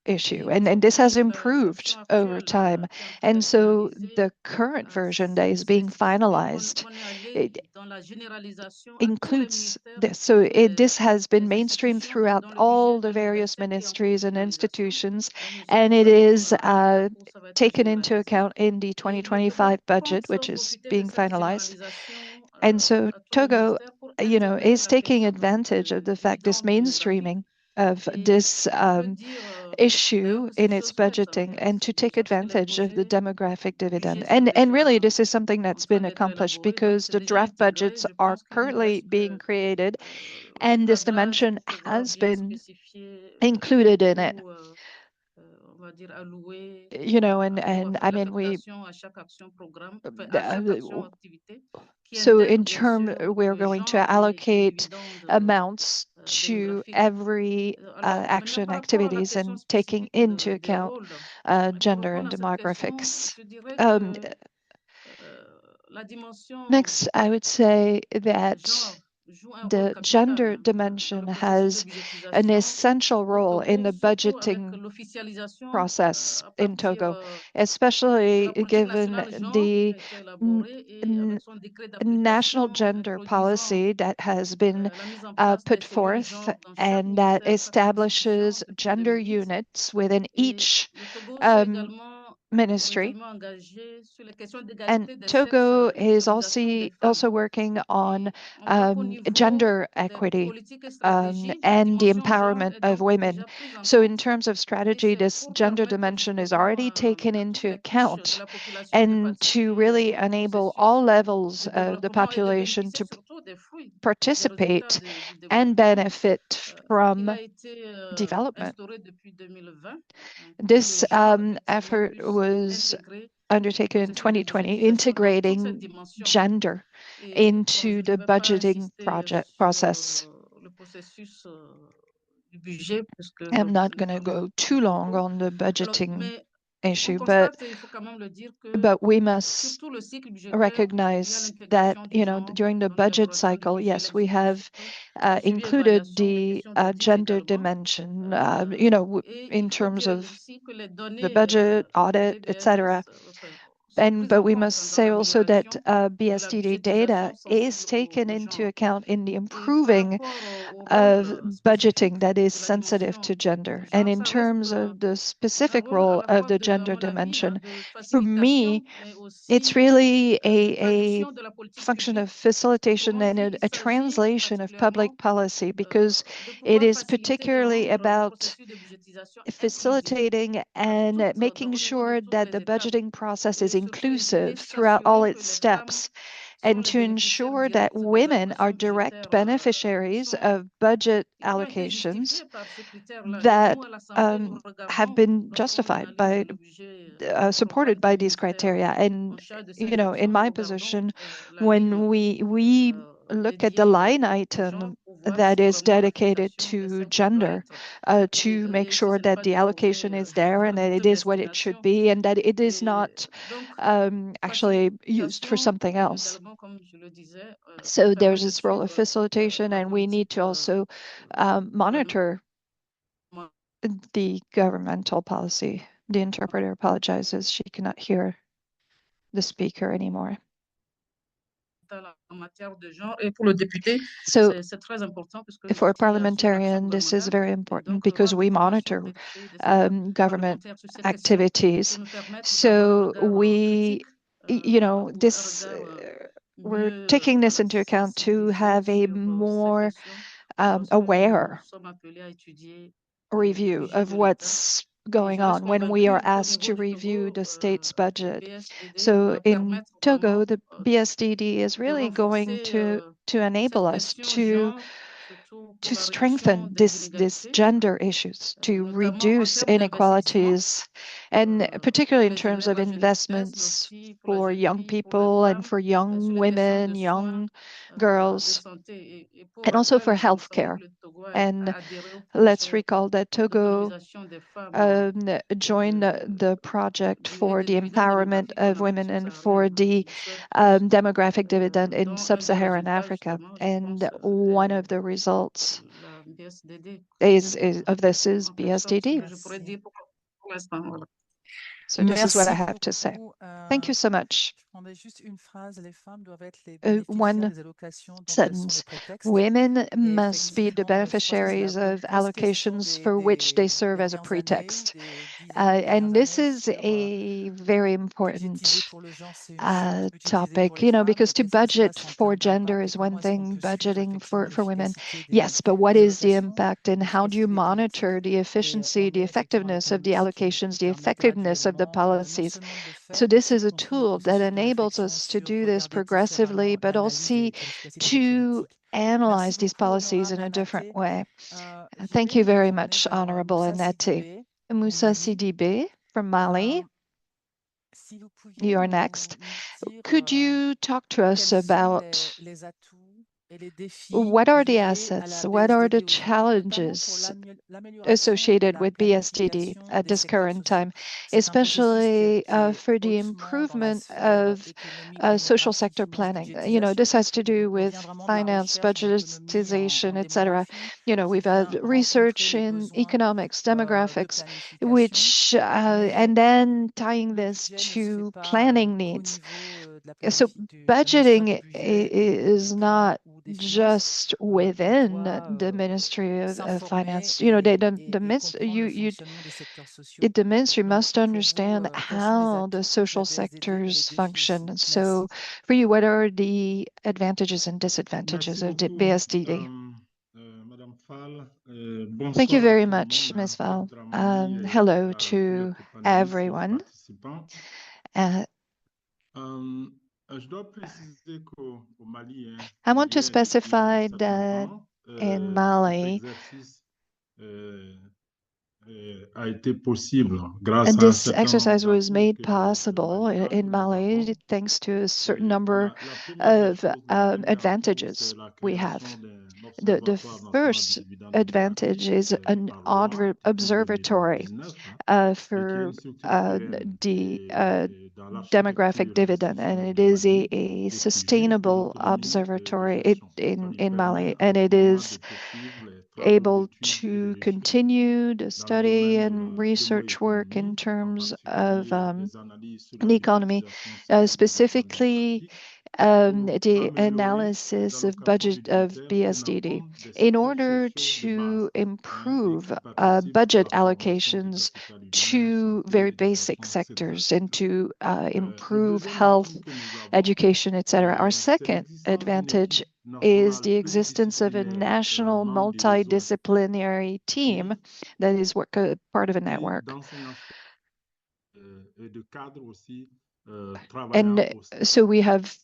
issue, and this has improved over time. And so the current version that is being finalized, it includes this. So this has been mainstreamed throughout all the various ministries and institutions, and it is taken into account in the 2025 budget, which is being finalized. And so Togo, is taking advantage of the fact, this mainstreaming of this issue in its budgeting, and to take advantage of the demographic dividend. And really, this is something that's been accomplished because the draft budgets are currently being created, and this dimension has been included in it. And I mean, so in terms, we're going to allocate amounts to every action activities and taking into account gender and demographics. Next, I would say that the gender dimension has an essential role in the budgeting process in Togo, especially given the national gender policy that has been put forth and that establishes gender units within each ministry. And Togo is also working on gender equity and the empowerment of women. So in terms of strategy, this gender dimension is already taken into account, and to really enable all levels of the population to participate and benefit from development. This effort was undertaken in 2020, integrating gender into the budgeting process. I'm not going to go too long on the budgeting issue, but we must recognize that, during the budget cycle, yes, we have included the gender dimension, in terms of the budget, audit, etc. But we must say also that BSDD data is taken into account in the improving of budgeting that is sensitive to gender. And in terms of the specific role of the gender dimension, for me, it's really a function of facilitation and a translation of public policy, because it is particularly about facilitating and making sure that the budgeting process is inclusive throughout all its steps. and to ensure that women are direct beneficiaries of budget allocations that have been justified by supported by these criteria. And in my position, when we look at the line item that is dedicated to gender, to make sure that the allocation is there and that it is what it should be, and that it is not actually used for something else. So there's this role of facilitation, and we need to also monitor the governmental policy. The interpreter apologizes. She cannot hear the speaker anymore. So for a parliamentarian, this is very important because we monitor government activities. So we, we're taking this into account to have a more aware review of what's going on when we are asked to review the state's budget. So in Togo, the BSDD is really going to enable us to strengthen this gender issues, to reduce inequalities, and particularly in terms of investments for young people and for young women, young girls, and also for healthcare. And let's recall that Togo joined the project for the empowerment of women and for the demographic dividend in sub-Saharan Africa. And one of the results of this is BSDD. So this is what I have to say. Thank you so much. One sentence. Women must be the beneficiaries of allocations for which they serve as a pretext. And this is a very important topic, because to budget for gender is one thing, budgeting for women, yes, but what is the impact and how do you monitor the efficiency, the effectiveness of the allocations, the effectiveness of the policies? So this is a tool that enables us to do this progressively, but also to analyze these policies in a different way. Thank you very much, Honorable Annette. Moussa Sidibé from Mali. You are next. Could you talk to us about what are the assets, what are the challenges associated with BSDD at this current time, especially for the improvement of social sector planning? This has to do with finance, budgetization, etc. We've had research in economics, demographics, which, and then tying this to planning needs. So budgeting is not just within the Ministry of Finance. The ministry must understand how the social sectors function. So for you, what are the advantages and disadvantages of the BSDD? Thank you very much, Ms. Val. Hello to everyone. I want to specify that in Mali, and this exercise was made possible in Mali thanks to a certain number of advantages we have. The first advantage is an observatory for the demographic dividend, and it is a sustainable observatory in Mali, and it is able to continue the study and research work in terms of the economy, specifically the analysis of budget of BSDD in order to improve budget allocations to very basic sectors and to improve health, education, etc. Our second advantage is the existence of a national multidisciplinary team that is part of a network. And so we have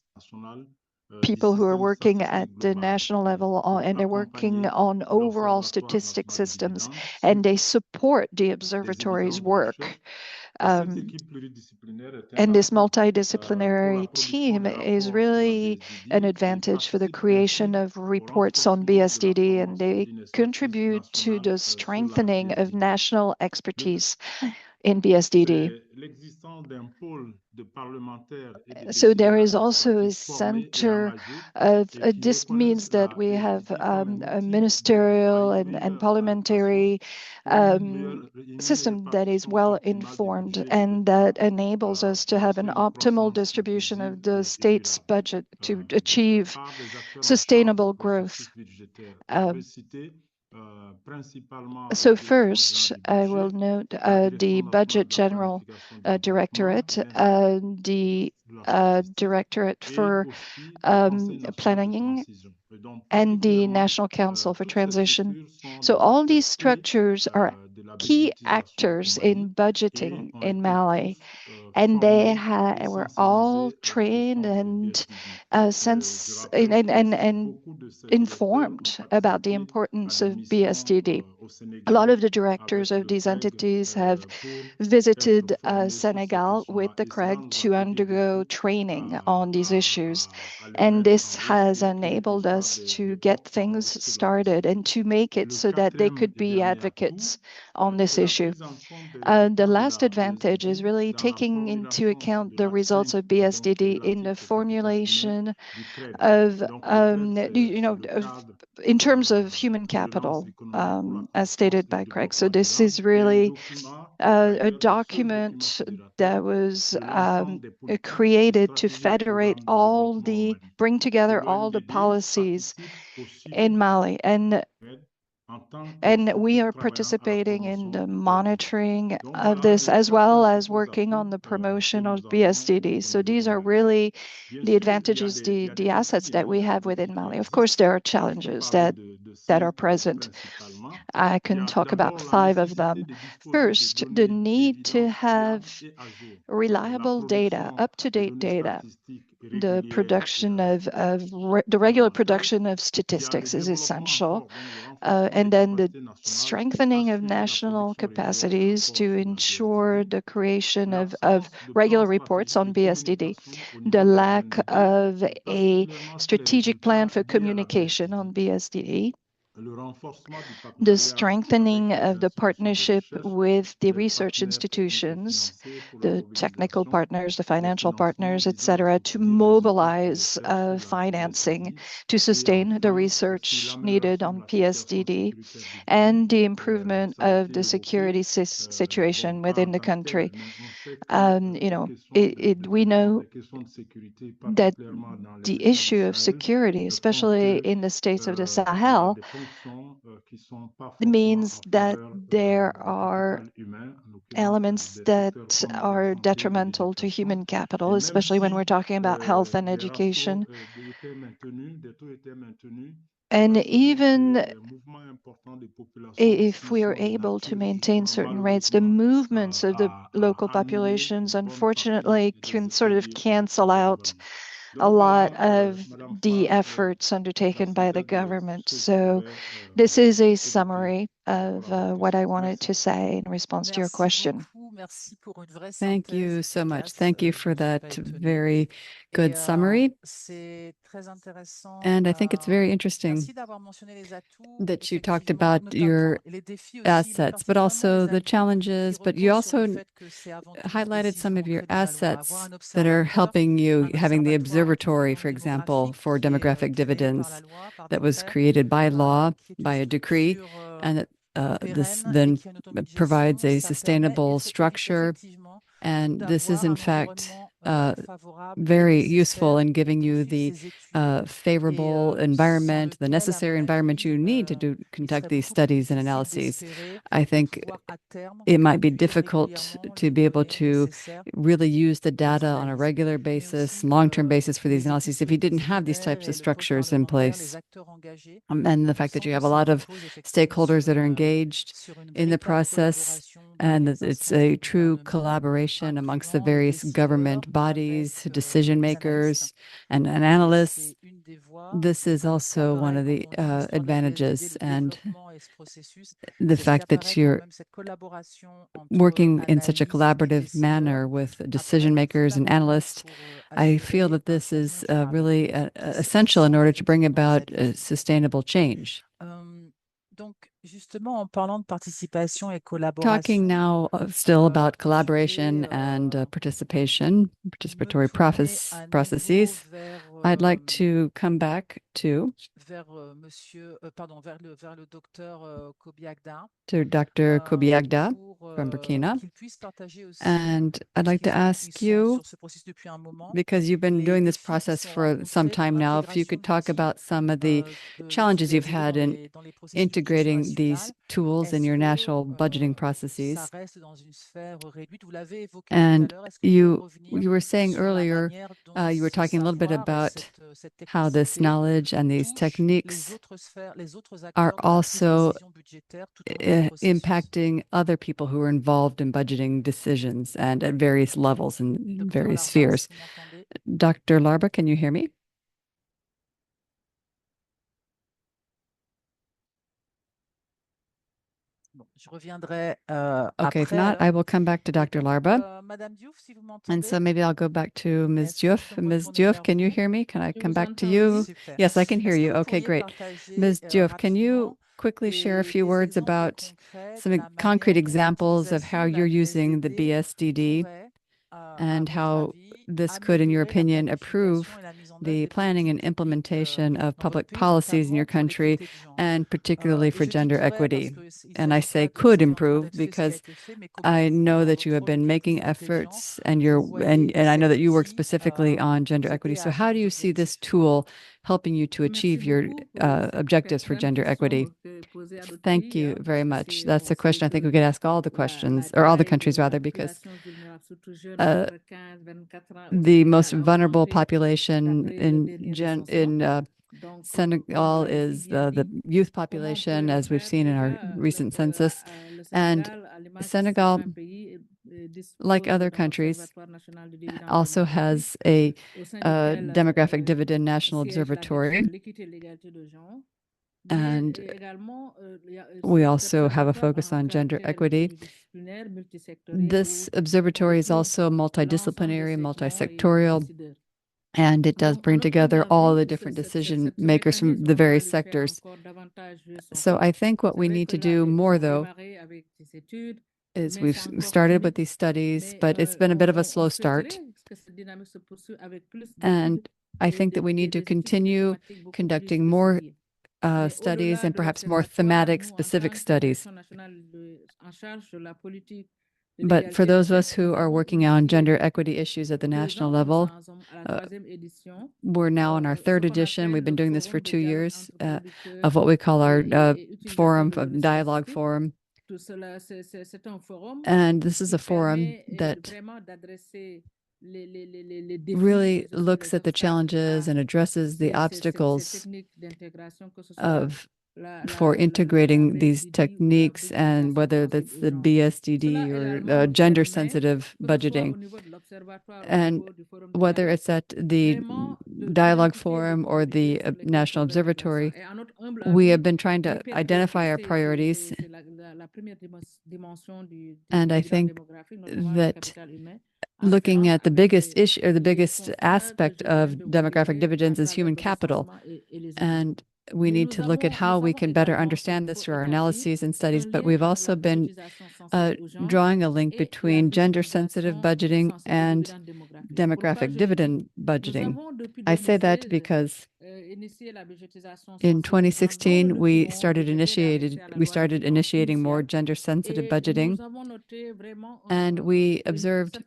people who are working at the national level and they're working on overall statistic systems, and they support the observatory's work. And this multidisciplinary team is really an advantage for the creation of reports on BSDD, and they contribute to the strengthening of national expertise in BSDD. So there is also a center of, this means that we have a ministerial and parliamentary system that is well informed and that enables us to have an optimal distribution of the state's budget to achieve sustainable growth. So first, I will note the Budget General Directorate, the Directorate for Planning, and the National Council for Transition. So all these structures are key actors in budgeting in Mali, and they were all trained and informed about the importance of BSDD. A lot of the directors of these entities have visited Senegal with the CREG to undergo training on these issues. And this has enabled us to get things started and to make it so that they could be advocates on this issue. The last advantage is really taking into account the results of BSDD in the formulation of, in terms of human capital, as stated by CREG. So this is really a document that was created to federate bring together all the policies in Mali. And we are participating in the monitoring of this, as well as working on the promotion of BSDD. So these are really the advantages, the assets that we have within Mali. Of course, there are challenges that are present. I can talk about 5 of them. First, the need to have reliable data, up-to-date data. The production the regular production of statistics is essential. And then the strengthening of national capacities to ensure the creation of regular reports on BSDD. The lack of a strategic plan for communication on BSDD. The strengthening of the partnership with the research institutions, the technical partners, the financial partners, etc., to mobilize financing to sustain the research needed on BSDD, and the improvement of the security situation within the country. We know that the issue of security, especially in the states of the Sahel, means that there are elements that are detrimental to human capital, especially when we're talking about health and education. And even if we are able to maintain certain rates, the movements of the local populations, unfortunately, can sort of cancel out a lot of the efforts undertaken by the government. So this is a summary of what I wanted to say in response to your question. Thank you so much. Thank you for that very good summary. And I think it's very interesting that you talked about your assets, but also the challenges, but you also highlighted some of your assets that are helping you, having the observatory, for example, for demographic dividends that was created by law, by a decree, and this then provides a sustainable structure. And this is, in fact, very useful in giving you the favorable environment, the necessary environment you need to conduct these studies and analyses. I think it might be difficult to be able to really use the data on a regular basis, long-term basis for these analyses if you didn't have these types of structures in place. And the fact that you have a lot of stakeholders that are engaged in the process and that it's a true collaboration amongst the various government bodies, decision makers, and analysts. This is also one of the advantages, and the fact that you're working in such a collaborative manner with decision makers and analysts. I feel that this is really essential in order to bring about sustainable change. Talking now still about collaboration and participatory processes, I'd like to come back to Dr. Kobiagda from Burkina. And I'd like to ask you, because you've been doing this process for some time now, if you could talk about some of the challenges you've had in integrating these tools in your national budgeting processes. And you were saying earlier, you were talking a little bit about how this knowledge and these techniques are also impacting other people who are involved in budgeting decisions and at various levels and various spheres. Dr. Larba, can you hear me? Okay, if not, I will come back to Dr. Larba. And so maybe I'll go back to Ms. Diouf. Ms. Diouf, can you hear me? Can I come back to you? Yes, I can hear you. Okay, great. Ms. Diouf, can you quickly share a few words about some concrete examples of how you're using the BSDD and how this could, in your opinion, improve the planning and implementation of public policies in your country, and particularly for gender equity? And I say could improve because I know that you have been making efforts, and I know that you work specifically on gender equity. So how do you see this tool helping you to achieve your objectives for gender equity? Thank you very much. That's a question I think we could ask all the questions, or all the countries rather, because the most vulnerable population in Senegal is the youth population, as we've seen in our recent census. And Senegal, like other countries, also has a Demographic Dividend National Observatory. And we also have a focus on gender equity. This observatory is also multidisciplinary, multisectorial, and it does bring together all the different decision makers from the various sectors. So I think what we need to do more, though, is we've started with these studies, but it's been a bit of a slow start. And I think that we need to continue conducting more studies and perhaps more thematic specific studies. But for those of us who are working on gender equity issues at the national level, we're now in our third edition. We've been doing this for 2 years of what we call our dialogue forum. And this is a forum that really looks at the challenges and addresses the obstacles for integrating these techniques, and whether that's the BSDD or gender sensitive budgeting, and whether it's at the dialogue forum or the National Observatory, we have been trying to identify our priorities. And I think that looking at the biggest issue or the biggest aspect of demographic dividends is human capital. And we need to look at how we can better understand this through our analyses and studies, but we've also been drawing a link between gender-sensitive budgeting and demographic dividend budgeting. I say that because in 2016, we started initiating more gender-sensitive budgeting, and we observed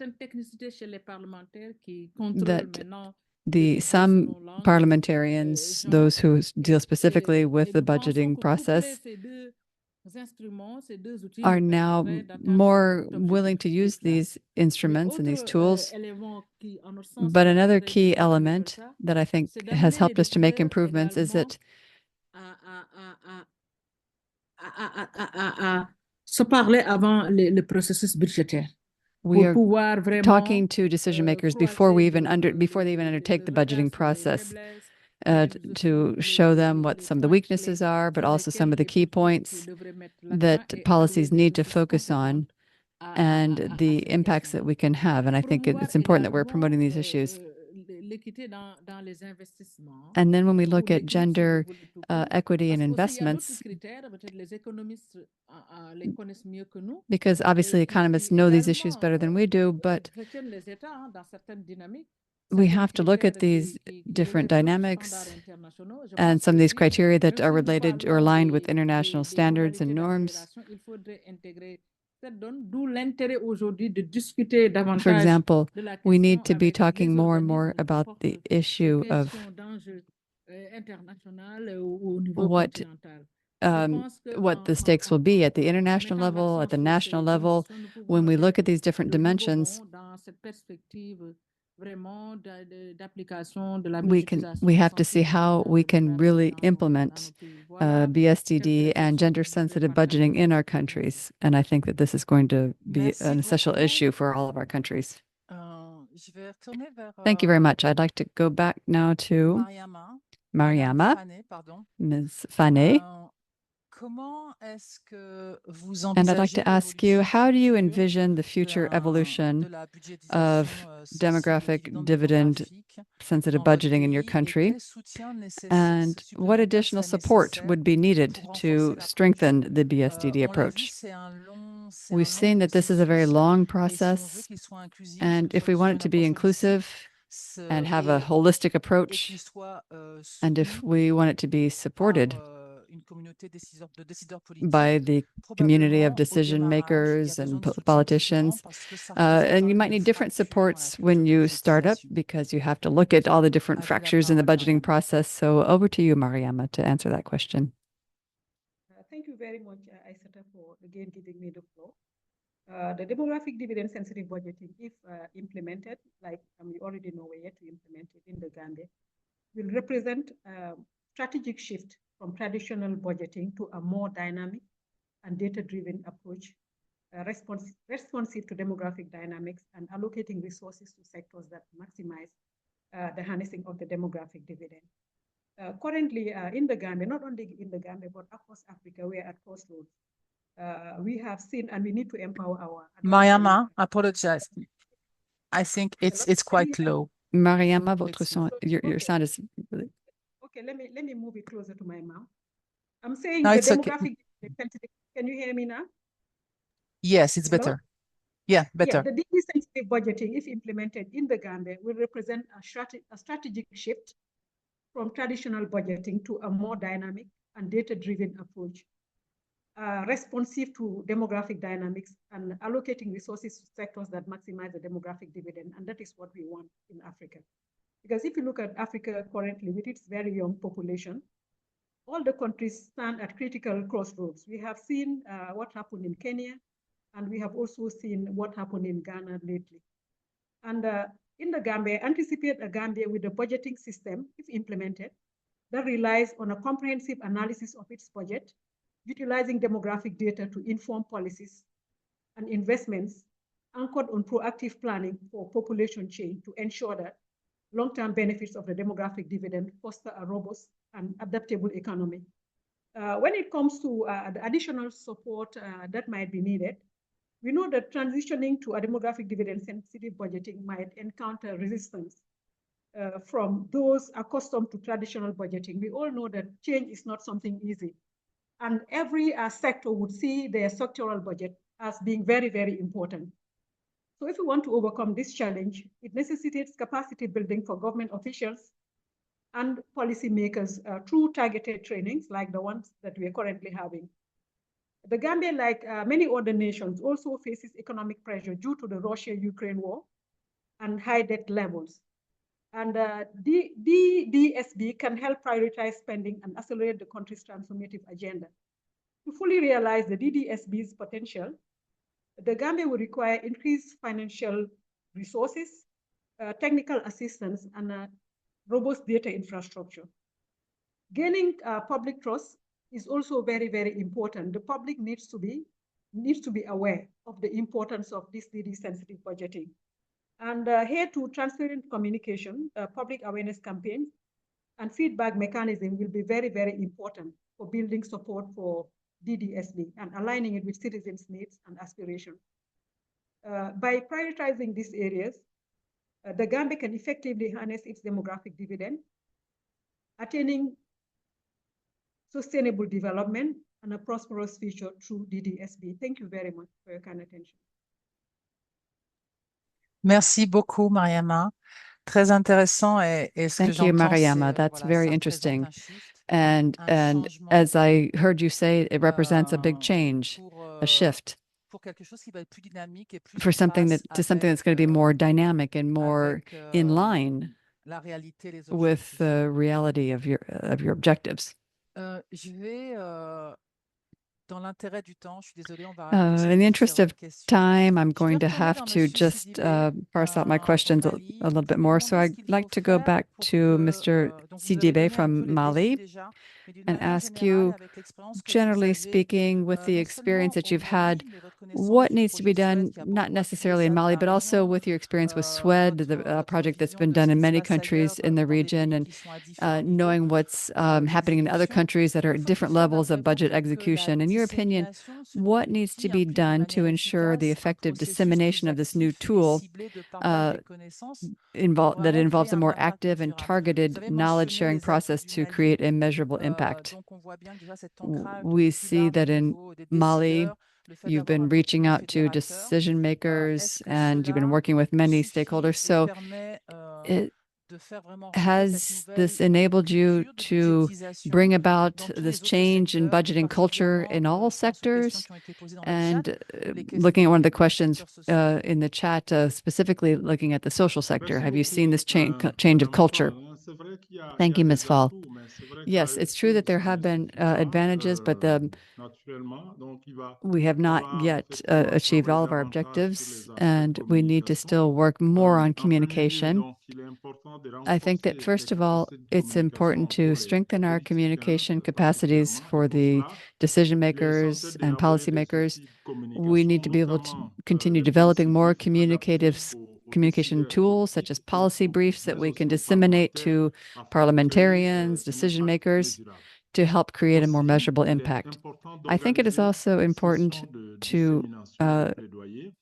that some parliamentarians, those who deal specifically with the budgeting process, are now more willing to use these instruments and these tools. But another key element that I think has helped us to make improvements is that se parler avant le processus budgétaire. We are talking to decision makers before they even undertake the budgeting process, to show them what some of the weaknesses are, but also some of the key points that policies need to focus on and the impacts that we can have. And I think it's important that we're promoting these issues. And then when we look at gender equity and investments, because obviously economists know these issues better than we do, but we have to look at these different dynamics and some of these criteria that are related or aligned with international standards and norms. For example, we need to be talking more and more about the issue of what the stakes will be at the international level, at the national level. When we look at these different dimensions, we have to see how we can really implement BSDD and gender-sensitive budgeting in our countries. And I think that this is going to be an essential issue for all of our countries. Thank you very much. I'd like to go back now to Mariama, Ms. Fane. And I'd like to ask you, how do you envision the future evolution of demographic dividend sensitive budgeting in your country? And what additional support would be needed to strengthen the BSDD approach? We've seen that this is a very long process, and if we want it to be inclusive and have a holistic approach, and if we want it to be supported by the community of decision makers and politicians. And you might need different supports when you start up because you have to look at all the different fractures in the budgeting process. So over to you, Mariama, to answer that question. Thank you very much, Aissata, for again giving me the floor. The demographic dividend sensitive budgeting, if implemented, like we already know we're yet to implement it in the Gambia, will represent a strategic shift from traditional budgeting to a more dynamic and data-driven approach, responsive to demographic dynamics and allocating resources to sectors that maximize the harnessing of the demographic dividend. Currently, in the Gambia, not only in the Gambia, but across Africa, we are at crossroads. We have seen, and we need to empower our... Mariama, I apologize. I think it's quite low. Mariama, votre son, your sound is really... Okay, let me move it closer to my mouth. I'm saying the demographic sensitive. Can you hear me now? Yes, it's better. Yeah, better. Yeah, the DD sensitive budgeting, if implemented in the Gambia, will represent a strategic shift from traditional budgeting to a more dynamic and data-driven approach, responsive to demographic dynamics and allocating resources to sectors that maximize the demographic dividend. And that is what we want in Africa. Because if you look at Africa currently, with its very young population, all the countries stand at critical crossroads. We have seen what happened in Kenya, and we have also seen what happened in Ghana lately. And in the Gambia, anticipate a Gambia with a budgeting system, if implemented, that relies on a comprehensive analysis of its budget, utilizing demographic data to inform policies and investments anchored on proactive planning for population change to ensure that long-term benefits of the demographic dividend foster a robust and adaptable economy. When it comes to the additional support that might be needed, we know that transitioning to a demographic dividend sensitive budgeting might encounter resistance from those accustomed to traditional budgeting. We all know that change is not something easy. And every sector would see their sectoral budget as being very, very important. So if we want to overcome this challenge, it necessitates capacity building for government officials and policymakers through targeted trainings like the ones that we are currently having. The Gambia, like many other nations, also faces economic pressure due to the Russia-Ukraine war and high debt levels. And DDSB can help prioritize spending and accelerate the country's transformative agenda. To fully realize the DDSB's potential, the Gambia will require increased financial resources, technical assistance, and a robust data infrastructure. Gaining public trust is also very, very important. The public needs to be needs to be aware of the importance of this DD-sensitive budgeting. And here too, transparent communication, public awareness campaigns, and feedback mechanism will be very, very important for building support for DDSB and aligning it with citizens' needs and aspirations. By prioritizing these areas, the Gambia can effectively harness its demographic dividend, attaining sustainable development and a prosperous future through DDSB. Thank you very much for your kind attention. Merci beaucoup, Mariama. Très intéressant et ce que Thank you, j'entends, Mariama. c'est, That's voilà, very ça interesting. représente un shift, And changement as I heard you say, it represents a big change, pour, a shift pour quelque chose qui va être plus dynamique et plus for en something phase to something that's going to be more dynamic and more in line la réalité, les with the objectifs. reality of your objectives. Je vais, dans l'intérêt du temps, je suis désolée, on va In the interest of time, I'm going to retourner have vers to Monsieur just Sidibé, parse out my au questions a Mali. little bit Je vais more. lui So demander I'd ce qu'il like faut to go faire back pour to que, Mr. donc vous avez Sidibé donné un from peu les Mali défis déjà, mais d'une and manière ask générale, you, avec l'expérience que vous generally avez, speaking, with the non experience seulement that au you've had, Mali, mais votre what connaissance du needs to be projet done, SWED qui a not beaucoup appuyé necessarily in ça dans Mali, la but also région, with your experience with SWED, the project that's vision been de done ce in qui se many passe countries ailleurs in the dans des region, pays and qui sont à différents niveaux knowing what's happening in other d'exécution. countries that are at different Faut-il faire levels of budget davantage pour que la execution. In your opinion, dissémination, ce what nouvel needs to outil be implique de done to manière ensure the efficace un effective processus dissemination plus of this new actif et tool ciblé de partage des connaissances pour that vraiment involves créer a un more impact active and mesurable? Vous targeted avez knowledge mentionné sharing les atouts process du to Mali. create a measurable impact? Donc, on voit bien que déjà cet ancrage We plus see large au that in niveau des Mali, décideurs, le fait you've d'avoir un been reaching document out to fédérateur, decision makers est-ce que and you've been cela working with many suffit stakeholders. et So permet it de faire vraiment rentrer cette has nouvelle this enabled you culture de to budgétisation bring about dans tous this les autres change in secteurs, plus budgeting culture in particulièrement, all je pense aux questions sectors? qui ont été posées dans le And chat, les looking at one of the les questions secteurs sociaux. in the chat, specifically looking at the social sector, Merci have you seen beaucoup, this change of Madame culture? Fall. C'est vrai qu'il y a, Thank il y you, a Ms. des Fall. atouts, mais c'est vrai Yes, qu'à eux it's true seuls, that there ça have ne been suffit pas, advantages, but naturellement. Donc, il va we have not falloir yet effectivement achieved travailler all of our davantage sur objectives, les aspects and we need to communication. still work more on En premier lieu, communication. donc, il est important de I think that renforcer first les of all, capacités de it's important communication to pour les strengthen our politiciens, communication capacities particulièrement. Et for pour the cela, decision il est makers essentiel and d'élaborer des policymakers. outils de We need communication, to be able to notamment continue des developing more spécifiques adaptés aux communication décideurs tools, such as politiques, policy briefs that mais we can aussi aux disseminate parlementaires, to afin de créer parliamentarians, un decision impact makers, mesurable. to help create a more Aussi, measurable il est impact. important I think it is d'organiser also des important sessions de to dissémination de plaidoyer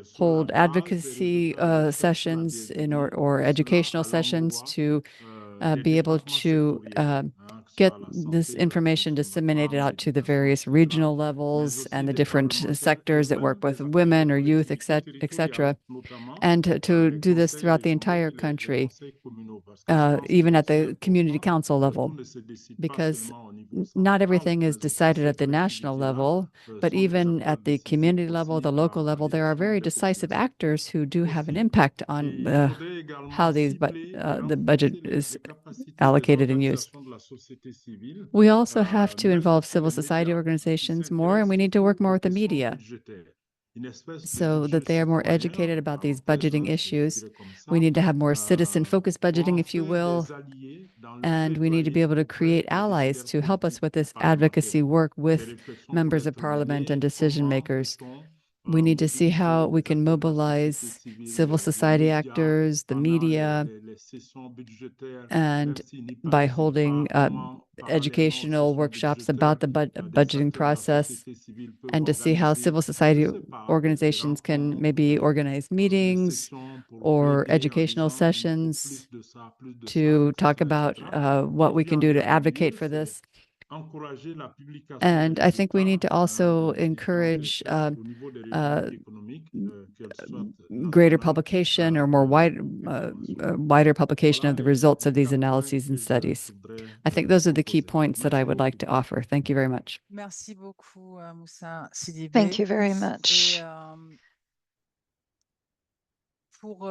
sur la hold base des advocacy résultats des recherches de la sessions DSB, or et cela educational allant sessions voir to les be able départements to sectoriels, que ce get soit la this santé, information la fonction de la disseminated femme, out to the l'éducation, various etc., regional mais levels aussi and the des different parlementaires et sectors that work même with des acteurs women des or youth, collectivités territoriales, etc., notamment and to les do this conseils throughout the régionaux entire et les country, conseils communaux, parce que je pense qu'il even est at aussi the community important council que level, tout ne se décide pas because seulement au niveau not central, everything is mais aussi decided ces at the national collectivités-là level, but sont des even acteurs at the décisifs community level, the aussi local dans la level, there are direction very des decisive politiques. actors who do have an Aussi, impact et on il faudrait également how these cibler et the budget renforcer is les capacités des allocated and used. organisations de la société civile, We also have to mais involve aussi civil les society médias, qui organizations more, and we s'intéressent need to work more aux with the questions media budgétaires. Une espèce de so budget that they are more citoyen, educated about these parenthèse, budgeting je issues. dirais comme We ça, need to have more citizen-focused pour budgeting, en if you faire will, des alliés dans le and we need to be plaidoyer able to auprès create des allies décideurs to help us politiques with et this parlementaires. advocacy work Des with réflexions members pourraient of parliament and témoigner decision comment makers. peut-on We need to see how mobiliser we les can acteurs de la société mobilize civile, civil les society médias, actors, the pendant media, les sessions budgétaires, même and s'ils n'y by participent holding pas, comment, parallèlement aux educational sessions workshops about budgétaires, the des budgeting acteurs de la process, société civile peuvent and to see how organiser, civil je society ne sais pas, des organizations can rencontres, maybe organize des meetings sessions pour or plaider en educational disant il nous faut sessions plus de ça, to talk etc., about etc. what Et we puis can en do to dernier advocate lieu, for c'est this. encourager la publication des And I think we need résultats to also des différentes encourage recherches au niveau des régions économiques, qu'elles soient greater nationales publication or more ou internationales. wider publication Voilà of the les results of these quatre points analyses and que studies. je voudrais I think those are the key proposer. points that I Merci would like to beaucoup. offer. Thank you very much. Merci beaucoup, Moussa Sidibé. Thank you very Et much. pour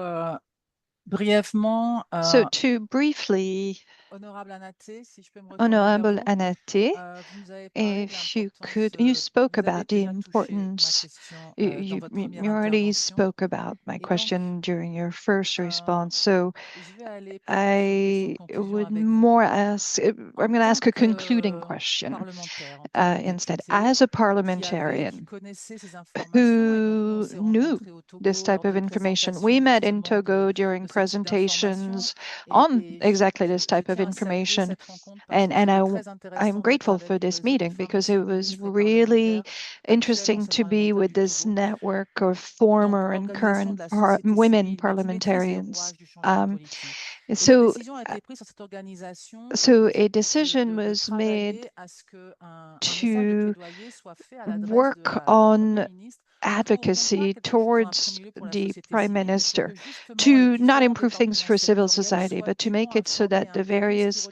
Brièvement, So to briefly, Honorable Anaté, si je peux me retourner Honorable vers vous, Anaté, vous nous avez parlé de if you l'importance, could, you spoke vous avez about the déjà touché ma importance. question You, dans you, votre you première already intervention. spoke about my Et donc, question during your first response. So je vais aller plutôt sur une question I de conclusion would avec vous. more ask, I'm En going to tant ask a que concluding question parlementaire, en tant que instead. député, As a qui parliamentarian connaissait ces informations, et donc nous, on who s'est knew rencontrés au Togo this type lors of de information, we présentations met in justement Togo de during ce type d'information. presentations on exactly this type of Tiens à saluer information. cette rencontre parce que And c'était I'm très intéressant d'être grateful avec for le this réseau des meeting femmes because it anciennes was ministres et really parlementaires interesting actuelles to dans be cette with du this Togo. network of Donc, former and organisation de current la société women civile, mais qui maîtrise les parliamentarians. rouages du changement politique. Et la So, décision a été prise sur cette organisation so a decision de was made travailler à ce qu'un message de to plaidoyer soit fait à l'adresse work du on Premier ministre advocacy towards the Prime civile, Minister que justement les to not différentes improve things for civil society, but to make it so that the various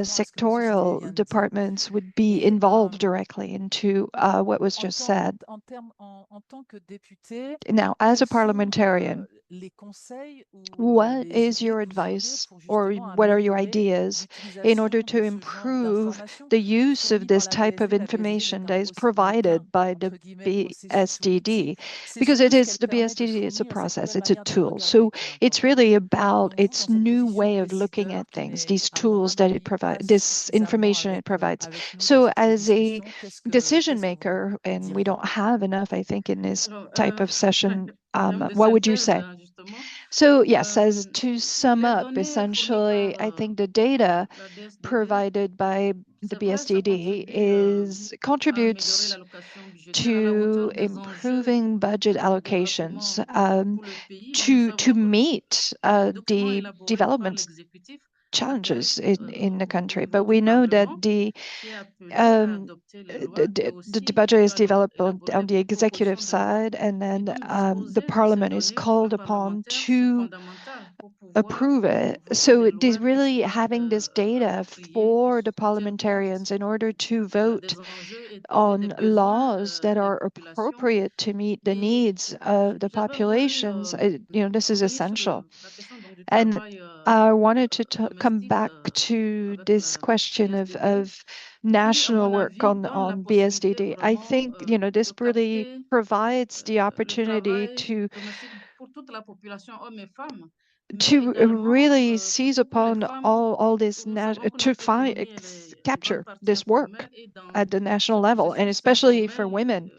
sectorial departments would be involved directly into what was just said. En tant que député, Now, as a quels sont parliamentarian, les conseils ou what les is idées your que vous auriez advice pour or justement what are your améliorer ideas in order l'utilisation to de ce genre improve d'informations the use of fournies par this la type of BSD? La BSD est information un that is procédé provided by the entre guillemets, processus ou outil. BSDD? C'est Because surtout it ce is qu'elle the permet de BSDD, it's a fournir, cette process, nouvelle it's a manière de tool. regarder So qui est it's importante. really about Donc vous, its dans cette new position way de of looking décideur at qui things, n'est, these à mon tools humble that it avis, pas provides, this suffisamment information it avec, provides. avec nous dans So ce type de as a discussion, decision qu'est-ce que maker, vous and we diriez? don't have enough, I think, in this Alors, type of session, termes de what would you say? synthèse, justement, So yes, as to sum les up, données fournies essentially, par I think the data la DSDD, provided by the c'est vrai, ça BSDD contribue à améliorer contributes l'allocation budgétaire à la to hauteur des enjeux improving budget de allocations développement pour le pays. Mais nous to savons que meet le document the élaboré par development l'exécutif challenges intègre in the country. But vote we du know that Parlement the qui est appelé à adopter les lois et the aussi budget is peut developed élaborer on the des executive propositions de loi. side, and Et then donc, the disposer de ces parliament is données pour le called upon parlementaire, c'est to fondamental pour pouvoir approve it. voter So des it is lois qui really soient having this data appropriées, for the qui tiennent compte parliamentarians in order to vote des enjeux et des on besoins laws that des are populations. appropriate to meet the Et needs of the j'avais voulu populations. This is revenir sur essential. la question donc, du And travail I wanted to come domestique back to avec this la question DSDD, of qui, à national mon work avis, donne la on possibilité BSDD. I vraiment think, this de really capter provides the le opportunity travail domestique pour toute la population, hommes et femmes, mais to également really seize surtout pour les upon femmes, all this où nous savons que to notre find économie elle est en capture grande partie this work informelle et dans at the national ce level, and processus especially for informel, women.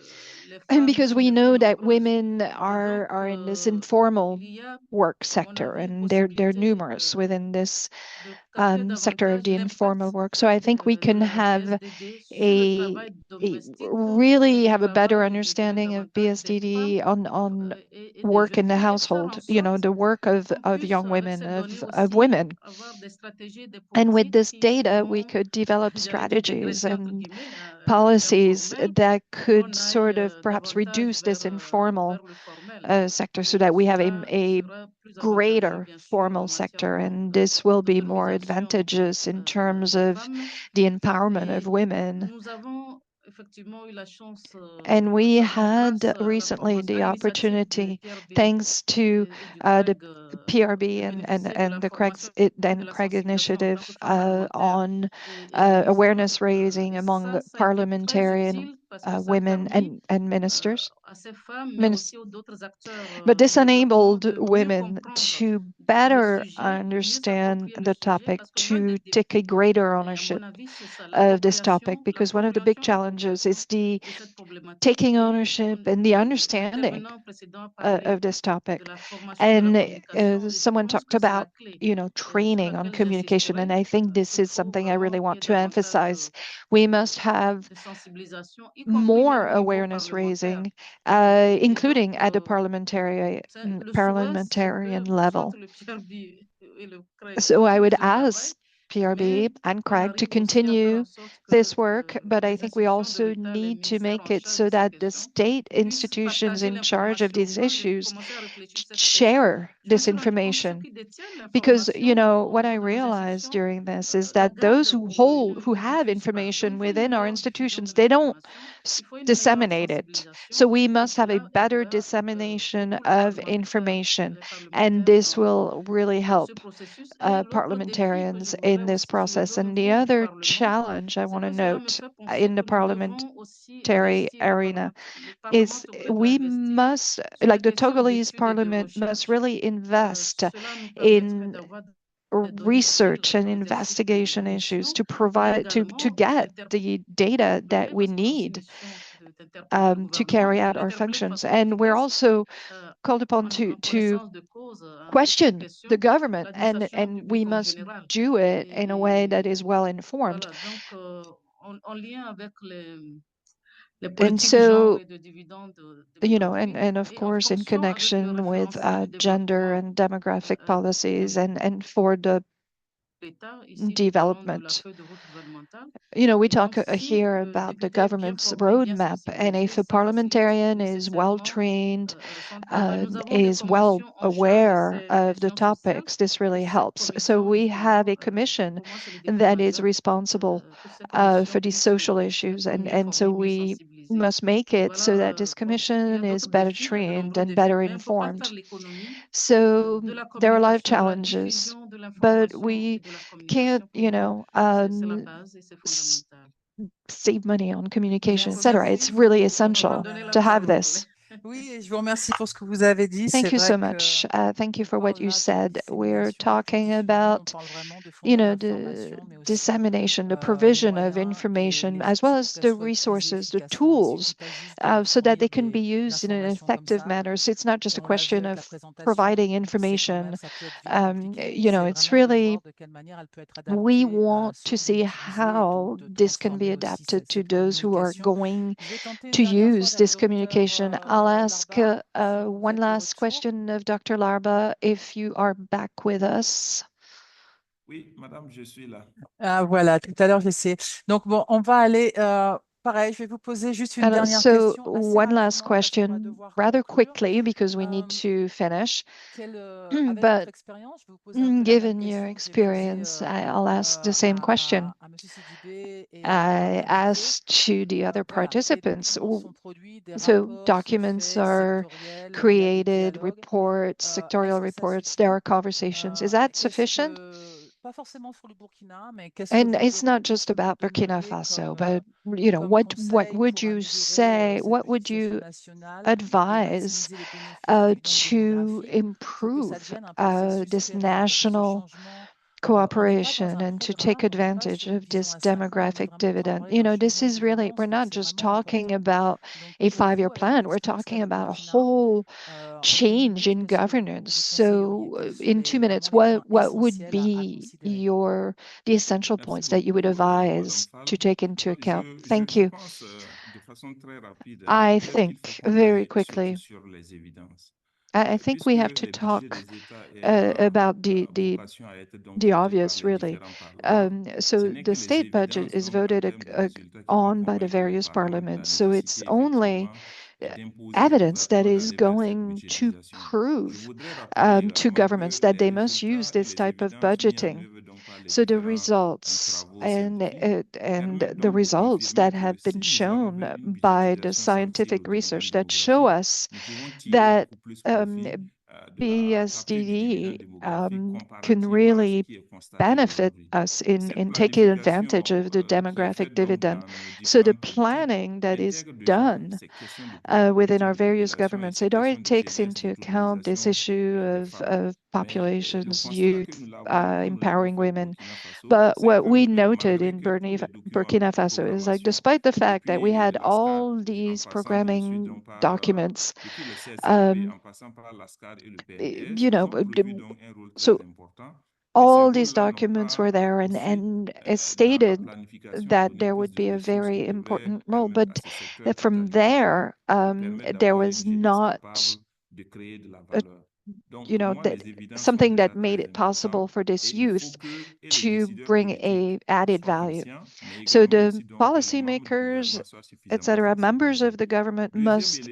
les And femmes because sont we les plus know that nombreuses. women Et donc, are in this informal il y a, work à mon sector, avis, and they're possibilité numerous within this de capter sector of davantage the informal l'impact work. So I think we de can la have DSDD sur le travail a domestique really et have le a better travail, je dirais, understanding of davantage des femmes BSDD on et des work in jeunes the filles et faire en household, sorte the work of qu'on puisse, young avec women, ces données of aussi, women. avoir des stratégies, des And with politiques this qui data, we vont, could develop j'allais dire, strategies dégraisser, entre and guillemets, policies l'informel that pour could qu'on sort aille of perhaps davantage reduce this informal vers le formel. sector so that we have Cela a sera plus avantageux, greater bien sûr, formal en matière sector, donc, and this will be more d'autonomisation advantageous in terms des of femmes. the empowerment of Et women. nous avons effectivement eu la chance And we récemment, had grâce à la recently à the l'initiative de opportunity, PRB thanks to et du the CREG, PRB de bénéficier de la and the formation then de la CREG sensibilisation en tant initiative que femme parlementaire on et ministre. awareness raising Et among ça a été très parliamentarian utile parce que ça a women permis and ministers. à ces femmes, mais aussi aux d'autres acteurs But en this développement enabled de mieux women comprendre to le better sujet, de mieux understand s'approprier le the sujet, topic, parce que l'un to des take a défis, greater à mon ownership avis, c'est ça, of this topic, because one of the big challenges is the de cette problématique. taking Et ownership and the understanding l'intervenant précédent parlait of this topic. de la formation et de la And communication, et je someone pense talked que c'est la about, clé sur training on laquelle communication. And j'insisterai. I think this Il is faut something I really vraiment qu'il y want ait to davantage emphasize. We must have de sensibilisation, y compris more même au niveau awareness parlementaire. raising, Et including donc, at the c'est le souhait, c'est parliamentarian que level. soit le PRB et le CREG So I continuent would ce travail, ask PRB mais and qu'on CREG to arrive aussi à faire en continue sorte que this work, but I les think we institutions de also l'État, les need to ministères make en it charge so de ces that the questions state puissent institutions partager in charge of l'information. these Moi, j'ai issues commencé à réfléchir sur cette question share this information. Because, you know, what I realized during this is that those who have information within our institutions, they don't disseminate it. So we must have a better dissemination of information, and this will really help parliamentarians in this process. And the other challenge I want to note in the parliamentary arena is we must, like the Togolese parliament, must really invest in research and investigation issues to provide to get the data that we need to carry out our functions. And we're also called upon to question the government, and we must do it in a way that is well informed. And so, you know, and of course, in connection with gender and demographic policies and for the development. You know, we talk here about the government's roadmap, and if a parliamentarian is well trained, is well aware of the topics, this really helps. So we have a commission that is responsible for these social issues, and so we must make it so that this commission is better trained and better informed. So there are a lot of challenges, but we can't, you know, save money on communication, etc. It's really essential to have this. Oui, je vous remercie pour ce que vous avez dit. Thank you so much. Thank you for what you said. We're talking about, you know, the dissemination, the provision of information, as well as the resources, the tools, so that they can be used in an effective manner. So it's not just a question of providing information. You know, it's really, we want to see how this can be adapted to those who are going to use this communication. I'll ask one last question of Dr. Larba, if you are back with us. Oui, madame, je suis là. Voilà, tout à l'heure, j'ai essayé. Donc, bon, on va aller, pareil, je vais vous poser juste une dernière So question. one last question, rather quickly, because we need to finish. But given your experience, I'll ask the same question I asked to the other participants. So documents are created, reports, sectorial reports, there are conversations. Is that sufficient? And it's not just about Burkina Faso, but, you know, what would you say, what would you advise to improve this national cooperation and to take advantage of this demographic dividend? You know, this is really, we're not just talking about a 5-year plan, we're talking about a whole change in governance. So in 2 minutes, what would be the essential points that you would advise to take into account? Thank you. I think very quickly, I think we have to talk about the obvious, really. So the state budget is voted on by the various parliaments. So it's only evidence that is going to prove to governments that they must use this type of budgeting. So the results and the results that have been shown by the scientific research that show us that BSDD can really benefit us in taking advantage of the demographic dividend. So the planning that is done within our various governments, it already takes into account this issue of populations, youth, empowering women. But what we noted in Burkina Faso is, like, despite the fact that we had all these programming documents, you know, so all these documents were there, and it stated that there would be a very important role, but from there, there was not something that made it possible for this youth to bring a added value. So the policymakers, etc., members of the government must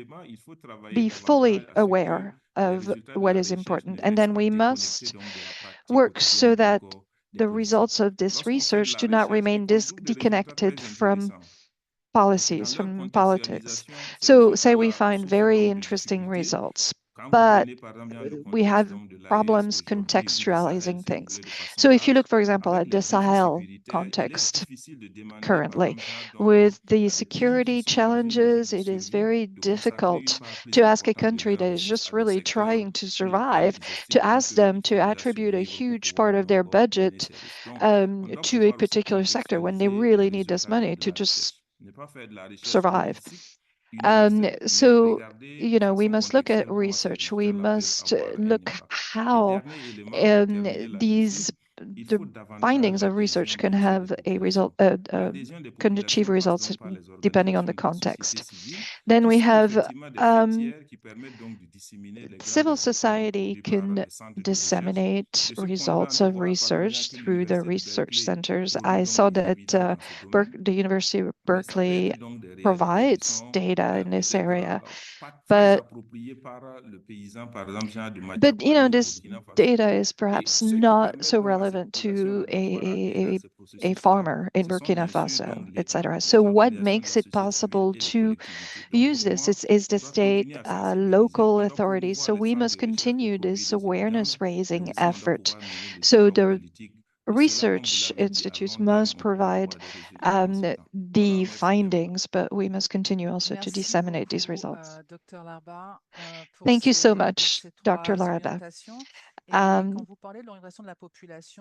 be fully aware of what is important. And then we must work so that the results of this research do not remain disconnected from policies, from politics. So say we find very interesting results, but we have problems contextualizing things. So if you look, for example, at the Sahel context currently, with the security challenges, it is very difficult to ask a country that is just really trying to survive, to ask them to attribute a huge part of their budget to a particular sector when they really need this money to just survive. So, we must look at research. We must look how the findings of research can have a result, can achieve results depending on the context. Then we have civil society can disseminate results of research through the research centers. I saw that the University of Berkeley provides data in this area, but this data is perhaps not so relevant to a farmer in Burkina Faso, etc. So what makes it possible to use this is the state, local authorities. So we must continue this awareness raising effort. So the research institutes must provide the findings, but we must continue also to disseminate these results. Thank you so much, Dr. Laraba.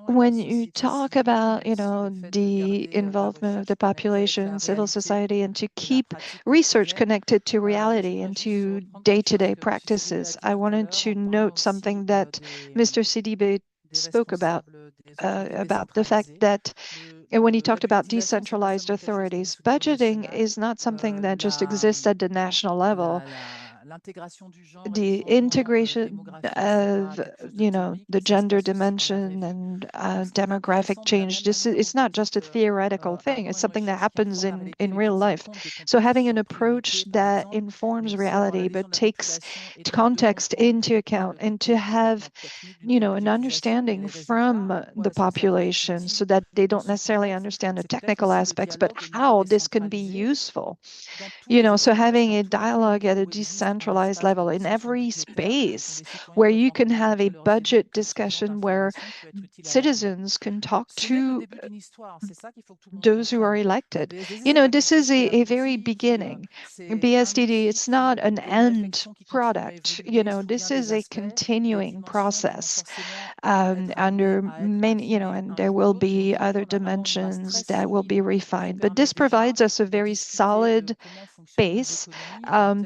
When you talk about, the involvement of the population, civil society, and to keep research connected to reality and to day-to-day practices, I wanted to note something that Mr. Sidibe spoke about the fact that when he talked about decentralized authorities, budgeting is not something that just exists at the national level. The integration of, the gender dimension and demographic change, it's not just a theoretical thing. It's something that happens in real life. So having an approach that informs reality but takes context into account, and to have, an understanding from the population so that they don't necessarily understand the technical aspects, but how this can be useful. So having a dialogue at a decentralized level in every space where you can have a budget discussion where citizens can talk to those who are elected. This is a very beginning. BSDD, it's not an end product. This is a continuing process under many, and there will be other dimensions that will be refined. But this provides us a very solid base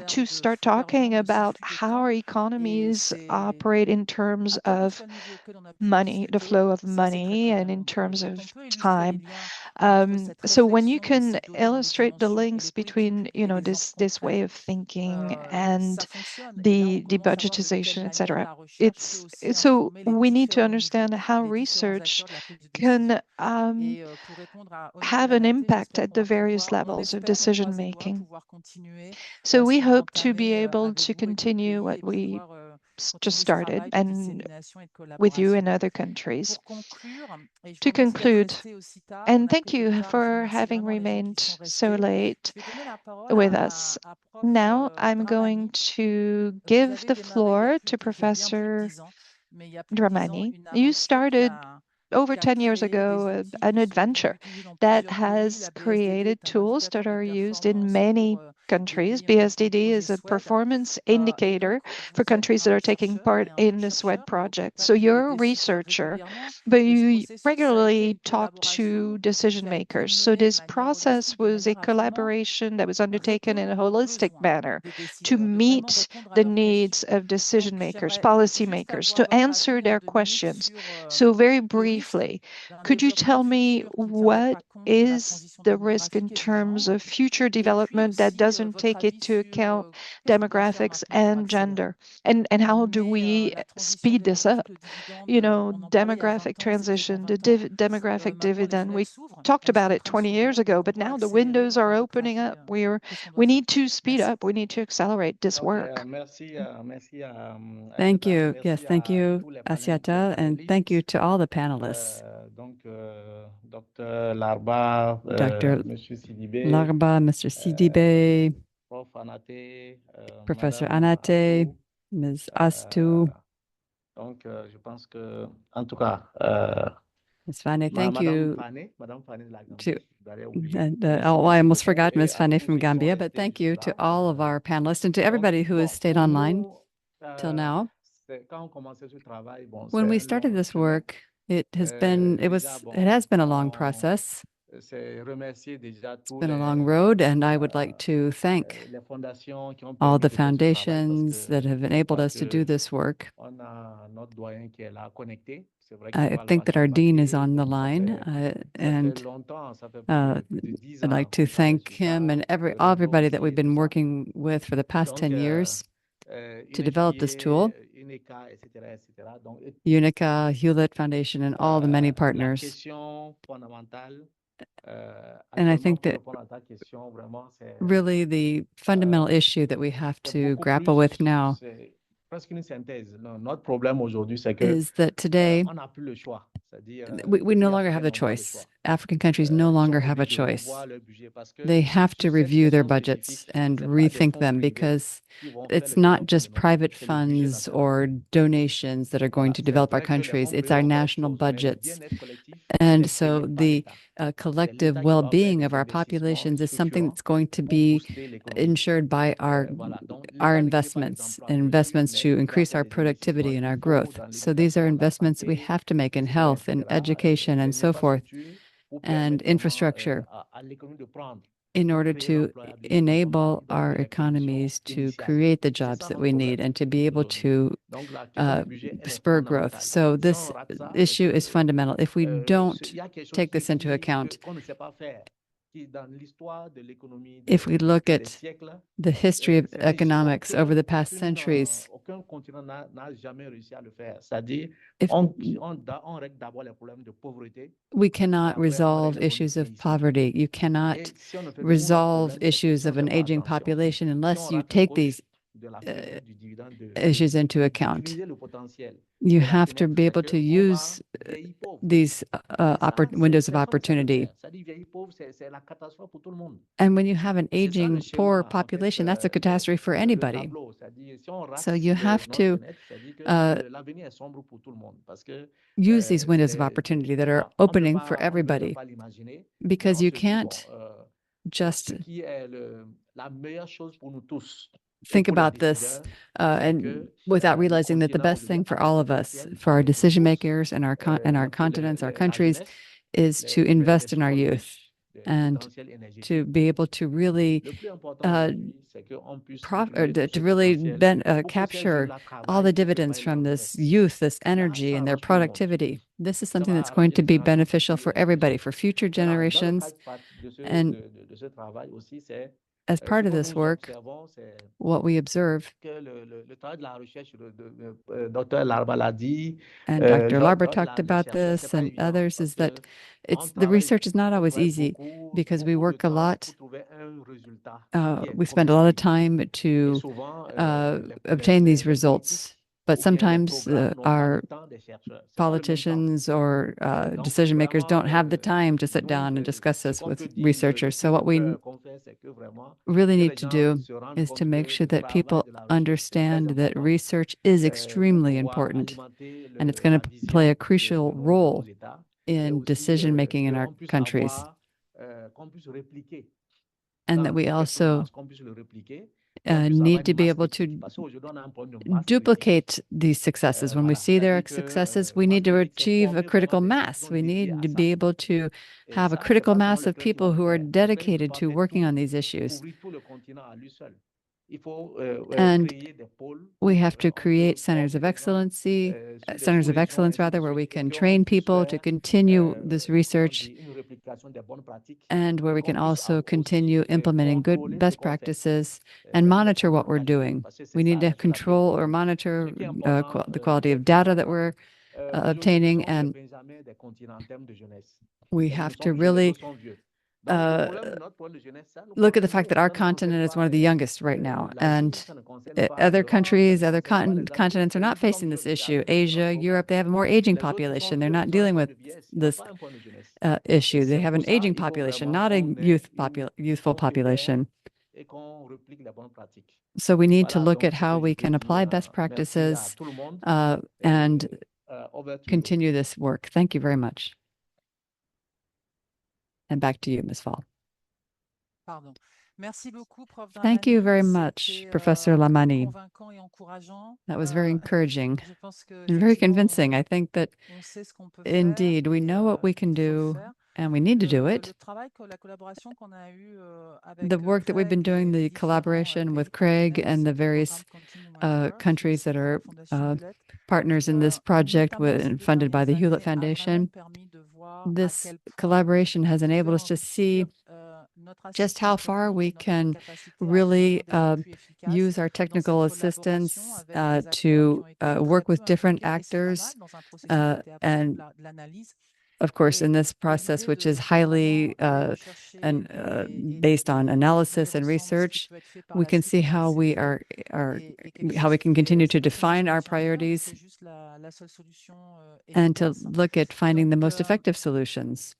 to start talking about how our economies operate in terms of money, the flow of money, and in terms of time. So when you can illustrate the links between, this way of thinking and the budgetization, etc., so we need to understand how research can have an impact at the various levels of decision making. So we hope to be able to continue what we just started and with you in other countries. To conclude, and thank you for having remained so late with us. Now I'm going to give the floor to Professor Dramani. You started over 10 years ago an adventure that has created tools that are used in many countries. BSDD is a performance indicator for countries that are taking part in the SWED project. So you're a researcher, but you regularly talk to decision makers. So this process was a collaboration that was undertaken in a holistic manner to meet the needs of decision makers, policy makers, to answer their questions. So very briefly, could you tell me what is the risk in terms of future development that doesn't doesn't take into account demographics and gender. And how do we speed this up? You know, demographic transition, the demographic dividend, we talked about it 20 years ago, but now the windows are opening up. We need to speed up. We need to accelerate this work. Thank you. Yes, thank you, Assiata, and thank you to all the panelists. Dr. Larba, Dr. Monsieur Sidibé, Larba, Mr. Sidibé, Prof. Anate, Professor Madame Anate, Astou. Ms. Astou, Donc, je pense que, en tout cas, Ms. Fane, thank you Madame Fane de la Gambie, to, je l'avais oublié. and, Merci oh, I almost beaucoup forgot et Ms. à Fane tous from ceux qui sont Gambia, but restés thank you to jusque-là. all of our panelists and to everybody who has stayed Pour online nous, till now. quand on commençait ce travail, bon, When c'est we un started long this chemin. work, it has been, it has been a long process. C'est remercier déjà It's tous been a les, long road, and I would like to thank les fondations qui ont all permis the de faire ce travail parce foundations que that have je enabled crois us to do que this work. on a notre doyen qui est là connecté. C'est vrai qu'il I parle think pas that our sur dean is papier. on the Ça line, fait and longtemps, ça fait plus de 10 I'd ans like to qu'on travaille thank sur him ça, and le réseau everybody that aussi we've et tout been ça. working with for the past Donc, 10 years to une develop this tool, UNECA, etc., etc. Donc, Unica, Hewlett Foundation, and all the many la partners. question fondamentale, And I actuellement, think pour that répondre à ta question, vraiment, c'est really the fundamental issue that we have to grapple with now c'est presque une synthèse. Notre problème aujourd'hui, c'est que is that today on n'a plus le choix. C'est-à-dire, we les no pays longer have the africains n'ont pas le choice. choix. African countries no Ils longer sont have a obligés de choice. revoir leur budget parce que They have to sur cette review their question budgets spécifique, and c'est pas des rethink fonds them privés because qui vont faire it's le not développement just de nos private pays, c'est le budget funds national. or donations that are going Voilà, to c'est develop our vrai que les countries. fonds It's privés our vont faire national chose, mais le budgets. bien-être collectif And est so payé par the l'État. collective l'État qui doit faire well-being des of our investissements populations is something structurants that's going to pour be booster l'économie. ensured by Voilà. Donc, our l'État ne crée pas des investments emplois and physiques, investments mais to il doit increase faire our des productivity investissements. and our Il faut growth. dans So these are l'éducation, la investments that we santé, have to make in etc., health and etc., education and les so forth infrastructures pour and permettre vraiment infrastructure à l'économie de prendre, in pour order créer to l'employabilité, comme on enable dit, donc our créer les conditions economies to initiales. create the C'est jobs ça that notre we problème need and to be able aujourd'hui. to Donc, la question du budget, elle est spur growth. fondamentale. So Si this on rate ça, issue is que, fundamental. If we don't il y a quelque chose take this into account, qu'on ne sait pas faire, qui dans l'histoire de l'économie if we look des at siècles, the history of c'est economics over the past centuries, aucun continent n'a jamais réussi à le faire. C'est-à-dire, if on règle d'abord les problèmes de pauvreté. we cannot Après, on resolve règle les issues of conditions poverty. You Et cannot si on ne fait que resolve problème, c'est que issues si on of fait an pas aging attention, population si unless on you rate take compte these de la fenêtre du dividende issues into account. d'utiliser le potentiel. You Et la have to fenêtre, be c'est able to que on use va vieillir pauvre. these Et ça, windows of personne ne sait le opportunity. faire. C'est-à-dire vieillir pauvre, c'est la catastrophe pour tout le monde. And when you have an Et c'est ça le aging, poor schéma, en fait, population, that's a catastrophe for le anybody. tableau. C'est-à-dire, si on rate So you have notre to fenêtre, c'est-à-dire que l'avenir est sombre pour tout le monde. Parce que use these windows of opportunity that are opening for on ne peut même everybody pas l'imaginer. because Mais you on se dit, bon, can't just ce qui est la meilleure chose pour nous tous. think about this and without realizing that the best thing for all of us, for our decision makers and our continents, our countries, is to invest in our youth and to be able to really capture all the dividends from this youth, this energy, and their productivity. This is something that's going to be beneficial for everybody, for future generations. And as part of this work, what we observe, and Dr. Larba talked about this and others, is that the research is not always easy because we work a lot. We spend a lot of time to obtain these results. But sometimes our politicians or decision makers don't have the time to sit down and discuss this with researchers. So what we really need to do is to make sure that people understand that research is extremely important and it's going to play a crucial role in decision making in our countries. And that we also need to be able to duplicate these successes. When we see their successes, we need to achieve a critical mass. We need to be able to have a critical mass of people who are dedicated to working on these issues. And we have to create centers of excellence rather, where we can train people to continue this research and where we can also continue implementing good best practices and monitor what we're doing. We need to control or monitor the quality of data that we're obtaining, and we have to really look at the fact that our continent is one of the youngest right now, and other countries, other continents are not facing this issue. Asia, Europe, they have a more aging population. They're not dealing with this issue. They have an aging population, not a youthful population. So we need to look at how we can apply best practices and continue this work. Thank you very much. And back to you, Ms. Fall. Thank you very much, Professor Lamani. That was very encouraging and very convincing. I think that indeed we know what we can do and we need to do it. The work that we've been doing, the collaboration with CREG and the various countries that are partners in this project funded by the Hewlett Foundation, this collaboration has enabled us to see just how far we can really use our technical assistance to work with different actors and of course, in this process, which is highly based on analysis and research, we can see how we how we can continue to define our priorities and to look at finding the most effective solutions.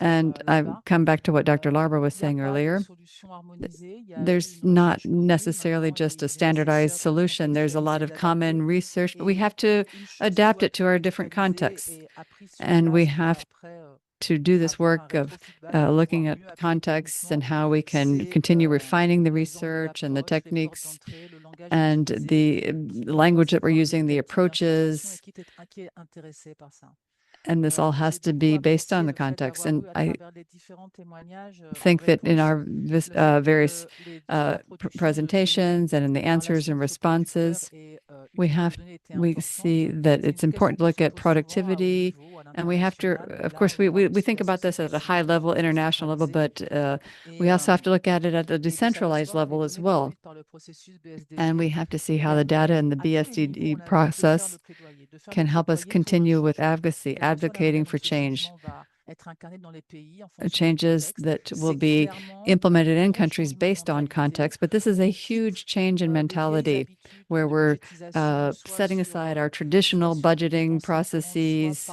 And I've come back to what Dr. Larber was saying earlier. There's not necessarily just a standardized solution. There's a lot of common research, but we have to adapt it to our different contexts. And we have to do this work of looking at contexts and how we can continue refining the research and the techniques and the language that we're using, the approaches. And this all has to be based on the context. And I think that in our various presentations and in the answers and responses, we see that it's important to look at productivity. And we have to, of course, we think about this at a high level, international level, but we also have to look at it at the decentralized level as well. And we have to see how the data and the BSDD process can help us continue with advocating for change. Changes that will be implemented in countries based on context. But this is a huge change in mentality where we're setting aside our traditional budgeting processes,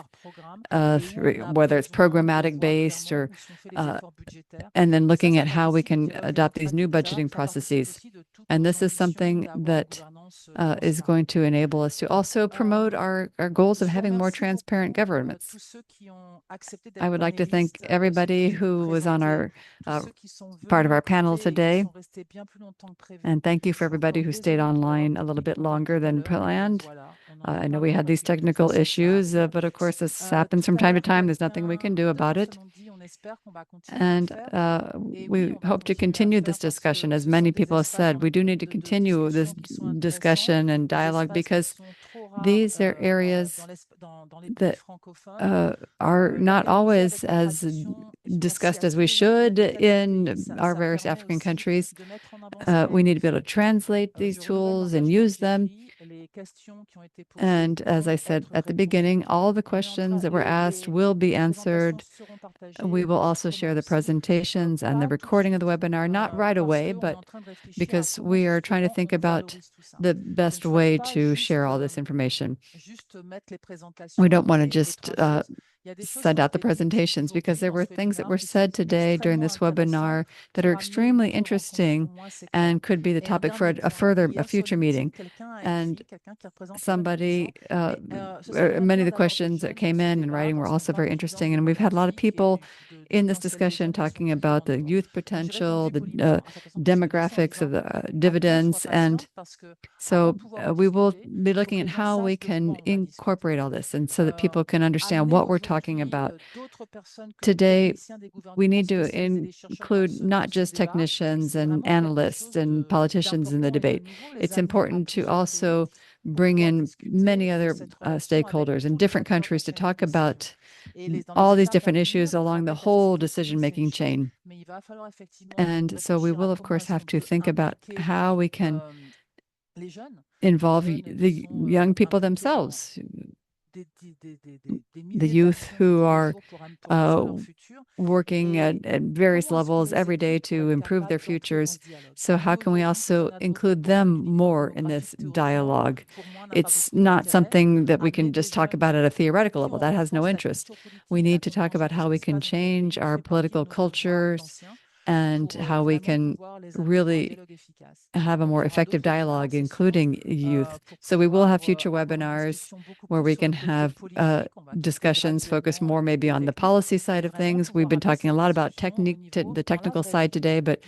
whether it's programmatic based or, and then looking at how we can adopt these new budgeting processes. And this is something that is going to enable us to also promote our goals of having more transparent governments. I would like to thank everybody who was on our part of our panel today. And thank you for everybody who stayed online a little bit longer than planned. I know we had these technical issues, but of course this happens from time to time. There's nothing we can do about it. And we hope to continue this discussion. As many people have said, we do need to continue this discussion and dialogue because these are areas that are not always as discussed as we should in our various African countries. We need to be able to translate these tools and use them. And as I said at the beginning, all the questions that were asked will be answered. We will also share the presentations and the recording of the webinar, not right away, but because we are trying to think about the best way to share all this information. We don't want to just send out the presentations because there were things that were said today during this webinar that are extremely interesting and could be the topic for a future meeting. And many of the questions that came in writing were also very interesting. And we've had a lot of people in this discussion talking about the youth potential, the demographics of the dividends. And so we will be looking at how we can incorporate all this and so that people can understand what we're talking about. Today, we need to include not just technicians and analysts and politicians in the debate. It's important to also bring in many other stakeholders in different countries to talk about all these different issues along the whole decision-making chain. And so we will, of course, have to think about how we can involve the young people themselves, the youth who are working at various levels every day to improve their futures. So how can we also include them more in this dialogue? It's not something that we can just talk about at a theoretical level. That has no interest. We need to talk about how we can change our political cultures and how we can really have a more effective dialogue, including youth. So we will have future webinars where we can have discussions focused more maybe on the policy side of things. We've been talking a lot about the technical side today, but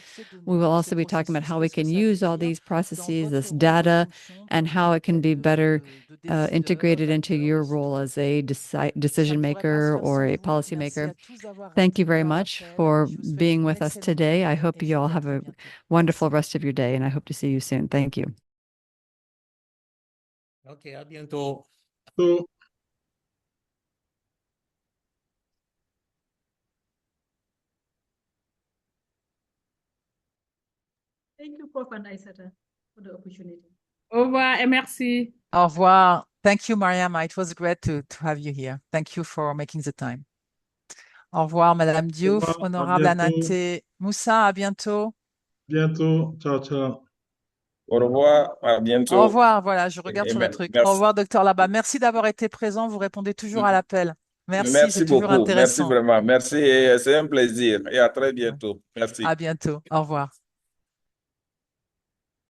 we will also be talking about how we can use all these processes, this data, and how it can be better integrated into your role as a decision maker or a policy maker. Thank you very much for being with us today. I hope you all have a wonderful rest of your day, and I hope to see you soon. Thank you. Okay, à bientôt. Thank you, Prof. and Aissata, for the opportunity. Au revoir et merci. Au revoir. Thank you, Mariama. It was great to have you here. Thank you for making the time. Au revoir, Madame Diouf, honorable Anate Moussa, à bientôt. Bientôt. Ciao, ciao. Au revoir, à bientôt. Au revoir, voilà, je regarde sur le truc. Merci. Au revoir, docteur Laba. Merci d'avoir été présent. Vous répondez toujours à l'appel. Merci, c'est toujours beaucoup. intéressant. Merci vraiment. Merci, c'est un plaisir. Et à très bientôt. Merci. À bientôt. Au revoir.